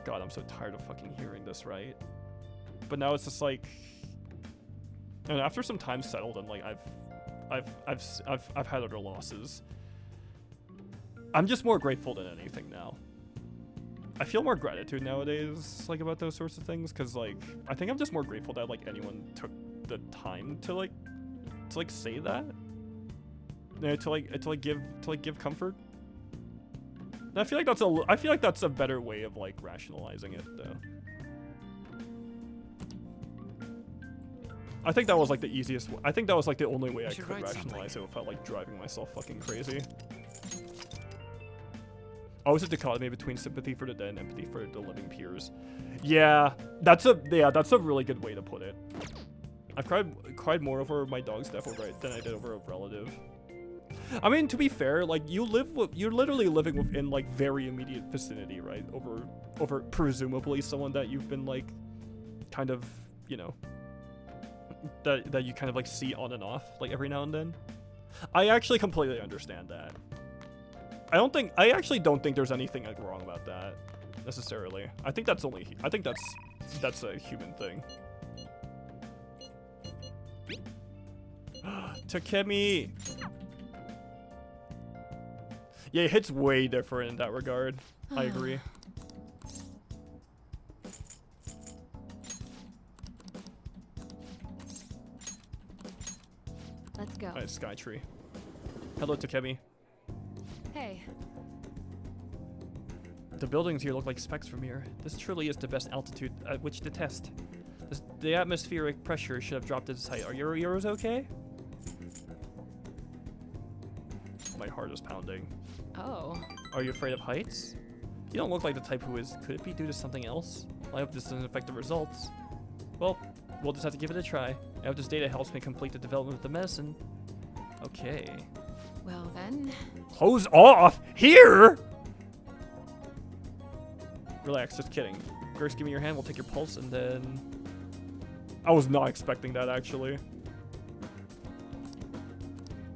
God, I'm so tired of fucking hearing this, right? But now it's just like, and after some time settled and like I've had other losses, I'm just more grateful than anything now. I feel more gratitude nowadays, like about those sorts of things, because like I think I'm just more grateful that like anyone took the time to say that. To give comfort. And I feel like that's a better way of like rationalizing it though. I think that was like the easiest. I think that was like the only way I could rationalize it without like driving myself fucking crazy. Always a dichotomy between sympathy for the dead and empathy for the living peers. Yeah, that's a really good way to put it. I've cried more over my dog's death than I did over a relative. I mean, to be fair, like you're literally living within like very immediate vicinity, right? Over presumably someone that you've been like kind of, you know, that you kind of like see on and off like every now and then. I actually completely understand that. I actually don't think there's anything like wrong about that necessarily. I think that's a human thing. Takemi. Yeah, it hits way different in that regard. I agree. Let's go. Alright, Skytree. Hello, Takemi. Hey. The buildings here look like specks from here. This truly is the best altitude at which to test. The atmospheric pressure should have dropped at this height. Are yours okay? My heart is pounding. Oh. Are you afraid of heights? You don't look like the type who is. Could it be due to something else? I hope this doesn't affect the results. Well, we'll just have to give it a try. I hope this data helps me complete the development of the medicine. Okay. Well then. Close off! Here! Relax, just kidding. First, give me your hand, we'll take your pulse, and then... I was not expecting that, actually.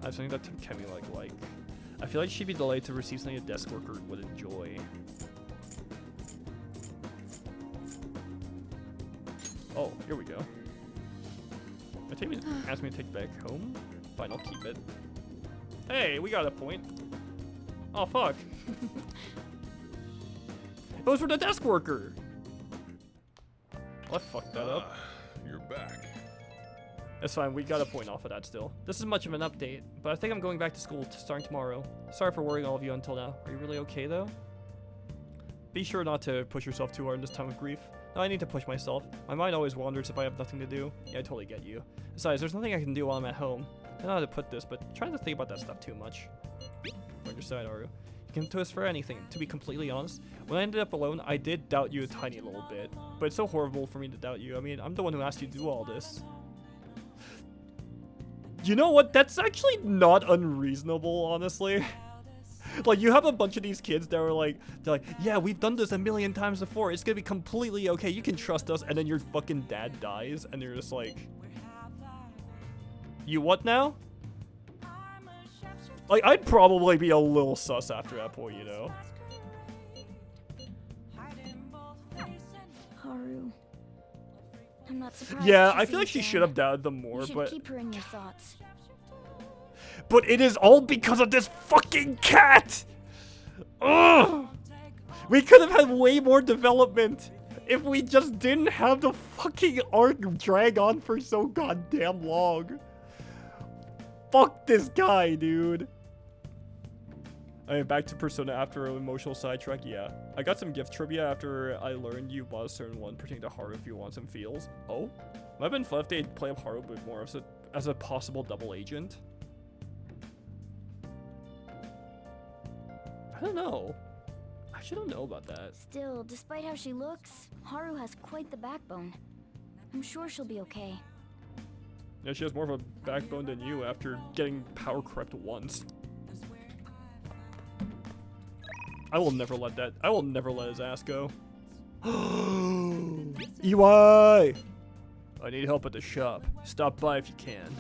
I have something that Takemi like. I feel like she'd be delayed to receive something a desk worker would enjoy. Oh, here we go. Maybe ask me to take it back home? Fine, I'll keep it. Hey, we got a point. Oh, fuck. It was for the desk worker. Well, I fucked that up. You're back. It's fine, we got a point off of that still. This is much of an update, but I think I'm going back to school starting tomorrow. Sorry for worrying all of you until now. Are you really okay though? Be sure not to push yourself too hard in this time of grief. No, I need to push myself. My mind always wanders if I have nothing to do. Yeah, I totally get you. Besides, there's nothing I can do while I'm at home. I don't know how to put this, but try not to think about that stuff too much. On your side, Aru. You can twist for anything, to be completely honest. When I ended up alone, I did doubt you a tiny little bit. But it's so horrible for me to doubt you. I mean, I'm the one who asked you to do all this. You know what? That's actually not unreasonable, honestly. Like, you have a bunch of these kids that are like, they're like, yeah, we've done this a million times before. It's gonna be completely okay. You can trust us. And then your fucking dad dies. And you're just like, you what now? Like, I'd probably be a little sus after that point, you know? Haru. I'm not surprised. Yeah, I feel like she should have doubted them more, You should but... keep her in your thoughts. But it is all because of this fucking cat! Ugh! We could have had way more development if we just didn't have the fucking arc drag on for so goddamn long. Fuck this guy, dude. I am back to Persona after an emotional sidetrack. Yeah, I got some gift trivia after I learned you bought a certain one pertaining to Haru if you want some feels. Oh, might have been fun if they play up Haru a bit more as a possible double agent. I don't know. I actually don't know about that. Still, despite how she looks, Haru has quite the backbone. I'm sure she'll be okay. Yeah, she has more of a backbone than you after getting power crept once. I will never let that. I will never let his ass go. EY! I need help at the shop. Stop by if you can.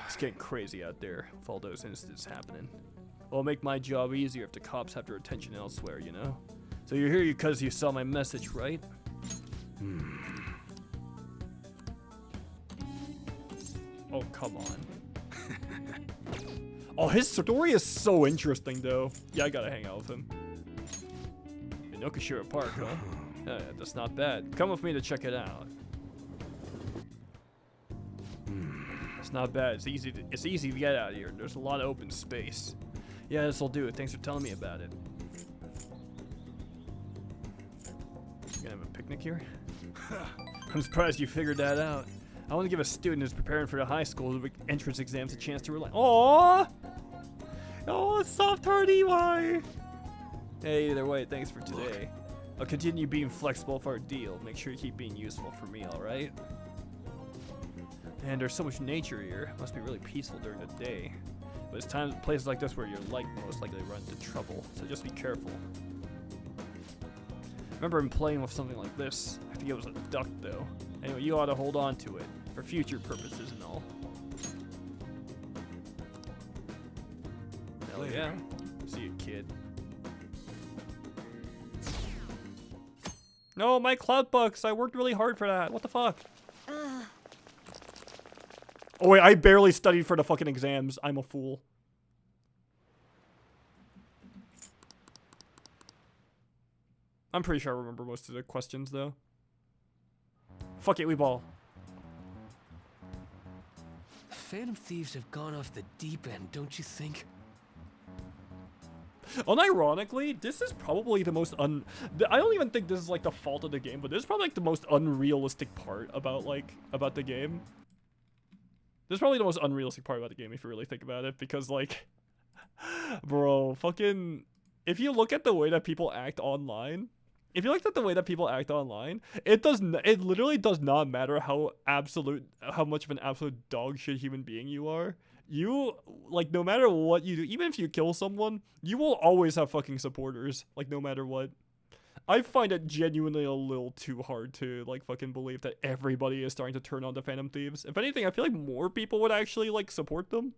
It's getting crazy out there with all those incidents happening. It'll make my job easier if the cops have their attention elsewhere, you know? So you're here because you saw my message, right? Oh, come on. Oh, his story is so interesting, though. Yeah, I gotta hang out with him. In Okashira Park, huh? That's not bad. Come with me to check it out. It's not bad. It's easy to get out of here. There's a lot of open space. Yeah, this'll do it. Thanks for telling me about it. You gonna have a picnic here? I'm surprised you figured that out. I want to give a student who's preparing for the high school entrance exams a chance to relax. Aww! Oh, soft heart EY! Hey, either way, thanks for today. I'll continue being flexible for our deal. Make sure you keep being useful for me, alright? And there's so much nature here. It must be really peaceful during the day. But it's places like this where you're most likely to run into trouble, so just be careful. Remember him playing with something like this. I think it was a duck, though. Anyway, you ought to hold on to it, for future purposes and all. Hell yeah. See you, kid. No, my cloud bucks! I worked really hard for that. What the fuck? Oh wait, I barely studied for the fucking exams. I'm a fool. I'm pretty sure I remember most of the questions, though. Fuck it, we ball. Phantom Thieves have gone off the deep end, don't you think? Unironically, this is probably the most I don't even think this is like the fault of the game, but this is probably like the most unrealistic part about the game. This is probably the most unrealistic part about the game if you really think about it, because like, bro, fucking, if you look at the way that people act online, it literally does not matter how much of an absolute dog shit human being you are. You, like, no matter what you do, even if you kill someone, you will always have fucking supporters, like, no matter what. I find it genuinely a little too hard to, like, fucking believe that everybody is starting to turn on the Phantom Thieves. If anything, I feel like more people would actually, like, support them.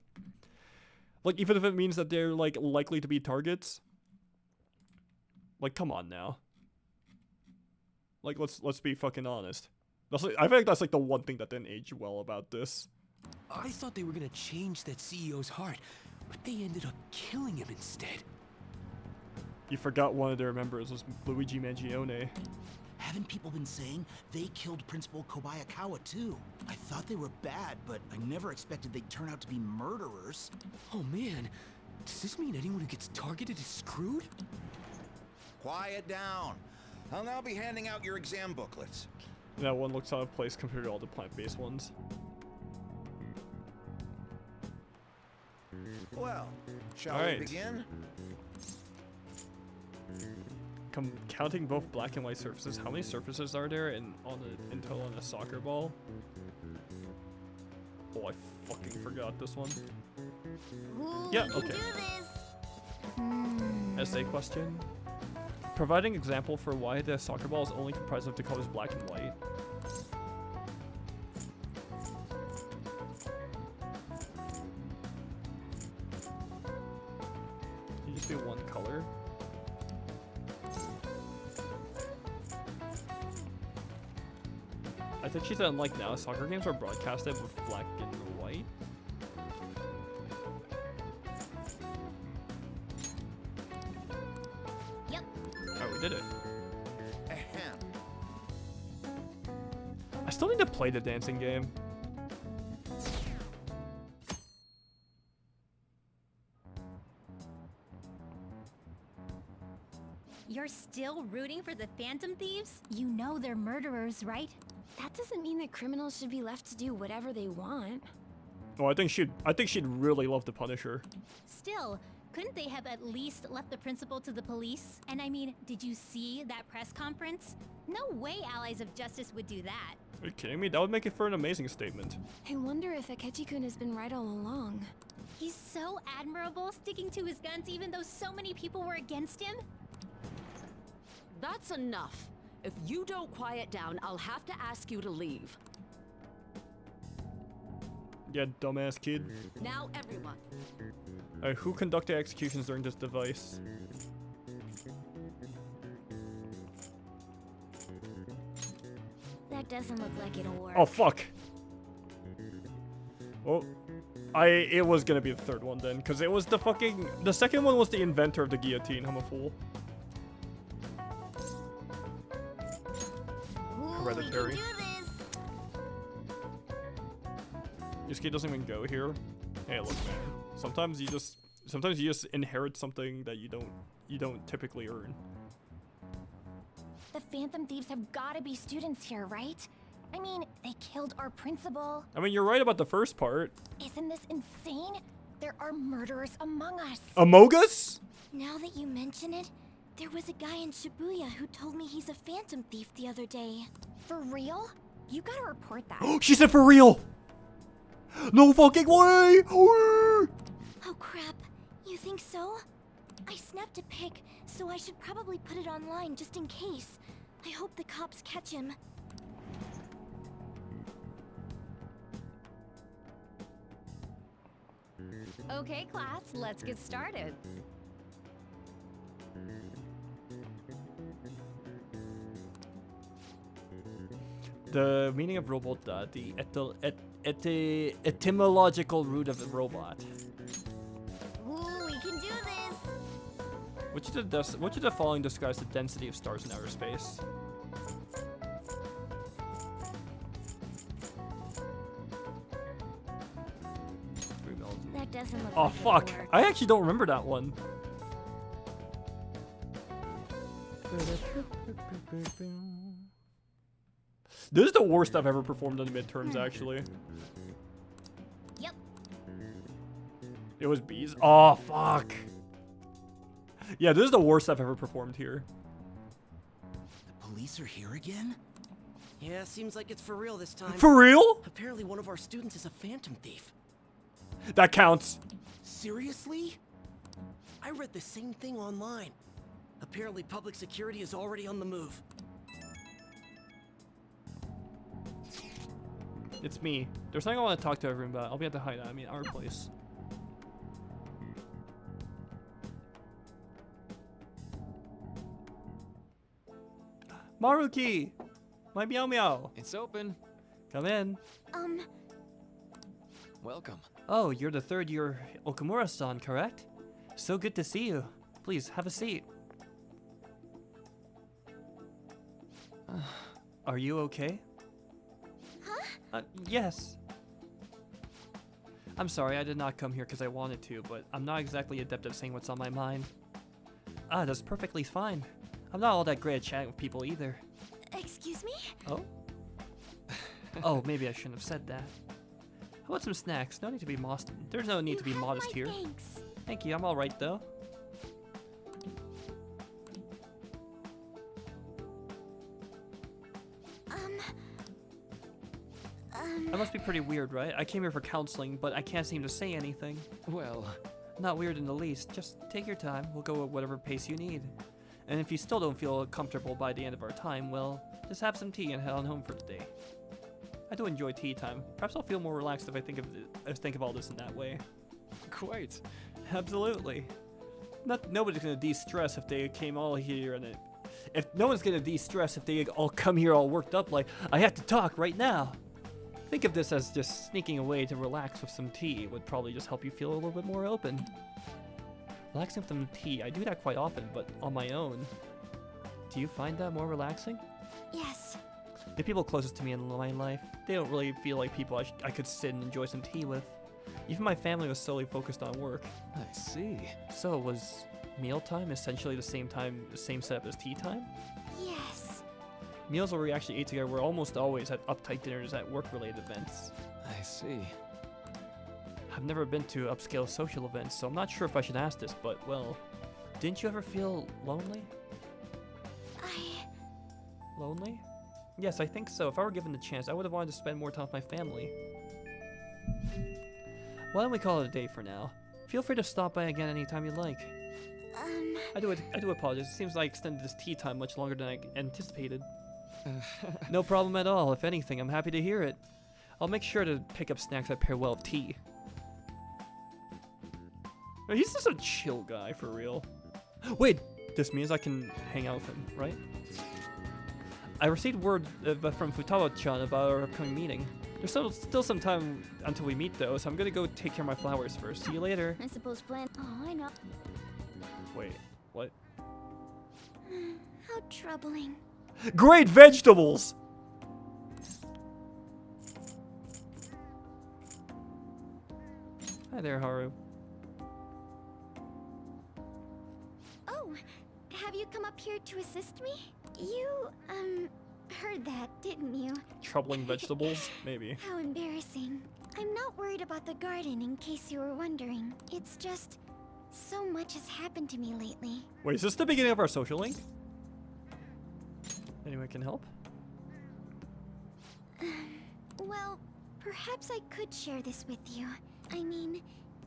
Like, even if it means that they're, like, likely to be targets. Like, come on now. Like, let's be fucking honest. That's like, I think that's like the one thing that didn't age well about this. I thought they were gonna change that CEO's heart, but they ended up killing him instead. You forgot one of their members was Luigi Mangione. Haven't people been saying they killed Principal Kobayakawa too? I thought they were bad, but I never expected they'd turn out to be murderers. Oh man, does this mean anyone who gets targeted is screwed? Quiet down. I'll now be handing out your exam booklets. That one looks out of place compared to all the plant-based ones. Well, shall All right. we begin? Counting both black and white surfaces, how many surfaces are there in total on a soccer ball? Oh, I fucking forgot this one. Ooh, Yeah, we can okay. do this. Essay question. Providing example for why the soccer ball is only comprised of the colors black and white. Can you just be one color? I think she said unlike now, soccer games are broadcasted with black and white. Yep. Oh, we did it. Ahem. I still need to play the dancing game. You're still rooting for the Phantom Thieves? You know they're murderers, right? That doesn't mean that criminals should be left to do whatever they want. Oh, I think she'd really love the Punisher. Still, couldn't they have at least left the principal to the police? And I mean, did you see that press conference? No way Allies of Justice would do that. Are you kidding me? That would make it for an amazing statement. I wonder if Akechi-kun has been right all along. He's so admirable, sticking to his guns even though so many people were against him. That's enough. If you don't quiet down, I'll have to ask you to leave. Yeah, dumbass kid. Now, everyone. Alright, who conducted executions during this device? That doesn't look like it'll work. Oh, fuck. Well, it was gonna be the third one then, because it was the second one was the inventor of the guillotine. I'm a fool. Hereditary. Yusuke doesn't even go here. Hey, look, man. Sometimes you just inherit something that you don't typically earn. The Phantom Thieves have gotta be students here, right? I mean, they killed our principal. I mean, you're right about the first part. Isn't this insane? There are murderers among us. Among Us? Now that you mention it, there was a guy in Shibuya who told me he's a Phantom Thief the other day. For real? You gotta report that. She said for real! No fucking way! Oh crap, you think so? I snapped a pic, so I should probably put it online just in case. I hope the cops catch him. Okay, class, let's get started. The meaning of robot, the etymological root of the robot. Ooh, we can do this! Which of the following describes the density of stars in outer space? That doesn't look Oh like it'll fuck! work. I actually don't remember that one. This is the worst I've ever performed in the midterms, actually. Yep. It was bees. Oh fuck. Yeah, this is the worst I've ever performed here. The police are here again? Yeah, seems like it's for real this time. For real? Apparently one of our students is a Phantom Thief. That counts. Seriously? I read the same thing online. Apparently public security is already on the move. It's me. There's something I want to talk to everyone about. I'll be at the hideout. I mean, our place. Maruki! My Meow Meow! It's open. Come in. Welcome. Oh, you're the third year Okamura-san, correct? So good to see you. Please, have a seat. Are you okay? Huh? Yes. I'm sorry, I did not come here because I wanted to, but I'm not exactly adept at saying what's on my mind. That's perfectly fine. I'm not all that great at chatting with people either. Excuse me? Oh? Oh, maybe I shouldn't have said that. How about some snacks? No need to be modest. There's no need to be modest here. Thanks. Thank you, I'm alright though. That must be pretty weird, right? I came here for counseling, but I can't seem to say anything. Well, not weird in the least. Just take your time. We'll go at whatever pace you need. And if you still don't feel comfortable by the end of our time, well, just have some tea and head on home for the day. I do enjoy tea time. Perhaps I'll feel more relaxed if I think of all this in that way. Quite. Absolutely. Nobody's gonna de-stress if they came all here and if no one's gonna de-stress if they all come here all worked up like I have to talk right now. Think of this as just sneaking away to relax with some tea would probably just help you feel a little bit more open. Relaxing with some tea, I do that quite often, but on my own. Do you find that more relaxing? Yes. The people closest to me in my life, they don't really feel like people I could sit and enjoy some tea with. Even my family was solely focused on work. I see. So was mealtime essentially the same setup as tea time? Yes. Meals where we actually ate together were almost always at uptight dinners at work-related events. I see. I've never been to upscale social events, so I'm not sure if I should ask this, but, well, didn't you ever feel lonely? Lonely? Yes, I think so. If I were given the chance, I would have wanted to spend more time with my family. Why don't we call it a day for now? Feel free to stop by again anytime you like. I do apologize. It seems like I extended this tea time much longer than I anticipated. No problem at all. If anything, I'm happy to hear it. I'll make sure to pick up snacks that pair well with tea. He's just a chill guy, for real. Wait, this means I can hang out with him, right? I received word from Futawa-chan about our upcoming meeting. There's still some time until we meet, though, so I'm gonna go take care of my flowers first. See you later. I suppose plan. Oh, I know. Wait, what? How troubling. Great vegetables! Hi there, Haru. Oh, have you come up here to assist me? You, heard that, didn't you? Troubling vegetables? Maybe. How embarrassing. I'm not worried about the garden, in case you were wondering. It's just, so much has happened to me lately. Wait, is this the beginning of our social link? Anyone can help? Well, perhaps I could share this with you. I mean,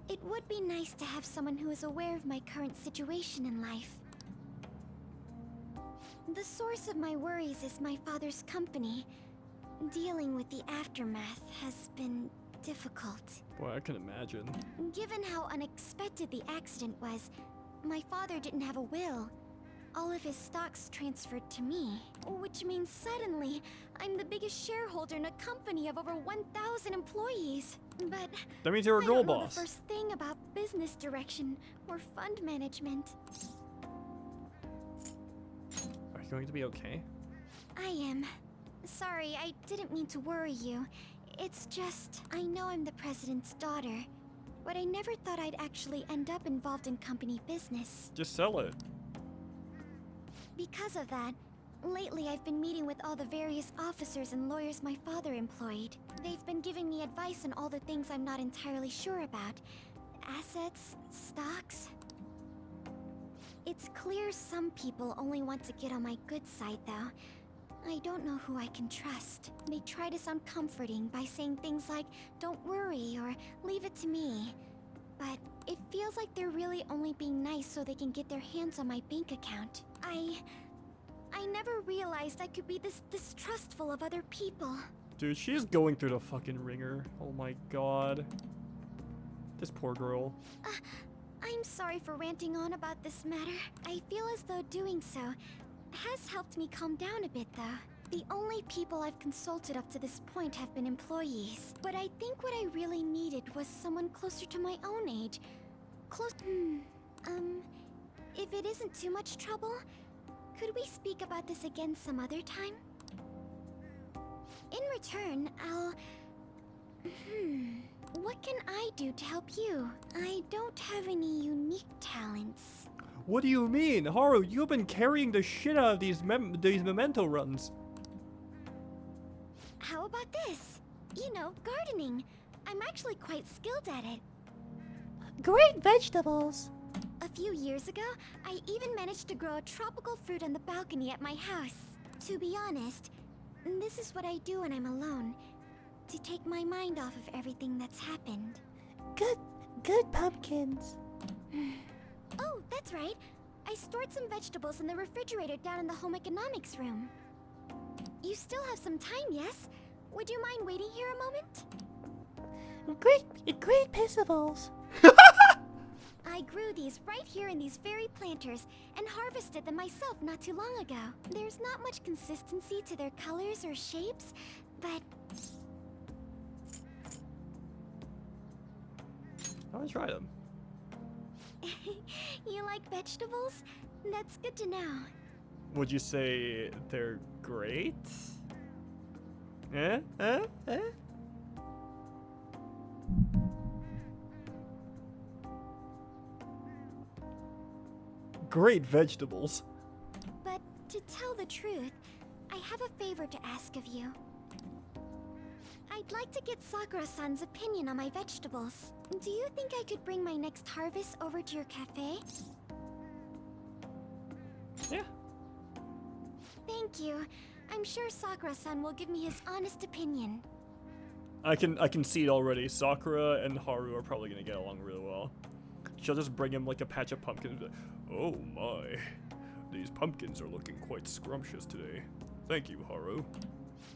it would be nice to have someone who is aware of my current situation in life. The source of my worries is my father's company. Dealing with the aftermath has been difficult. Boy, I can imagine. Given how unexpected the accident was, my father didn't have a will. All of his stocks transferred to me, which means suddenly I'm the biggest shareholder in a company of over 1,000 employees. But that means you're a girl I don't know boss. the first thing about business direction or fund management. Are you going to be okay? I am. Sorry, I didn't mean to worry you. It's just, I know I'm the president's daughter, but I never thought I'd actually end up involved in company business. Just sell it. Because of that, lately I've been meeting with all the various officers and lawyers my father employed. They've been giving me advice on all the things I'm not entirely sure about. Assets, stocks. It's clear some people only want to get on my good side, though. I don't know who I can trust. They try to sound comforting by saying things like, "Don't worry," or "Leave it to me." But it feels like they're really only being nice so they can get their hands on my bank account. I never realized I could be this distrustful of other people. Dude, she's going through the fucking ringer. Oh my god. This poor girl. I'm sorry for ranting on about this matter. I feel as though doing so has helped me calm down a bit, though. The only people I've consulted up to this point have been employees. But I think what I really needed was someone closer to my own age. If it isn't too much trouble, could we speak about this again some other time? In return, I'll... What can I do to help you? I don't have any unique talents. What do you mean? Haru, you've been carrying the shit out of these memento runs. How about this? You know, gardening. I'm actually quite skilled at it. Great vegetables! A few years ago, I even managed to grow a tropical fruit on the balcony at my house. To be honest, this is what I do when I'm alone. To take my mind off of everything that's happened. Good pumpkins. Oh, that's right. I stored some vegetables in the refrigerator down in the home economics room. You still have some time, yes? Would you mind waiting here a moment? Great vegetables. I grew these right here in these very planters and harvested them myself not too long ago. There's not much consistency to their colors or shapes, but... I want to try them. You like vegetables? That's good to know. Would you say they're great? Great vegetables. But to tell the truth, I have a favor to ask of you. I'd like to get Sakura-san's opinion on my vegetables. Do you think I could bring my next harvest over to your cafe? Yeah. Thank you. I'm sure Sakura-san will give me his honest opinion. I can see it already. Sakura and Haru are probably gonna get along really well. She'll just bring him like a patch of pumpkins. Oh my, these pumpkins are looking quite scrumptious today. Thank you, Haru.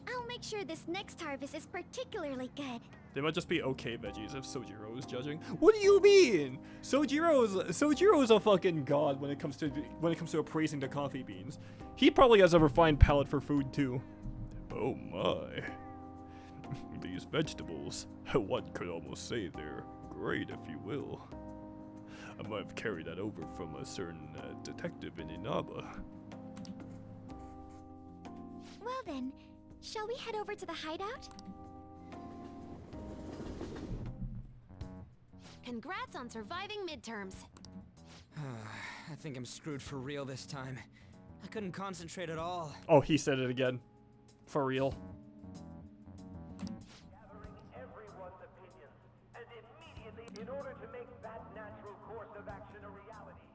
I'll make sure this next harvest is particularly good. They might just be okay veggies if Sojiro is judging. What do you mean? Sojiro's a fucking god when it comes to appraising the coffee beans. He probably has a refined palate for food too. Oh my. These vegetables, one could almost say they're great, if you will. I might have carried that over from a certain detective in Inaba. Well then, shall we head over to the hideout? Congrats on surviving midterms. I think I'm screwed for real this time. I couldn't concentrate at all. Oh, he said it again. For real. Gathering everyone's opinions, and immediately, in order to make that natural course of action a reality,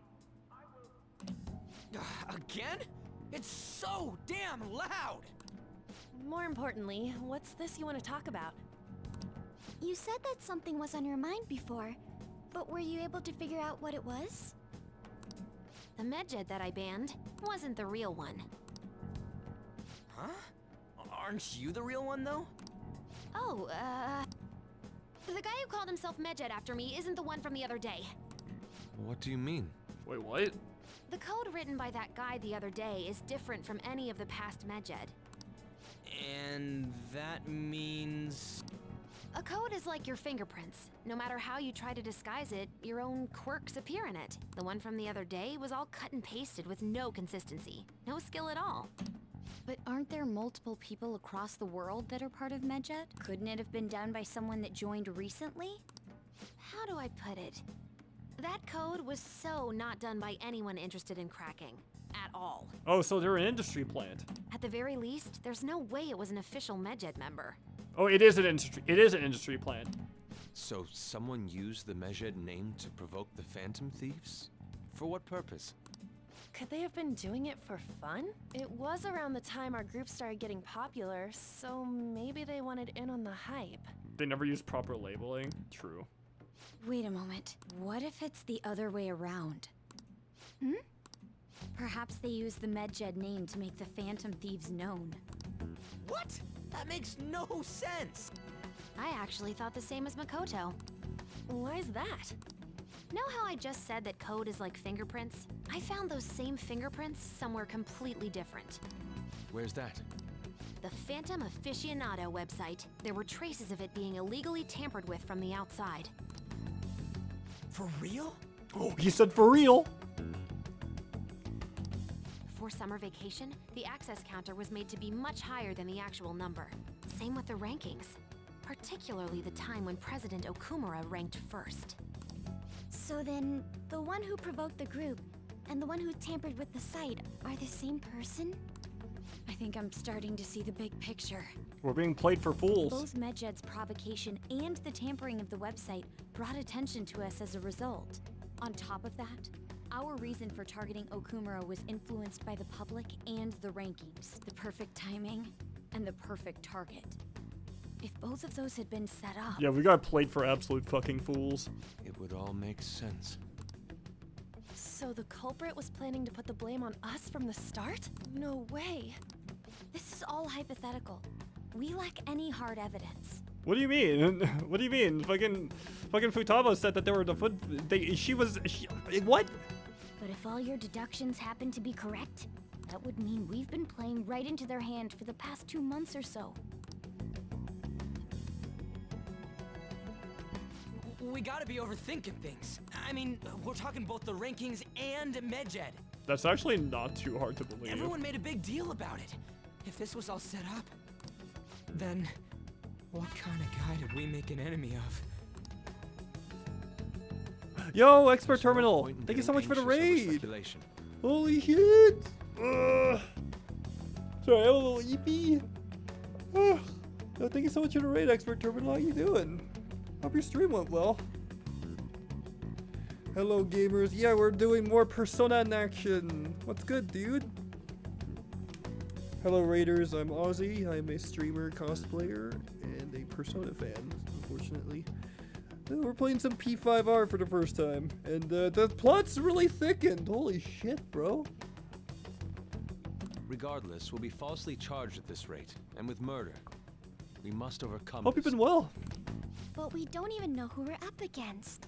I will... Again? It's so damn loud! More importantly, what's this you want to talk about? You said that something was on your mind before, but were you able to figure out what it was? The medjed that I banned wasn't the real one. Huh? Aren't you the real one, though? Oh, the guy who called himself medjed after me isn't the one from the other day. What do you mean? Wait, what? The code written by that guy the other day is different from any of the past medjed. And that means... A code is like your fingerprints. No matter how you try to disguise it, your own quirks appear in it. The one from the other day was all cut and pasted with no consistency. No skill at all. But aren't there multiple people across the world that are part of medjed? Couldn't it have been done by someone that joined recently? How do I put it? That code was so not done by anyone interested in cracking. At all. Oh, so they're an industry plant. At the very least, there's no way it was an official medjed member. Oh, it is an industry plant. So someone used the Medjed name to provoke the Phantom Thieves? For what purpose? Could they have been doing it for fun? It was around the time our group started getting popular, so maybe they wanted in on the hype. They never used proper labeling. True. Wait a moment. What if it's the other way around? Perhaps they used the medjed name to make the Phantom Thieves known. What? That makes no sense! I actually thought the same as Makoto. Why is that? Know how I just said that code is like fingerprints? I found those same fingerprints somewhere completely different. Where's that? The Phantom Aficionado website. There were traces of it being illegally tampered with from the outside. For real? Oh, he said for real. For summer vacation, the access counter was made to be much higher than the actual number. Same with the rankings, particularly the time when President Okumura ranked first. So then, the one who provoked the group and the one who tampered with the site are the same person? I think I'm starting to see the big picture. We're being played for fools. Both Medjed's provocation and the tampering of the website brought attention to us as a result. On top of that, our reason for targeting Okumura was influenced by the public and the rankings, the perfect timing, and the perfect target. If both of those had been set up... Yeah, we got played for absolute fucking fools. It would all make sense. So the culprit was planning to put the blame on us from the start? No way. This is all hypothetical. We lack any hard evidence. What do you mean? What do you mean? Fucking Futaba said that there were the foot. What? But if all your deductions happen to be correct, that would mean we've been playing right into their hand for the past 2 months or so. We gotta be overthinking things. I mean, we're talking both the rankings and Medjed. That's actually not too hard to believe. Everyone made a big deal about it. If this was all set up, then what kind of guy did we make an enemy of? Yo, Expert Terminal! Thank you so much for the raid! Holy shit! Sorry, I'm a little eepy. Yo, thank you so much for the raid, Expert Terminal. How you doing? Hope your stream went well. Hello, gamers. Yeah, we're doing more Persona in action. What's good, dude? Hello, Raiders. I'm Ozzy. I'm a streamer, cosplayer, and a Persona fan, unfortunately. We're playing some P5R for the first time, and the plot's really thickened. Holy shit, bro. Regardless, we'll be falsely charged at this rate, and with murder. We must overcome Hope you've been well. But we don't even know who we're up against.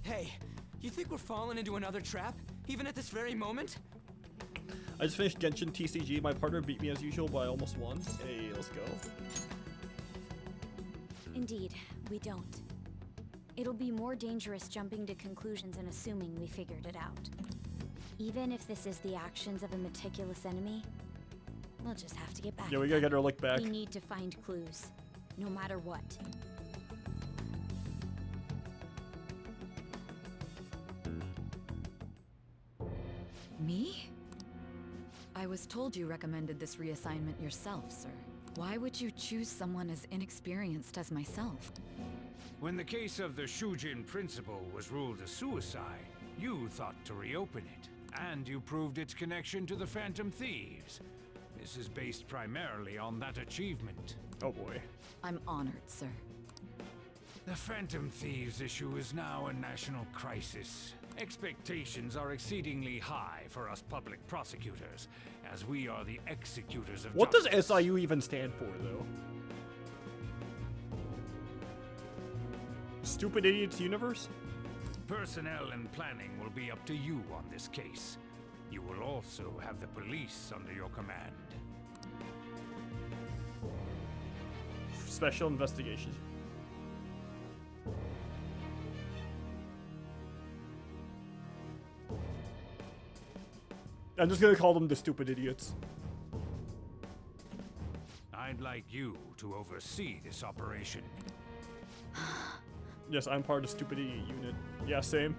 Hey, you think we're falling into another trap, even at this very moment? I just finished Genshin TCG. My partner beat me as usual, but I almost won. Hey, let's go. Indeed, we don't. It'll be more dangerous jumping to conclusions and assuming we figured it out. Even if this is the actions of a meticulous enemy, we'll just have to get back. Yeah, we gotta get our lick back. We need to find clues, no matter what. Me? I was told you recommended this reassignment yourself, sir. Why would you choose someone as inexperienced as myself? When the case of the Shujin principal was ruled a suicide, you thought to reopen it, and you proved its connection to the Phantom Thieves. This is based primarily on that achievement. Oh boy. I'm honored, sir. The Phantom Thieves issue is now a national crisis. Expectations are exceedingly high for us public prosecutors, as we are the executors of What justice. does SIU even stand for, though? Stupid Idiots Universe? Personnel and planning will be up to you on this case. You will also have the police under your command. Special Investigation. I'm just gonna call them the Stupid Idiots. I'd like you to oversee this operation. Yes, I'm part of the Stupid Idiot unit. Yeah, same.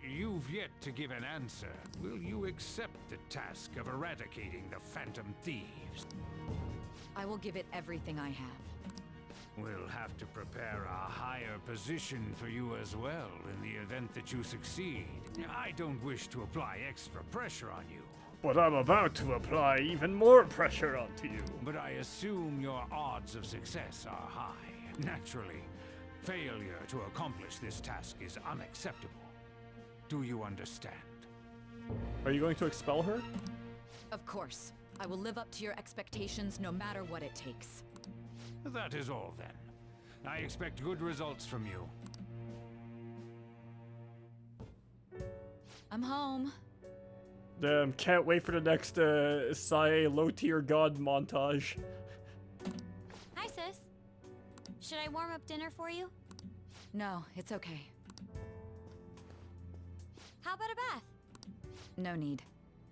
You've yet to give an answer. Will you accept the task of eradicating the Phantom Thieves? I will give it everything I have. We'll have to prepare a higher position for you as well in the event that you succeed. I don't wish to apply extra pressure on you. But I'm about to apply even more pressure onto you. But I assume your odds of success are high. Naturally, failure to accomplish this task is unacceptable. Do you understand? Are you going to expel her? Of course. I will live up to your expectations no matter what it takes. That is all then. I expect good results from you. I'm home. Damn, can't wait for the next Sae low tier god montage. Hi, sis. Should I warm up dinner for you? No, it's okay. How about a bath? No need.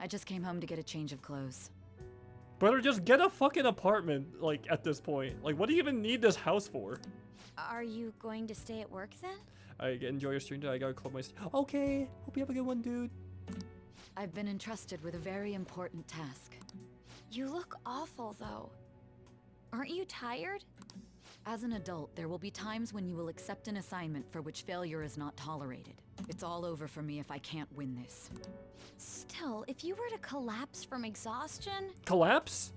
I just came home to get a change of clothes. Brother, just get a fucking apartment, like, at this point. Like, what do you even need this house for? Are you going to stay at work then? I enjoy your stream today. I gotta club my... Okay, hope you have a good one, dude. I've been entrusted with a very important task. You look awful, though. Aren't you tired? As an adult, there will be times when you will accept an assignment for which failure is not tolerated. It's all over for me if I can't win this. Still, if you were to collapse from exhaustion... Collapse?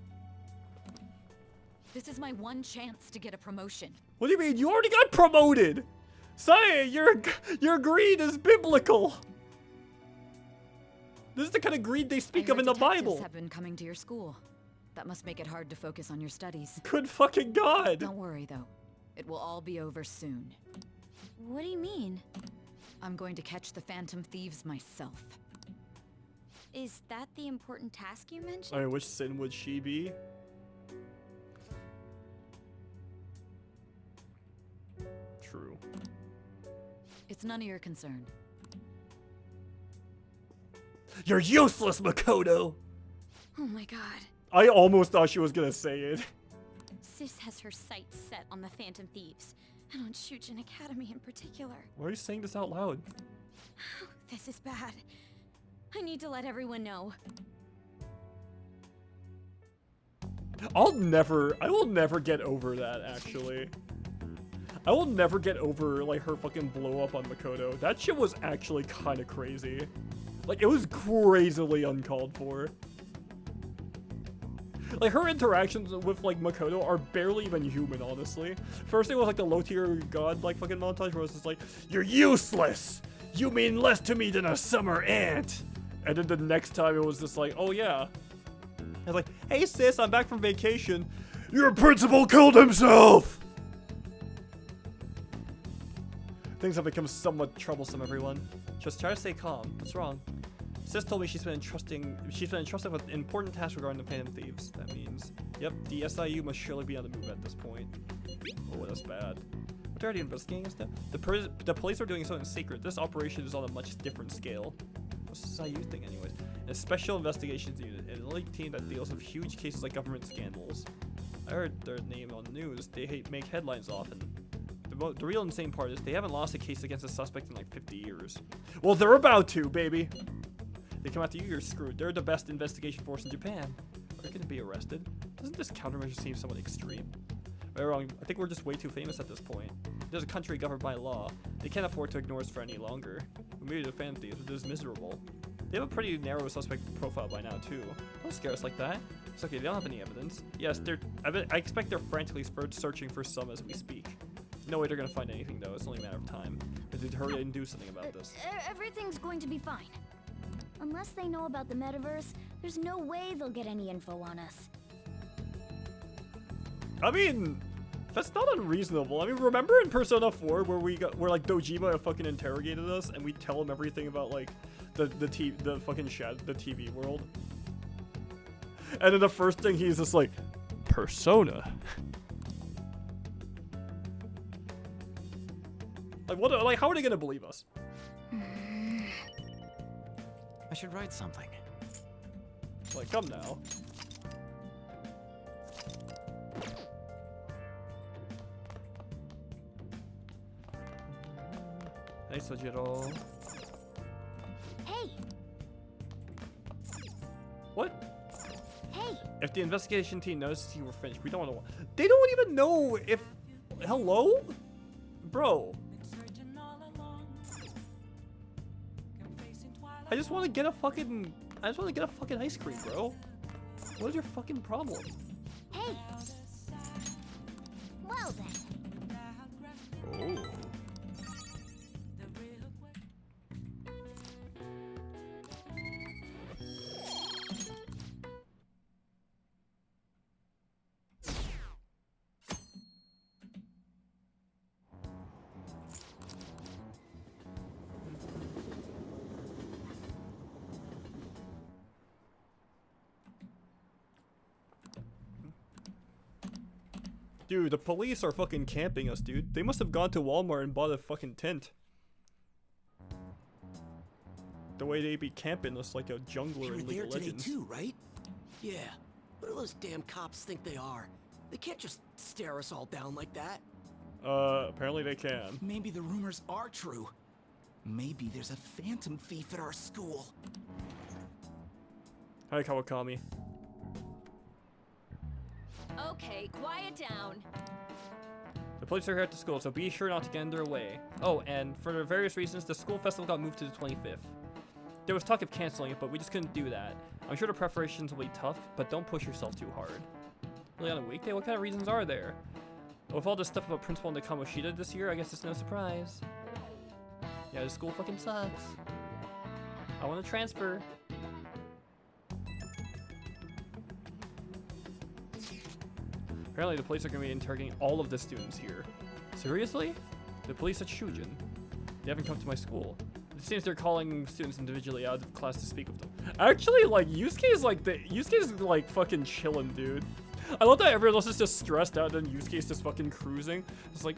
This is my one chance to get a promotion. What do you mean? You already got promoted! Sae, your greed is biblical! This is the kind of greed they speak of in the Bible. Have been coming to your school. That must make it hard to focus on your studies. Good fucking God! Don't worry, though. It will all be over soon. What do you mean? I'm going to catch the Phantom Thieves myself. Is that the important task you mentioned? I mean, which sin would she be? True. It's none of your concern. You're useless, Makoto! Oh my god. I almost thought she was gonna say it. Sis has her sights set on the Phantom Thieves, and on Shujin Academy in particular. Why are you saying this out loud? This is bad. I need to let everyone know. I will never get over that, actually. I will never get over, like, her fucking blow up on Makoto. That shit was actually kind of crazy. Like, it was crazily uncalled for. Like, her interactions with, like, Makoto are barely even human, honestly. First it was, like, the low-tier god, like, fucking montage where it was just like, you're useless! You mean less to me than a summer ant! And then the next time it was just like, oh yeah. I was like, hey sis, I'm back from vacation. Your principal killed himself! Things have become somewhat troublesome, everyone. Just try to stay calm. What's wrong? Sis told me she's been entrusted with important tasks regarding the Phantom Thieves. That means, yep, the SIU must surely be on the move at this point. Oh, that's bad. But they're already investigating and stuff. The police are doing something secret. This operation is on a much different scale. What's the SIU thing, anyways? A special investigations unit, an elite team that deals with huge cases like government scandals. I heard their name on the news. They make headlines often. The real insane part is they haven't lost a case against a suspect in like 50 years. Well, they're about to, baby. They come after you, you're screwed. They're the best investigation force in Japan. Are they gonna be arrested? Doesn't this countermeasure seem somewhat extreme? Very wrong. I think we're just way too famous at this point. There's a country governed by law. They can't afford to ignore us for any longer. Maybe the Phantom Thieves are just miserable. They have a pretty narrow suspect profile by now, too. Don't scare us like that. It's okay, they don't have any evidence. Yes, I expect they're frantically searching for some as we speak. No way they're gonna find anything, though. It's only a matter of time. But they'd hurry and do something about this. Everything's going to be fine. Unless they know about the metaverse, there's no way they'll get any info on us. I mean, that's not unreasonable. I mean, remember in Persona 4 where like Dojima fucking interrogated us and we tell him everything about like the TV world? And then the first thing he's just like, Persona. Like what? Like how are they gonna believe us? I should write something. Like, come now. Hey, Sojiro. Hey! What? Hey! If the investigation team notices you were finished, we don't want to. They don't even know if. Hello? Bro. I just want to get a fucking ice cream, bro. What is your fucking problem? Hey! Well then. Oh. Dude, the police are fucking camping us, dude. They must have gone to Walmart and bought a fucking tent. The way they be camping us like a jungler They were in League there of today Legends. too, right? Yeah. What do those damn cops think they are? They can't just stare us all down like that. Apparently they can. Maybe the rumors are true. Maybe there's a phantom thief at our school. Hi, Kawakami. Okay, quiet down. The police are here at the school, so be sure not to get in their way. Oh, and for various reasons, the school festival got moved to the 25th. There was talk of canceling it, but we just couldn't do that. I'm sure the preparations will be tough, but don't push yourself too hard. Really on a weekday? What kind of reasons are there? With all this stuff about Principal and the Kamoshida this year, I guess it's no surprise. Yeah, the school fucking sucks. I want to transfer. Apparently the police are going to be interrogating all of the students here. Seriously? The police at Shujin? They haven't come to my school. It seems they're calling students individually out of class to speak with them. Actually, like, Yusuke is like fucking chilling, dude. I love that everyone else is just stressed out and Yusuke is just fucking cruising. It's like,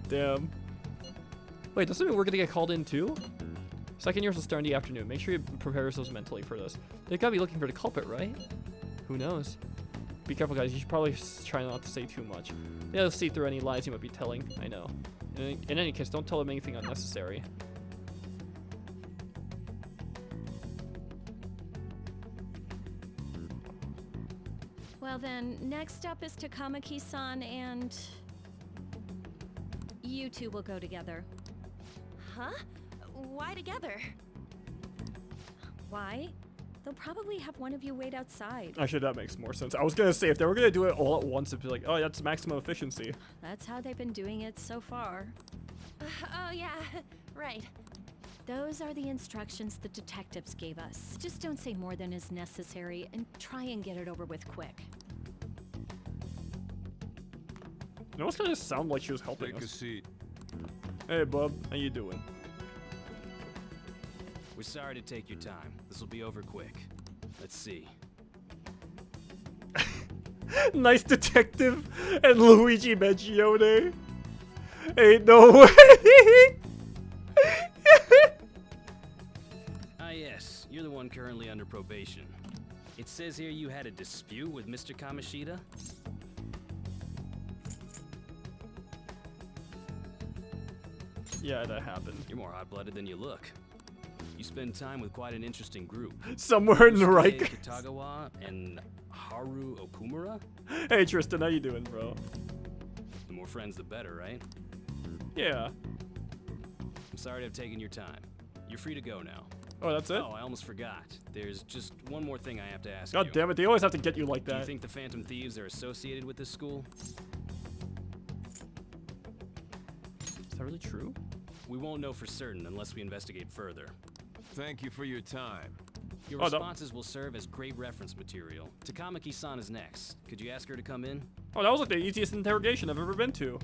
damn. Wait, does that mean we're gonna get called in too? Second years will start in the afternoon. Make sure you prepare yourselves mentally for this. They gotta be looking for the culprit, right? Who knows? Be careful, guys. You should probably try not to say too much. They'll see through any lies you might be telling. I know. In any case, don't tell them anything unnecessary. Well then, next up is Takamaki-san and... You two will go together. Huh? Why together? Why? They'll probably have one of you wait outside. Actually, that makes more sense. I was gonna say, if they were gonna do it all at once, it'd be like, oh, that's maximum efficiency. That's how they've been doing it so far. Oh yeah, right. Those are the instructions the detectives gave us. Just don't say more than is necessary and try and get it over with quick. It almost kind of sounded like she was helping us. Take a seat. Hey, bub. How you doing? We're sorry to take your time. This will be over quick. Let's see. Nice detective and Luigi Mangione. Ain't no way. Ah yes, you're the one currently under probation. It says here you had a dispute with Mr. Kamoshida? Yeah, that happened. You're more hot-blooded than you look. You spend time with quite an interesting group. Somewhere in the right. Kitagawa and Haru Okumura? Hey Tristan, how you doing, bro? The more friends, the better, right? Yeah. I'm sorry to have taken your time. You're free to go now. Oh, that's it? Oh, I almost forgot. There's just one more thing I have to ask you. God damn it, they always have to get you like that. Do you think the Phantom Thieves are associated with this school? Is that really true? We won't know for certain unless we investigate further. Thank you for your time. Your responses will serve as great reference material. Takamaki-san is next. Could you ask her to come in? Oh, that was like the easiest interrogation I've ever been to.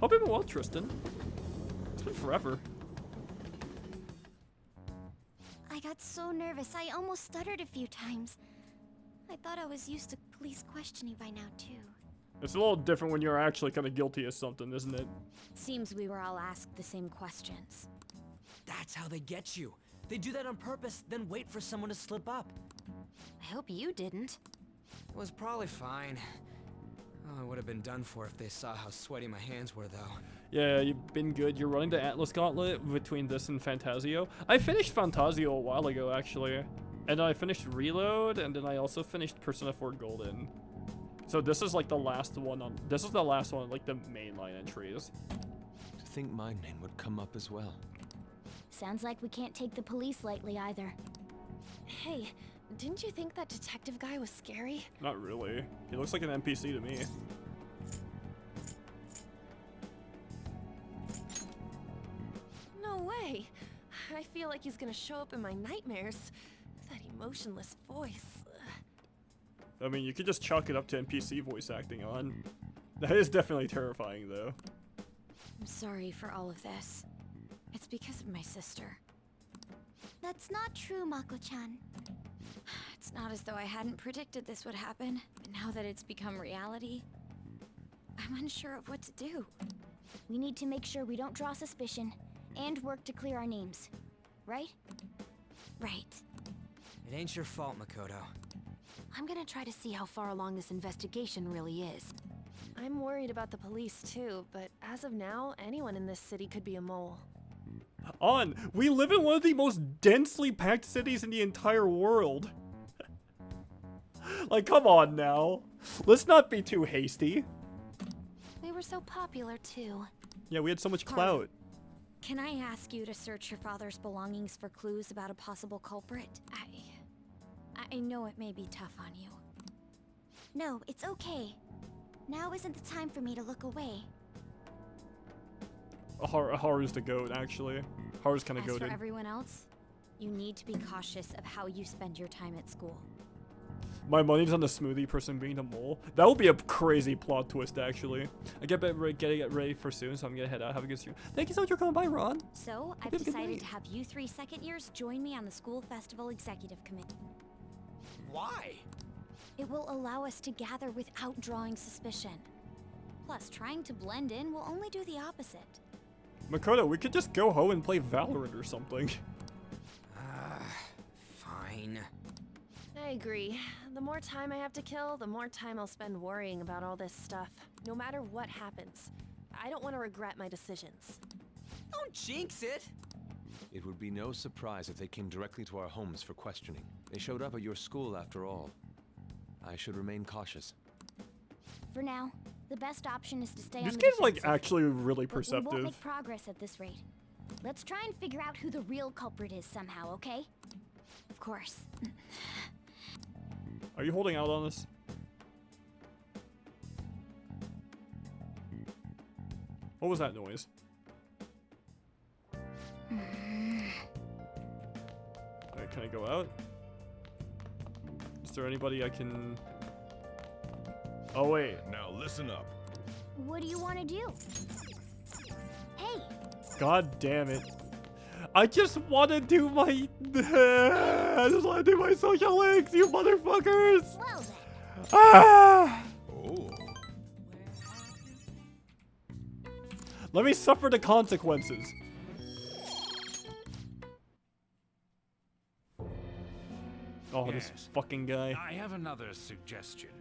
Hope you've been well, Tristan. It's been forever. I got so nervous, I almost stuttered a few times. I thought I was used to police questioning by now, too. It's a little different when you're actually kind of guilty of something, isn't it? Seems we were all asked the same questions. That's how they get you. They do that on purpose, then wait for someone to slip up. I hope you didn't. It was probably fine. Oh, I would have been done for if they saw how sweaty my hands were, though. Yeah, you've been good. You're running the Atlas Gauntlet between this and Fantasio. I finished Fantasio a while ago, actually. And I finished Reload, and then I also finished Persona 4 Golden. So this is like the last one on... This is the last one, like the mainline entries. To think my name would come up as well. Sounds like we can't take the police lightly either. Hey, didn't you think that detective guy was scary? Not really. He looks like an NPC to me. No way. I feel like he's gonna show up in my nightmares. That emotionless voice. I mean, you could just chalk it up to NPC voice acting on. That is definitely terrifying, though. I'm sorry for all of this. It's because of my sister. That's not true, Mako-chan. It's not as though I hadn't predicted this would happen, but now that it's become reality, I'm unsure of what to do. We need to make sure we don't draw suspicion, and work to clear our names. Right? Right. It ain't your fault, Makoto. I'm gonna try to see how far along this investigation really is. I'm worried about the police too, but as of now, anyone in this city could be a mole. We live in one of the most densely packed cities in the entire world. Like, come on now. Let's not be too hasty. We were so popular too. Yeah, we had so much clout. Can I ask you to search your father's belongings for clues about a possible culprit? I know it may be tough on you. No, it's okay. Now isn't the time for me to look away. Haru's the goat, actually. Haru's kind of As goated. for everyone else, you need to be cautious of how you spend your time at school. My money's on the smoothie person being the mole. That would be a crazy plot twist, actually. I get getting it ready for soon, so I'm gonna head out. Have a good stream. Thank you so much for coming by, Ron. So, I've decided to have you 3 second years join me on the school festival executive committee. Why? It will allow us to gather without drawing suspicion. Plus, trying to blend in will only do the opposite. Makoto, we could just go home and play Valorant or something. Fine. I agree. The more time I have to kill, the more time I'll spend worrying about all this stuff. No matter what happens. I don't want to regret my decisions. Don't jinx it! It would be no surprise if they came directly to our homes for questioning. They showed up at your school after all. I should remain cautious. For now, the best option is to stay This on the game's like defensive. actually really But we won't perceptive. make progress at this rate. Let's try and figure out who the real culprit is somehow, okay? Of course. Are you holding out on us? What was that noise? Alright, can I go out? Is there anybody I can... Oh wait. Now listen up. What do you want to do? Hey! God damn it. I just want to do my... I just want to do my social links, you motherfuckers! Well then. Ah! Oh. Let me suffer the consequences. Oh, this Yes. fucking guy. I have another suggestion.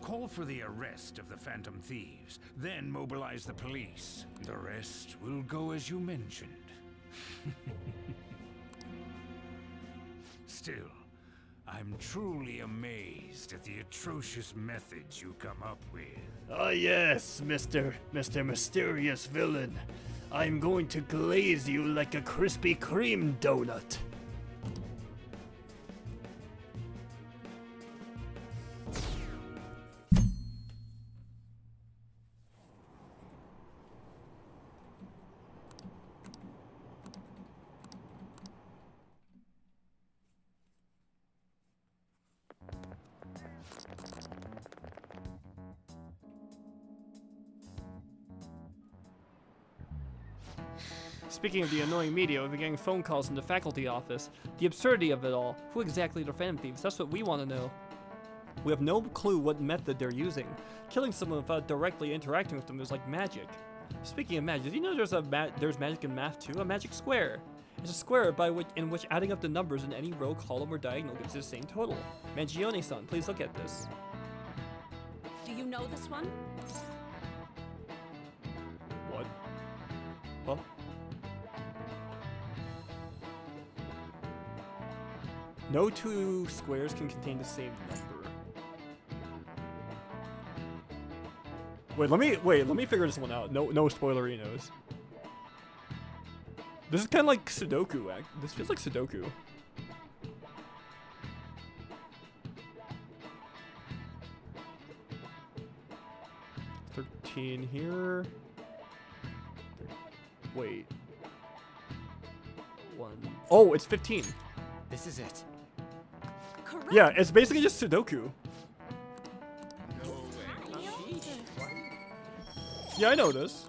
Call for the arrest of the Phantom Thieves, then mobilize the police. The rest will go as you mentioned. Still, I'm truly amazed at the atrocious methods you come up with. Ah yes, Mr. Mysterious Villain. I'm going to glaze you like a Krispy Kreme donut. Speaking of the annoying media, we've been getting phone calls from the faculty office. The absurdity of it all. Who exactly are the Phantom Thieves? That's what we want to know. We have no clue what method they're using. Killing someone without directly interacting with them is like magic. Speaking of magic, do you know there's magic in math too? A magic square. It's a square in which adding up the numbers in any row, column, or diagonal gives the same total. Mangione-san, please look at this. Do you know this one? What? Huh? No two squares can contain the same number. Wait, let me figure this one out. No spoilerinos. This is kind of like Sudoku. This feels like Sudoku. $13 here. Wait. Oh, it's 15. This is it. Correct. Yeah, it's basically just Sudoku. Yeah, I know this.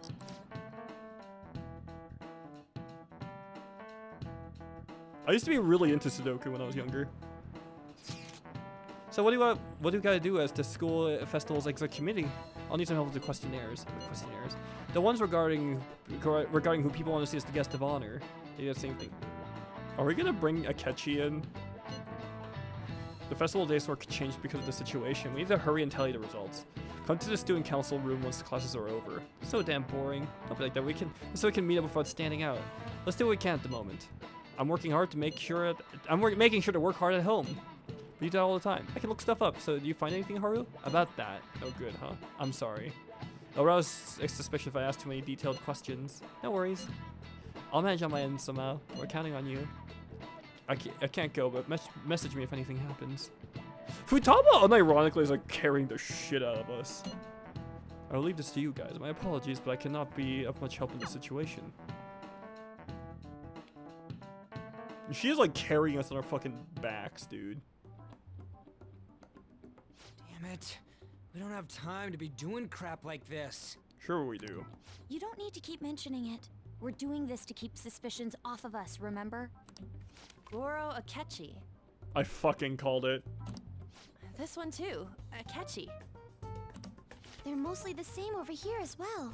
I used to be really into Sudoku when I was younger. So what do we gotta do as the school festival's exec committee? I'll need some help with the questionnaires. The ones regarding who people want to see as the guest of honor. They do the same thing. Are we gonna bring Akechi in? The festival days were changed because of the situation. We need to hurry and tell you the results. Come to the student council room once the classes are over. So damn boring. Don't be like that. So we can meet up without standing out. Let's do what we can at the moment. I'm working hard to make sure. Making sure to work hard at home. We do that all the time. I can look stuff up. So do you find anything, Haru? About that? No good, huh? I'm sorry. It'll rouse suspicion if I ask too many detailed questions. No worries. I'll manage on my end somehow. We're counting on you. I can't go, but message me if anything happens. Futaba unironically is like carrying the shit out of us. I'll leave this to you guys. My apologies, but I cannot be of much help in this situation. She is like carrying us on our fucking backs, dude. Damn it. We don't have time to be doing crap like this. Sure we do. You don't need to keep mentioning it. We're doing this to keep suspicions off of us, remember? Goro Akechi. I fucking called it. This one too, Akechi. They're mostly the same over here as well.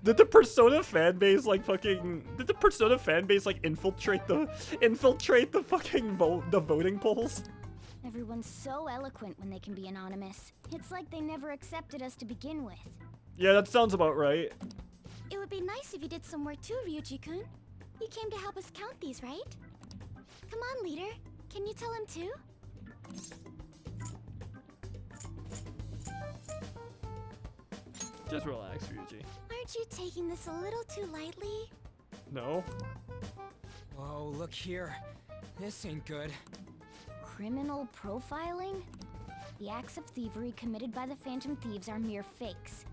Did the Persona fanbase like fucking? Did the Persona fanbase like infiltrate the fucking voting polls? Everyone's so eloquent when they can be anonymous. It's like they never accepted us to begin with. Yeah, that sounds about right. It would be nice if you did some work too, Ryuji-kun. You came to help us count these, right? Come on, leader. Can you tell him too? Just relax, Ryuji. Aren't you taking this a little too lightly? No. Whoa, look here. This ain't good. Criminal profiling? The acts of thievery committed by the Phantom Thieves are mere fakes.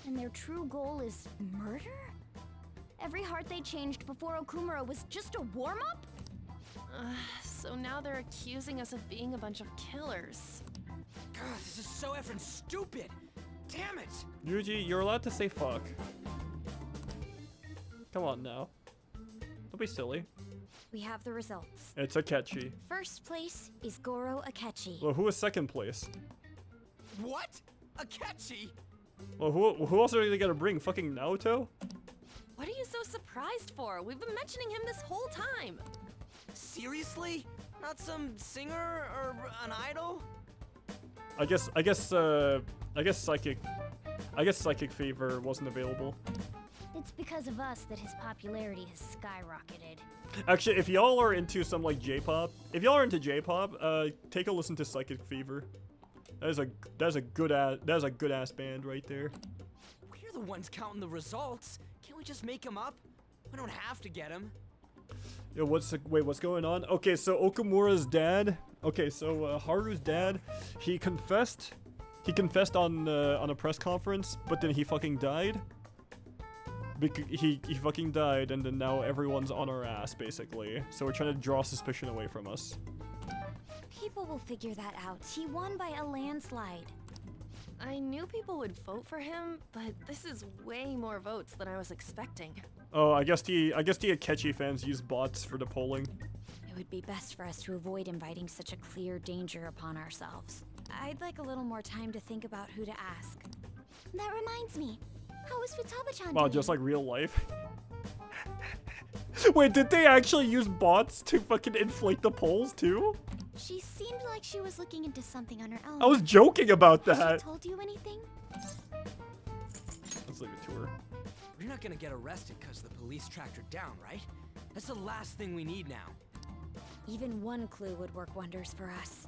And their true goal is murder? Every heart they changed before Okumura was just a warm-up? So now they're accusing us of being a bunch of killers. God, this is so effing stupid! Damn it! Ryuji, you're allowed to say fuck. Come on now. Don't be silly. We have the results. It's Akechi. First place is Goro Akechi. Well, who was second place? What? Akechi? Well, who else are they gonna bring? Fucking Naoto? What are you so surprised for? We've been mentioning him this whole time. Seriously? Not some singer or an idol? I guess Psychic Fever wasn't available. It's because of us that his popularity has skyrocketed. Actually, if y'all are into some like J-pop, take a listen to Psychic Fever. That's a good ass band right there. We're the ones counting the results. Can't we just make them up? We don't have to get them. Yo, what's going on? Okay, so Okumura's dad. Okay, so Haru's dad, he confessed on a press conference, but then he fucking died. He fucking died, and then now everyone's on our ass basically. So we're trying to draw suspicion away from us. People will figure that out. He won by a landslide. I knew people would vote for him, but this is way more votes than I was expecting. Oh, I guess the Akechi fans use bots for the polling. It would be best for us to avoid inviting such a clear danger upon ourselves. I'd like a little more time to think about who to ask. That reminds me. How is Futaba-chan Wow, doing? just like real life. Wait, did they actually use bots to fucking inflate the polls too? She seemed like she was looking into something on her own. I was joking about Has that. she told you anything? Let's leave it to her. We're not gonna get arrested because the police tracked her down, right? That's the last thing we need now. Even one clue would work wonders for us.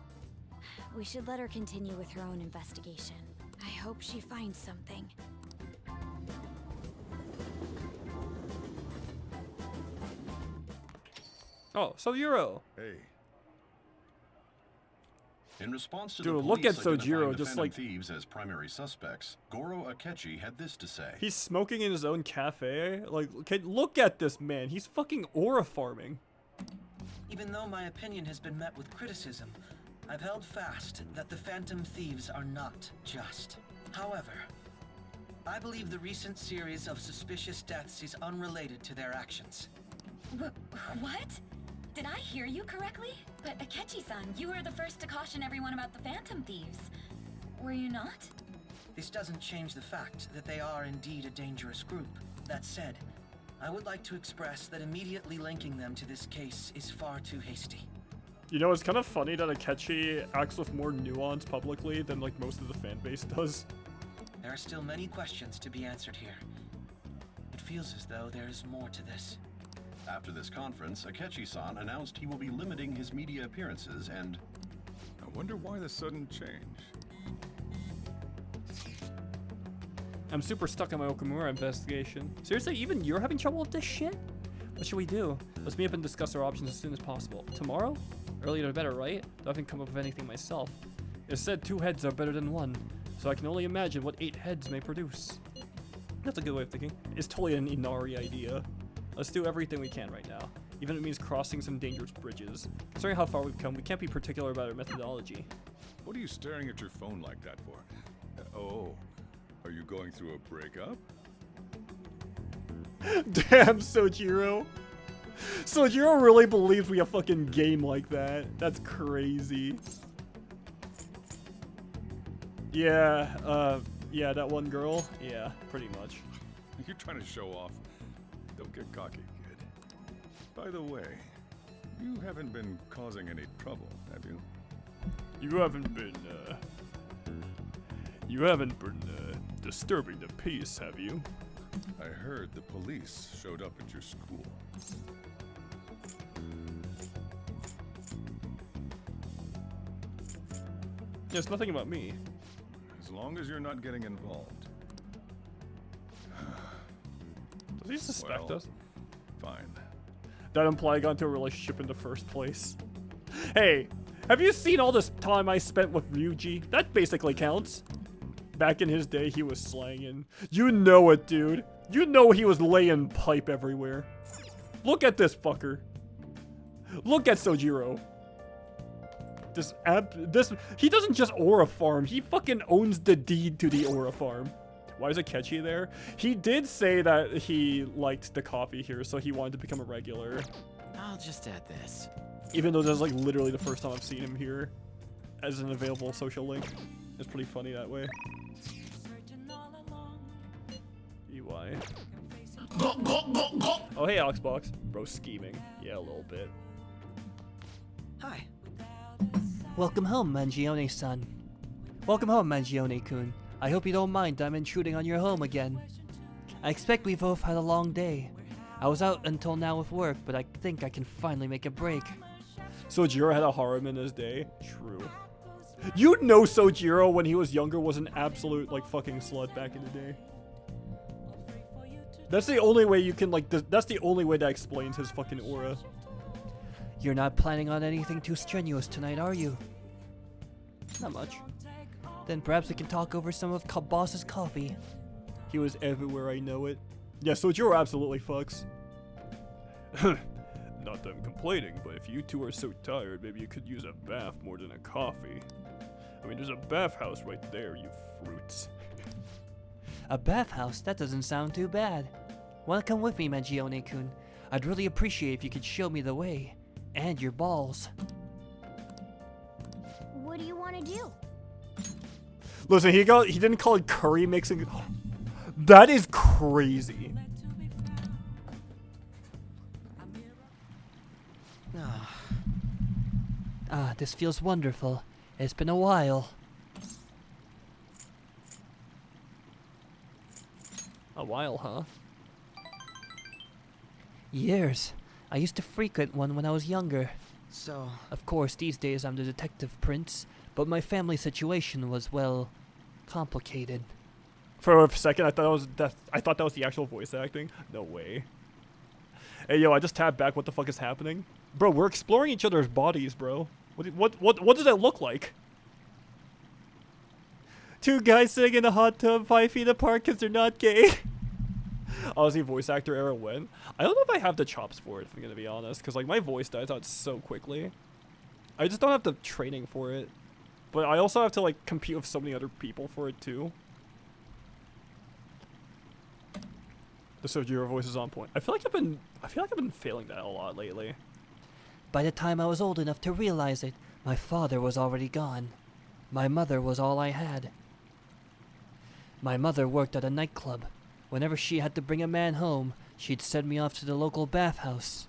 We should let her continue with her own investigation. I hope she finds something. Oh, Sojiro. Hey. In response to Dude, the look police at Sojiro, identifying the just Phantom like- thieves as primary suspects, Goro Akechi had this to say. He's smoking in his own cafe. Like, okay, look at this man. He's fucking aura farming. Even though my opinion has been met with criticism, I've held fast that the Phantom Thieves are not just. However, I believe the recent series of suspicious deaths is unrelated to their actions. What? Did I hear you correctly? But Akechi-san, you were the first to caution everyone about the Phantom Thieves. Were you not? This doesn't change the fact that they are indeed a dangerous group. That said, I would like to express that immediately linking them to this case is far too hasty. You know, it's kind of funny that Akechi acts with more nuance publicly than like most of the fan base does. There are still many questions to be answered here. It feels as though there is more to this. After this conference, Akechi-san announced he will be limiting his media appearances and... I wonder why the sudden change. I'm super stuck on my Okamura investigation. Seriously, even you're having trouble with this shit? What should we do? Let's meet up and discuss our options as soon as possible. Tomorrow? Earlier the better, right? I haven't come up with anything myself. It said 2 heads are better than 1, so I can only imagine what 8 heads may produce. That's a good way of thinking. It's totally an Inari idea. Let's do everything we can right now, even if it means crossing some dangerous bridges. Considering how far we've come, we can't be particular about our methodology. What are you staring at your phone like that for? Oh, are you going through a breakup? Damn, Sojiro. Sojiro really believes we a fucking game like that. That's crazy. Yeah, yeah, that one girl. Yeah, pretty much. You're trying to show off. Don't get cocky, kid. By the way, you haven't been causing any trouble, have you? You haven't been disturbing the peace, have you? I heard the police showed up at your school. Yeah, it's nothing about me. As long as you're not getting involved. Does he suspect us? Fine. That imply I got into a relationship in the first place. Hey, have you seen all this time I spent with Ryuji? That basically counts. Back in his day, he was slanging. You know it, dude. You know he was laying pipe everywhere. Look at this fucker. Look at Sojiro. He doesn't just aura farm. He fucking owns the deed to the aura farm. Why is Akechi there? He did say that he liked the coffee here, so he wanted to become a regular. I'll just add this. Even though this is like literally the first time I've seen him here as an available social link. It's pretty funny that way. EY. Oh, hey, Oxbox. Bro, scheming. Yeah, a little bit. Hi. Welcome home, Mangione-san. Welcome home, Mangione-kun. I hope you don't mind I'm intruding on your home again. I expect we both had a long day. I was out until now with work, but I think I can finally make a break. Sojiro had a harem in his day? True. You know Sojiro when he was younger was an absolute, like, fucking slut back in the day. That's the only way you can, like, that's the only way that explains his fucking aura. You're not planning on anything too strenuous tonight, are you? Not much. Then perhaps we can talk over some of Boss's coffee. He was everywhere, I know it. Yeah, Sojiro absolutely fucks. Not that I'm complaining, but if you two are so tired, maybe you could use a bath more than a coffee. I mean, there's a bathhouse right there, you fruits. A bathhouse? That doesn't sound too bad. Wanna come with me, Mangione-kun? I'd really appreciate if you could show me the way. And your balls. What do you want to do? Listen, he didn't call it curry mixing. That is crazy. Ah, this feels wonderful. It's been a while. A while, huh? Years. I used to frequent one when I was younger. So... Of course, these days I'm the detective prince, but my family situation was, well, complicated. For a second, I thought that was the actual voice acting. No way. Hey, yo, I just tabbed back. What the fuck is happening? Bro, we're exploring each other's bodies, bro. What does that look like? 2 guys sitting in a hot tub 5 feet apart because they're not gay. Honestly, voice actor era when? I don't know if I have the chops for it, if I'm gonna be honest, because like my voice dies out so quickly. I just don't have the training for it. But I also have to like compete with so many other people for it too. The Sojiro voice is on point. I feel like I've been failing that a lot lately. By the time I was old enough to realize it, my father was already gone. My mother was all I had. My mother worked at a nightclub. Whenever she had to bring a man home, she'd send me off to the local bathhouse.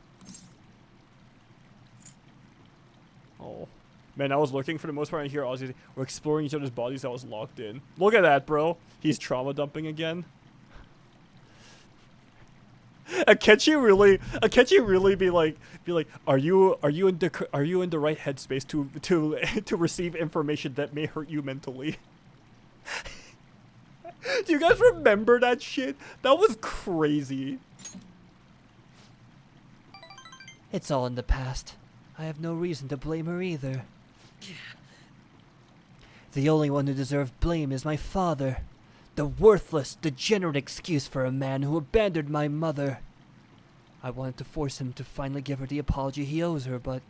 Oh. Man, I was looking for the most part in here. Ozzy, we're exploring each other's bodies. I was locked in. Look at that, bro. He's trauma dumping again. Akechi really be like, are you in the right headspace to receive information that may hurt you mentally? Do you guys remember that shit? That was crazy. It's all in the past. I have no reason to blame her either. The only one who deserved blame is my father. The worthless, degenerate excuse for a man who abandoned my mother. I wanted to force him to finally give her the apology he owes her, but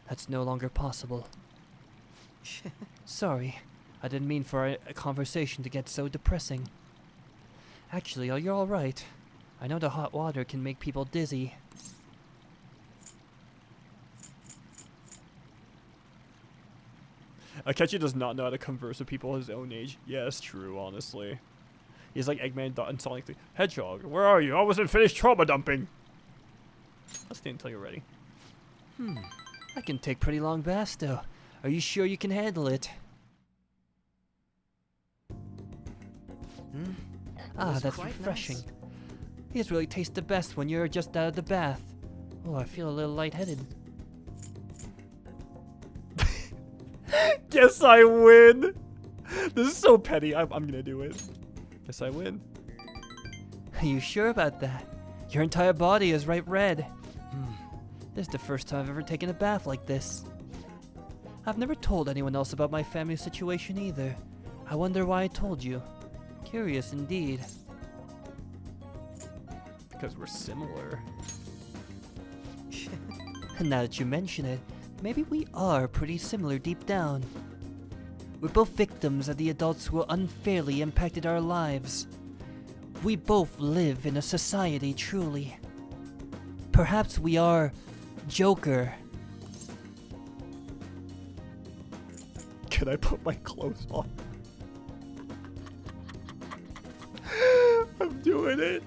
that's no longer possible. Sorry, I didn't mean for a conversation to get so depressing. Actually, you're alright. I know the hot water can make people dizzy. Akechi does not know how to converse with people his own age. Yes, true, honestly. He's like Eggman, Dot, and Sonic 3. Hedgehog, where are you? I wasn't finished trauma dumping. I'll stay until you're ready. I can take pretty long baths, though. Are you sure you can handle it? Ah, that's refreshing. Nice. These really taste the best when you're just out of the bath. Oh, I feel a little lightheaded. Guess I win. This is so petty. I'm gonna do it. Guess I win. Are you sure about that? Your entire body is bright red. This is the first time I've ever taken a bath like this. I've never told anyone else about my family situation either. I wonder why I told you. Curious indeed. Because we're similar. And now that you mention it, maybe we are pretty similar deep down. We're both victims of the adults who unfairly impacted our lives. We both live in a society, truly. Perhaps we are Joker. Can I put my clothes on? I'm doing it.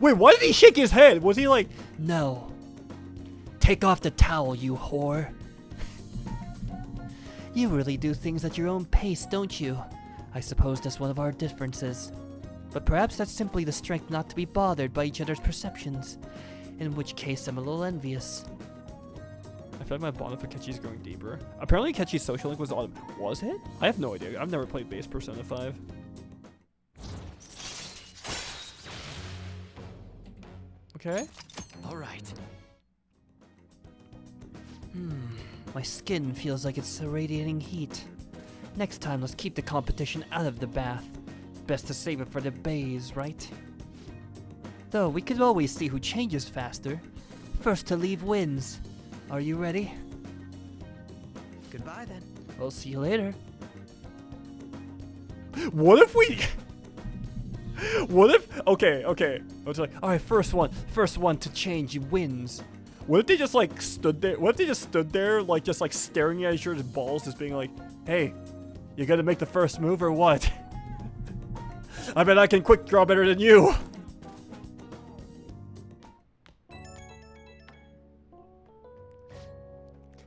Wait, why did he shake his head? Was he like... No. Take off the towel, you whore. You really do things at your own pace, don't you? I suppose that's one of our differences. But perhaps that's simply the strength not to be bothered by each other's perceptions. In which case, I'm a little envious. I feel like my bond with Akechi's going deeper. Apparently Akechi's social link was on... Was it? I have no idea. I've never played base Persona 5. Okay. Alright. My skin feels like it's radiating heat. Next time, let's keep the competition out of the bath. Best to save it for the bays, right? Though, we could always see who changes faster. First to leave wins. Are you ready? Goodbye, then. We'll see you later. What if we... What if... Okay. It's like, alright, first one to change wins. What if they just like stood there? What if they just stood there, like just like staring at each other's balls, just being like, hey, you gotta make the first move or what? I bet I can quick draw better than you.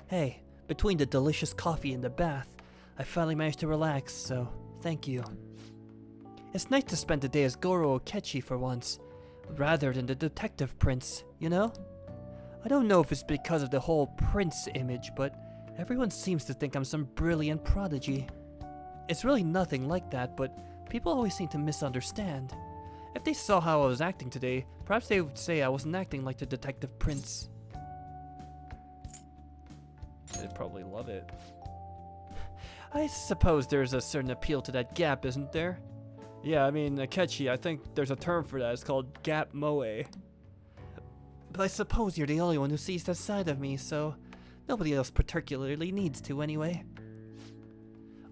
Hey, between the delicious coffee and the bath, I finally managed to relax, so thank you. It's nice to spend the day as Goro Okechi for once, rather than the detective prince, you know? I don't know if it's because of the whole prince image, but everyone seems to think I'm some brilliant prodigy. It's really nothing like that, but people always seem to misunderstand. If they saw how I was acting today, perhaps they would say I wasn't acting like the detective prince. They'd probably love it. I suppose there's a certain appeal to that gap, isn't there? Yeah, I mean, Akechi, I think there's a term for that. It's called gap moe. But I suppose you're the only one who sees that side of me, so nobody else particularly needs to anyway.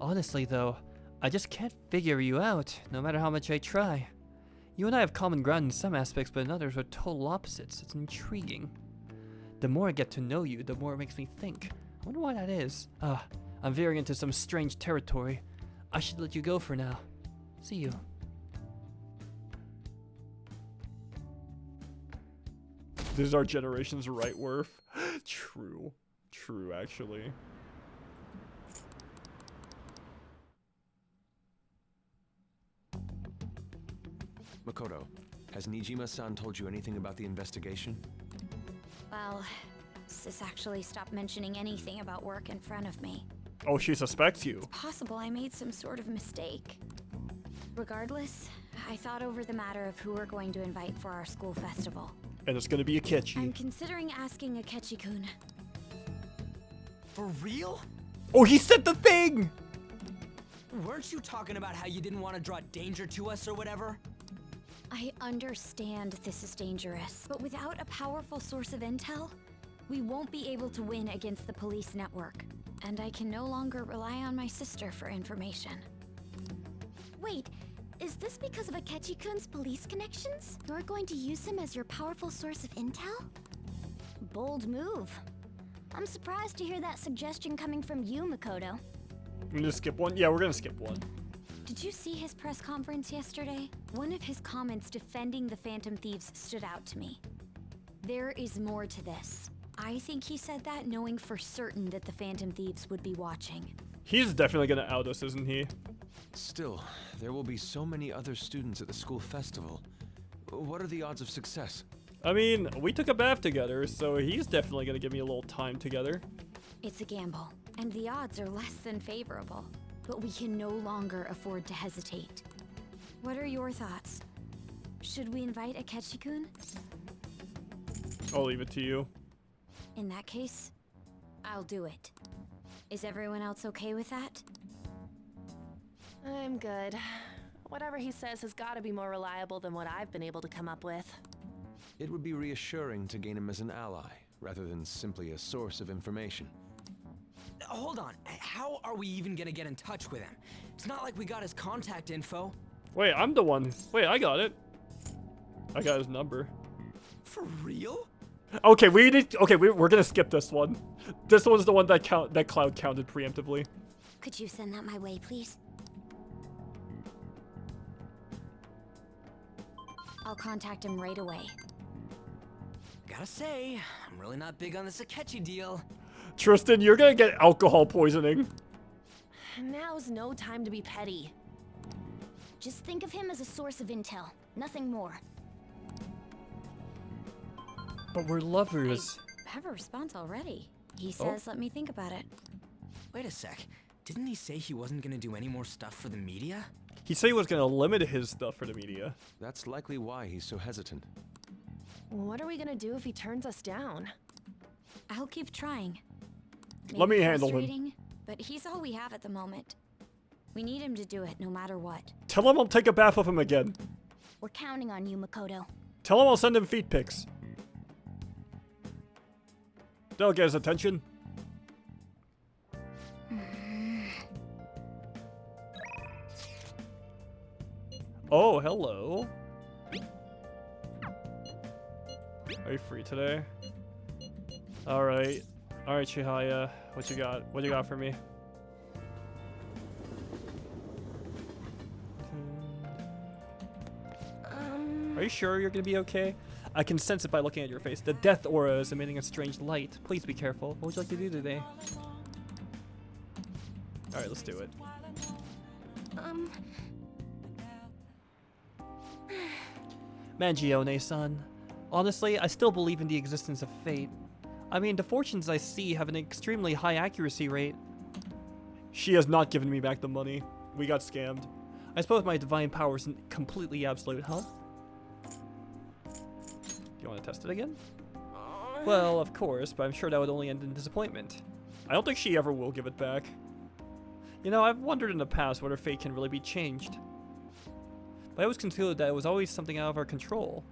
Honestly though, I just can't figure you out, no matter how much I try. You and I have common ground in some aspects, but in others we're total opposites. It's intriguing. The more I get to know you, the more it makes me think. I wonder why that is. I'm veering into some strange territory. I should let you go for now. See you. This is our generation's right worth. True. True, actually. Makoto, has Nijima-san told you anything about the investigation? Well, Sis actually stopped mentioning anything about work in front of me. Oh, she suspects you. It's possible I made some sort of mistake. Regardless, I thought over the matter of who we're going to invite for our school festival. And it's gonna be Akechi. I'm considering asking Akechi-kun. For real? Oh, he said the thing! Weren't you talking about how you didn't want to draw danger to us or whatever? I understand this is dangerous, but without a powerful source of intel, we won't be able to win against the police network. And I can no longer rely on my sister for information. Wait, is this because of Akechi-kun's police connections? You're going to use him as your powerful source of intel? Bold move. I'm surprised to hear that suggestion coming from you, Makoto. We're gonna skip one? Yeah, we're gonna skip one. Did you see his press conference yesterday? One of his comments defending the Phantom Thieves stood out to me. There is more to this. I think he said that knowing for certain that the Phantom Thieves would be watching. He's definitely gonna out us, isn't he? Still, there will be so many other students at the school festival. What are the odds of success? I mean, we took a bath together, so he's definitely gonna give me a little time together. It's a gamble, and the odds are less than favorable. But we can no longer afford to hesitate. What are your thoughts? Should we invite Akechi-kun? I'll leave it to you. In that case, I'll do it. Is everyone else okay with that? I'm good. Whatever he says has got to be more reliable than what I've been able to come up with. It would be reassuring to gain him as an ally, rather than simply a source of information. Hold on, how are we even gonna get in touch with him? It's not like we got his contact info. Wait, I'm the one. Wait, I got it. I got his number. For real? Okay, we're gonna skip this one. This one's the one that Cloud counted preemptively. Could you send that my way, please? I'll contact him right away. Gotta say, I'm really not big on this Akechi deal. Tristan, you're gonna get alcohol poisoning. Now's no time to be petty. Just think of him as a source of intel, nothing more. But we're lovers. I have a response already. He says, let me think about it. Wait a sec. Didn't he say he wasn't gonna do any more stuff for the media? He said he was gonna limit his stuff for the media. That's likely why he's so hesitant. What are we gonna do if he turns us down? I'll keep trying. Let me Maybe handle him. frustrating, but he's all we have at the moment. We need him to do it no matter what. Tell him I'll take a bath with him again. We're counting on you, Makoto. Tell him I'll send him feet pics. That'll get his attention. Oh, hello. Are you free today? Alright. Alright, Chihaya. What you got? What you got for me? Are you sure you're gonna be okay? I can sense it by looking at your face. The death aura is emitting a strange light. Please be careful. What would you like to do today? Alright, let's do it. Mangione-san. Honestly, I still believe in the existence of fate. I mean, the fortunes I see have an extremely high accuracy rate. She has not given me back the money. We got scammed. I suppose my divine power isn't completely absolute, huh? Do you want to test it again? Well, of course, but I'm sure that would only end in disappointment. I don't think she ever will give it back. You know, I've wondered in the past whether fate can really be changed. But I always considered that it was always something out of our control.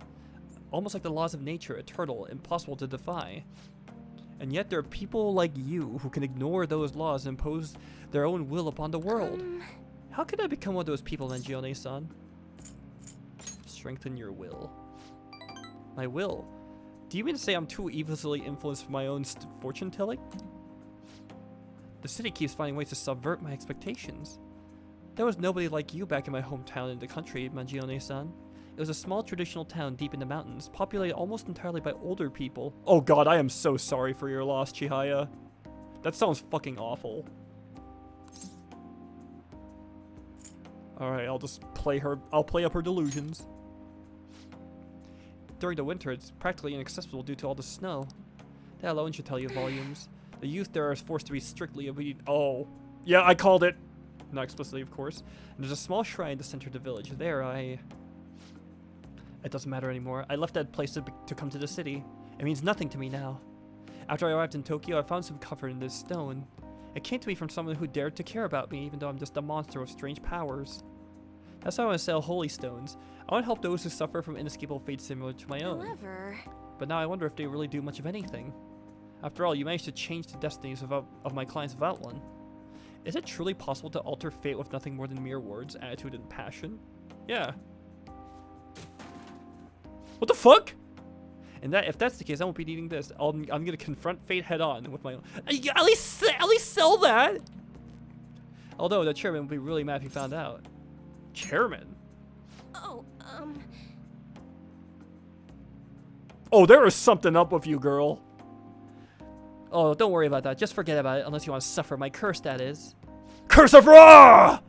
Almost like the laws of nature, eternal, impossible to defy. And yet there are people like you who can ignore those laws and impose their own will upon the world. How could I become one of those people, Mangione-san? strengthen your will. My will? Do you mean to say I'm too easily influenced by my own fortune telling? The city keeps finding ways to subvert my expectations. There was nobody like you back in my hometown in the country, Mangione-san. It was a small traditional town deep in the mountains, populated almost entirely by older people. Oh god, I am so sorry for your loss, Chihaya. That sounds fucking awful. Alright, I'll just play up her delusions. During the winter, it's practically inaccessible due to all the snow. That alone should tell you volumes. The youth there are forced to be strictly obedient. Oh. Yeah, I called it! Not explicitly, of course. And there's a small shrine in the center of the village. There, it doesn't matter anymore. I left that place to come to the city. It means nothing to me now. After I arrived in Tokyo, I found some comfort in this stone. It came to me from someone who dared to care about me, even though I'm just a monster with strange powers. That's why I want to sell holy stones. I want to help those who suffer from inescapable fates similar to my own. However... But now I wonder if they really do much of anything. After all, you managed to change the destinies of my clients without one. Is it truly possible to alter fate with nothing more than mere words, attitude, and passion? Yeah. What the fuck? And if that's the case, I won't be needing this. I'm gonna confront fate head on with my own. At least sell that. Although the chairman would be really mad if he found out. Chairman? Oh, Oh, there is something up with you, girl. Oh, don't worry about that. Just forget about it, unless you want to suffer my curse, that is. Curse of Ra!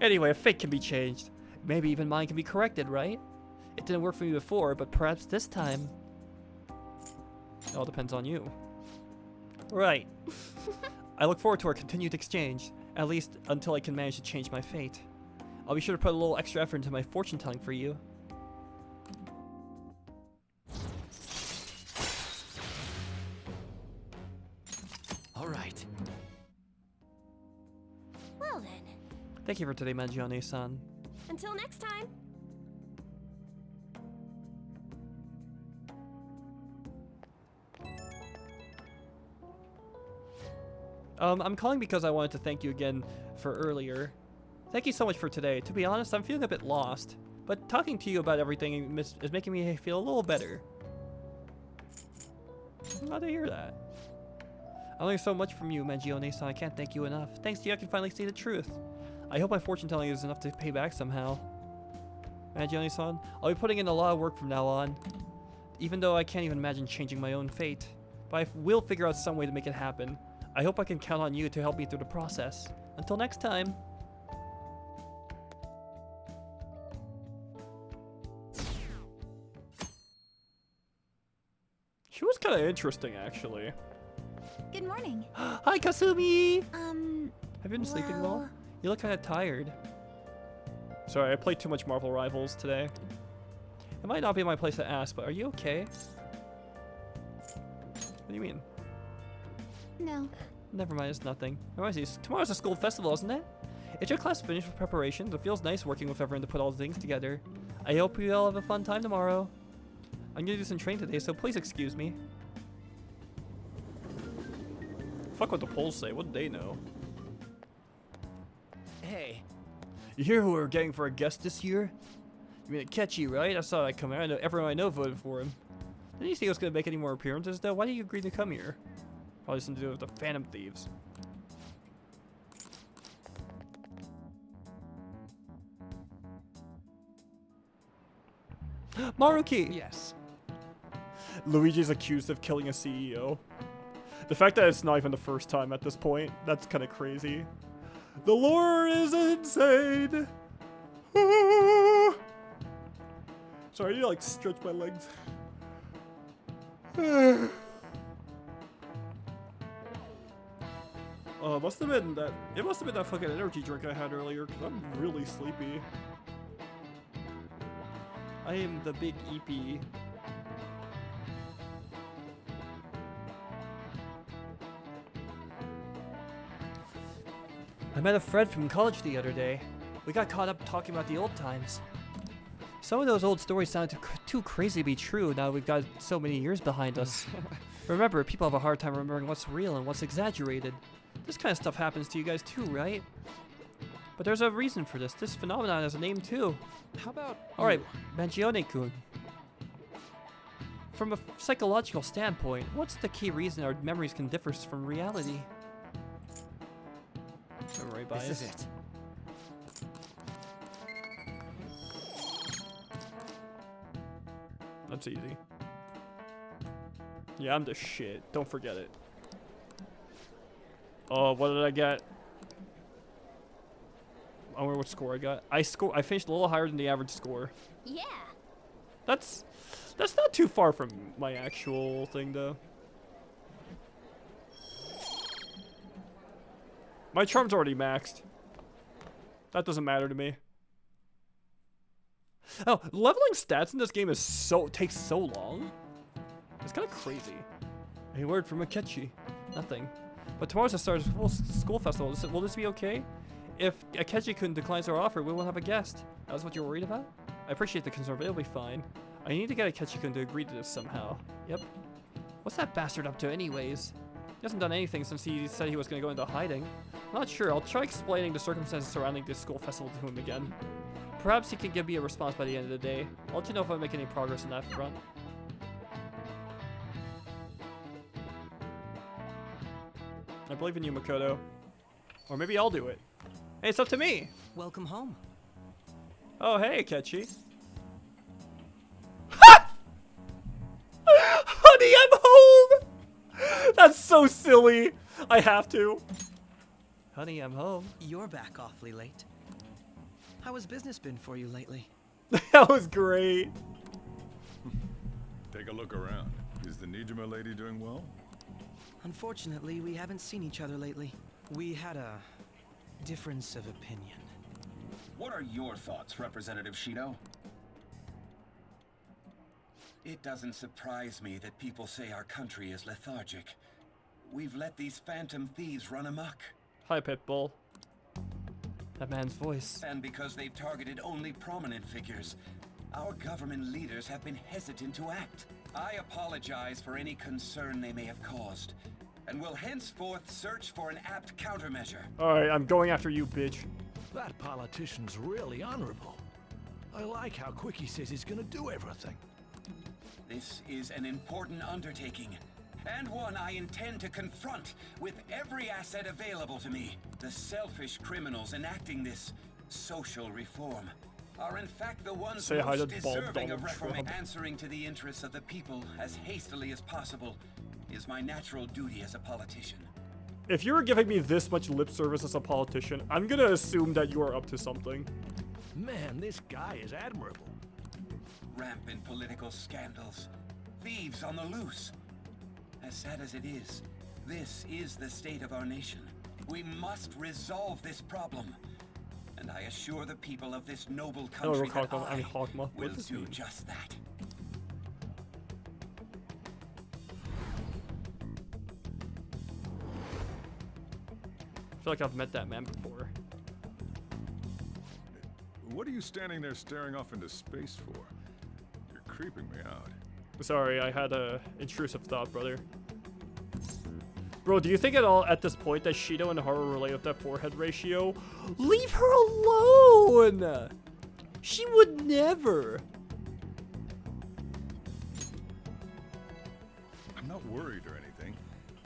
Anyway, if fate can be changed, maybe even mine can be corrected, right? It didn't work for me before, but perhaps this time... It all depends on you. Right. I look forward to our continued exchange, at least until I can manage to change my fate. I'll be sure to put a little extra effort into my fortune telling for you. All right. Well then. Thank you for today, Mangione-san. Until next time. I'm calling because I wanted to thank you again for earlier. Thank you so much for today. To be honest, I'm feeling a bit lost, but talking to you about everything is making me feel a little better. I'm glad to hear that. I learned so much from you, Mangione-san. I can't thank you enough. Thanks to you, I can finally see the truth. I hope my fortune telling is enough to pay back somehow. Mangione-san, I'll be putting in a lot of work from now on, even though I can't even imagine changing my own fate. But I will figure out some way to make it happen. I hope I can count on you to help me through the process. Until next time. She was kind of interesting, actually. Good morning. Hi, Kasumi! Have you been sleeping well? You look kind of tired. Sorry, I played too much Marvel Rivals today. It might not be my place to ask, but are you okay? What do you mean? No. Never mind, it's nothing. Tomorrow's a school festival, isn't it? Is your class finished with preparations? It feels nice working with everyone to put all the things together. I hope you all have a fun time tomorrow. I'm gonna do some training today, so please excuse me. Fuck what the polls say, what do they know? Hey. You hear who we're getting for a guest this year? You mean Akechi, right? I saw that coming. I know everyone I know voted for him. Didn't you think he was gonna make any more appearances though? Why did you agree to come here? Probably something to do with the Phantom Thieves. Maruki! Yes. Luigi's accused of killing a CEO. The fact that it's not even the first time at this point, that's kind of crazy. The lore is insane! Sorry, I need to like stretch my legs. Must have been that. It must have been that fucking energy drink I had earlier, because I'm really sleepy. I am the big EP. I met a friend from college the other day. We got caught up talking about the old times. Some of those old stories sound too crazy to be true now we've got so many years behind us. Remember, people have a hard time remembering what's real and what's exaggerated. This kind of stuff happens to you guys too, right? But there's a reason for this. This phenomenon has a name too. How about Alright, Mangione-kun. From a psychological standpoint, what's the key reason our memories can differ from reality? Memory bias. This is it. That's easy. Yeah, I'm the shit. Don't forget it. Oh, what did I get? I wonder what score I got. I finished a little higher than the average score. Yeah. That's not too far from my actual thing though. My charm's already maxed. That doesn't matter to me. Oh, leveling stats in this game is takes so long. It's kind of crazy. A word from Akechi. Nothing. But tomorrow's the start of school festival. Will this be okay? If Akechi-kun declines our offer, we won't have a guest. That's what you're worried about? I appreciate the concern, but it'll be fine. I need to get Akechi-kun to agree to this somehow. Yep. What's that bastard up to anyways? He hasn't done anything since he said he was going to go into hiding. I'm not sure. I'll try explaining the circumstances surrounding this school festival to him again. Perhaps he can give me a response by the end of the day. I'll let you know if I make any progress on that front. I believe in you, Makoto. Or maybe I'll do it. Hey, it's up to me. Welcome home. Oh, hey, Akechi. Honey, I'm home! That's so silly. I have to. Honey, I'm home. You're back awfully late. How has business been for you lately? That was great. Take a look around. Is the Nijima lady doing well? Unfortunately, we haven't seen each other lately. We had a difference of opinion. What are your thoughts, Representative Shido? It doesn't surprise me that people say our country is lethargic. We've let these phantom thieves run amok. Hi, Pitbull. That man's voice. And because they've targeted only prominent figures, our government leaders have been hesitant to act. I apologize for any concern they may have caused, and will henceforth search for an apt countermeasure. Alright, I'm going after you, bitch. That politician's really honorable. I like how quick he says he's gonna do everything. This is an important undertaking, and one I intend to confront with every asset available to me. The selfish criminals enacting this social reform are in fact the ones Say hi most to bald deserving of Donald reform. Trump. Answering to the interests of the people as hastily as possible is my natural duty as a politician. If you're giving me this much lip service as a politician, I'm gonna assume that you are up to something. Man, this guy is admirable. Rampant political scandals, thieves on the loose. As sad as it is, this is the state of our nation. We must resolve this problem. And I assure the people of this noble country that I will do just that. I feel like I've met that man before. What are you standing there staring off into space for? You're creeping me out. Sorry, I had a intrusive thought, brother. Bro, do you think at all at this point that Shido and Haru relate with that forehead ratio? Leave her alone! She would never. I'm not worried or anything.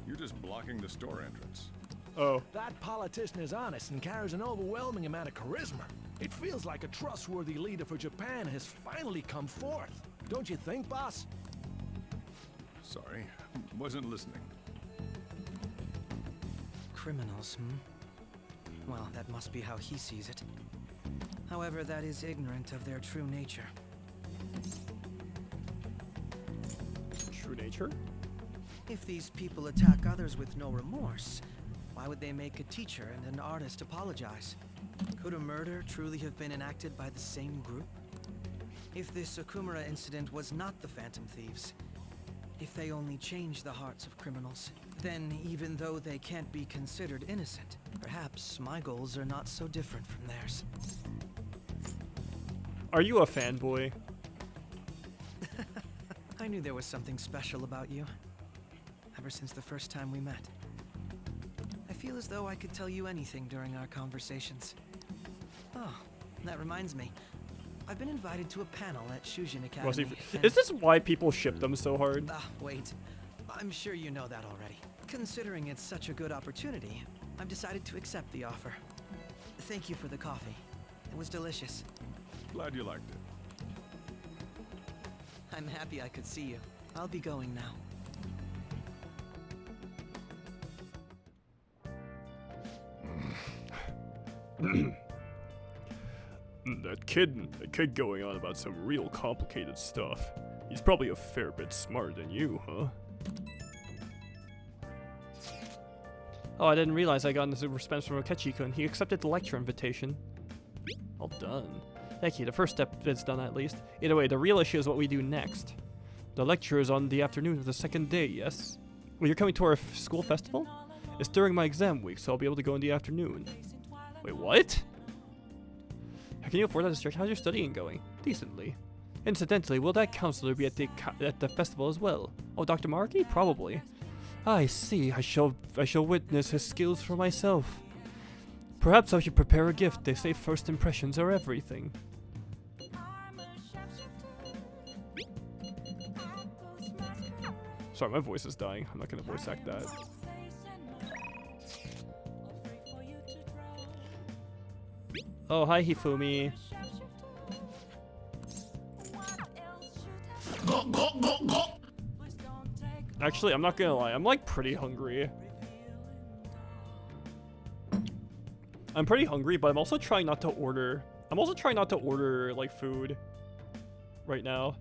You're just blocking the store entrance. Oh. That politician is honest and carries an overwhelming amount of charisma. It feels like a trustworthy leader for Japan has finally come forth. Don't you think, boss? Sorry, wasn't listening. Criminals, hmm? Well, that must be how he sees it. However, that is ignorant of their true nature. True nature? If these people attack others with no remorse, why would they make a teacher and an artist apologize? Could a murder truly have been enacted by the same group? If this Okumura incident was not the Phantom Thieves, if they only change the hearts of criminals, then even though they can't be considered innocent, perhaps my goals are not so different from theirs. Are you a fanboy? I knew there was something special about you, ever since the first time we met. I feel as though I could tell you anything during our conversations. Oh, that reminds me. I've been invited to a panel at Shujin Was Academy. is this why people ship them so hard? Wait. I'm sure you know that already. Considering it's such a good opportunity, I've decided to accept the offer. Thank you for the coffee. It was delicious. Glad you liked it. I'm happy I could see you. I'll be going now. That kid going on about some real complicated stuff. He's probably a fair bit smarter than you, huh? Oh, I didn't realize I got this response from Akechi-kun. He accepted the lecture invitation. Well done. Thank you, the first step is done at least. Either way, the real issue is what we do next. The lecture is on the afternoon of the second day, yes? Well, you're coming to our school festival? It's during my exam week, so I'll be able to go in the afternoon. Wait, what? Can you afford that district? How's your studying going? Decently. Incidentally, will that counselor be at the festival as well? Oh, Dr. Markey? Probably. I see. I shall witness his skills for myself. Perhaps I should prepare a gift. They say first impressions are everything. Sorry, my voice is dying. I'm not gonna voice act that. Oh, hi, Hifumi. Actually, I'm not gonna lie. I'm like pretty hungry. I'm pretty hungry, but I'm also trying not to order. I'm also trying not to order like food right now.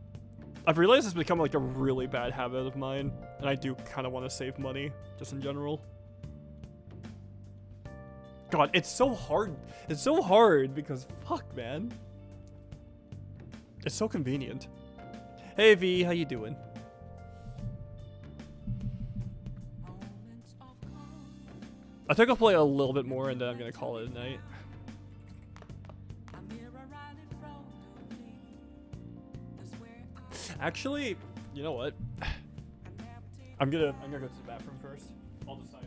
I've realized it's become like a really bad habit of mine, and I do kind of want to save money just in general. God, it's so hard. It's so hard because fuck, man. It's so convenient. Hey V, how you doing? I think I'll play a little bit more and then I'm gonna call it a night. Actually, you know what? I'm gonna go to the bathroom first. I'll decide then.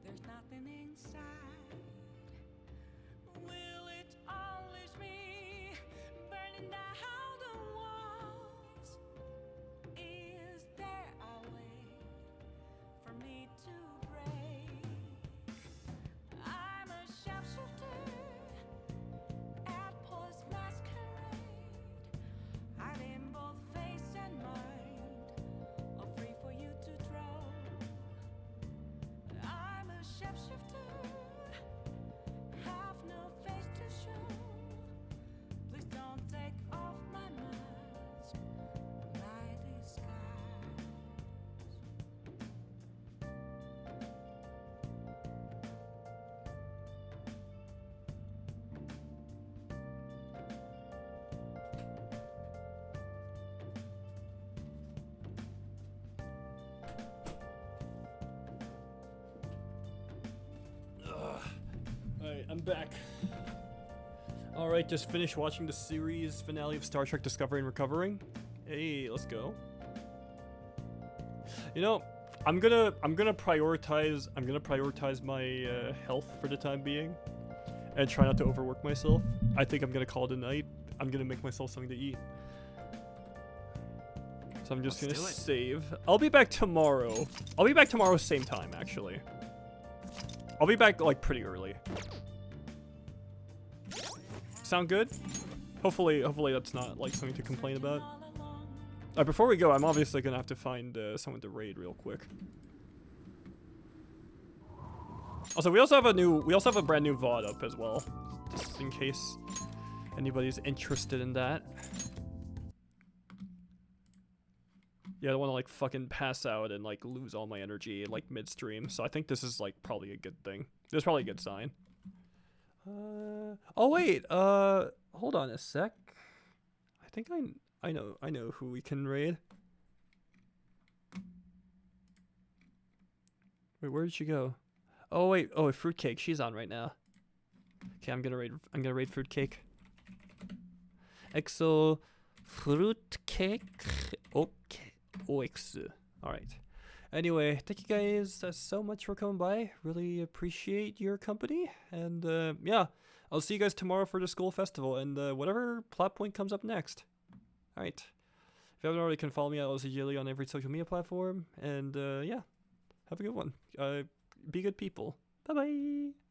There's nothing inside. Will it unleash me, burning down the walls? Is there a way for me to break? I'm a sharpshooter at Post Masquerade, hiding both face and mind, all free for you to draw. I'm a shapeshifter, have no face to show. Please don't take off my mask, my disguise. Alright, I'm back. Alright, just finished watching the series finale of Star Trek Discovery and Recovering. Hey, let's go. You know, I'm gonna prioritize my health for the time being and try not to overwork myself. I think I'm gonna call it a night. I'm gonna make myself something to eat. So I'm just Let's gonna do it. save. I'll be back tomorrow. I'll be back tomorrow same time, actually. I'll be back, like, pretty early. Sound good? Hopefully that's not, like, something to complain about. Before we go, I'm obviously gonna have to find someone to raid real quick. Also, we also have a brand new VOD up as well, just in case anybody's interested in that. Yeah, I don't want to like fucking pass out and like lose all my energy like midstream. So I think this is like probably a good thing. This is probably a good sign. Oh wait, hold on a sec. I think I know who we can raid. Wait, where did she go? Oh wait, oh Fruitcake, she's on right now. Okay, I'm gonna raid Fruitcake. Exo Fruitcake. Okay. OX. Alright. Anyway, thank you guys so much for coming by. Really appreciate your company. And yeah, I'll see you guys tomorrow for the school festival and whatever plot point comes up next. Alright. If you haven't already, you can follow me at LZGilly on every social media platform. And yeah, have a good one. Be good people. Bye bye.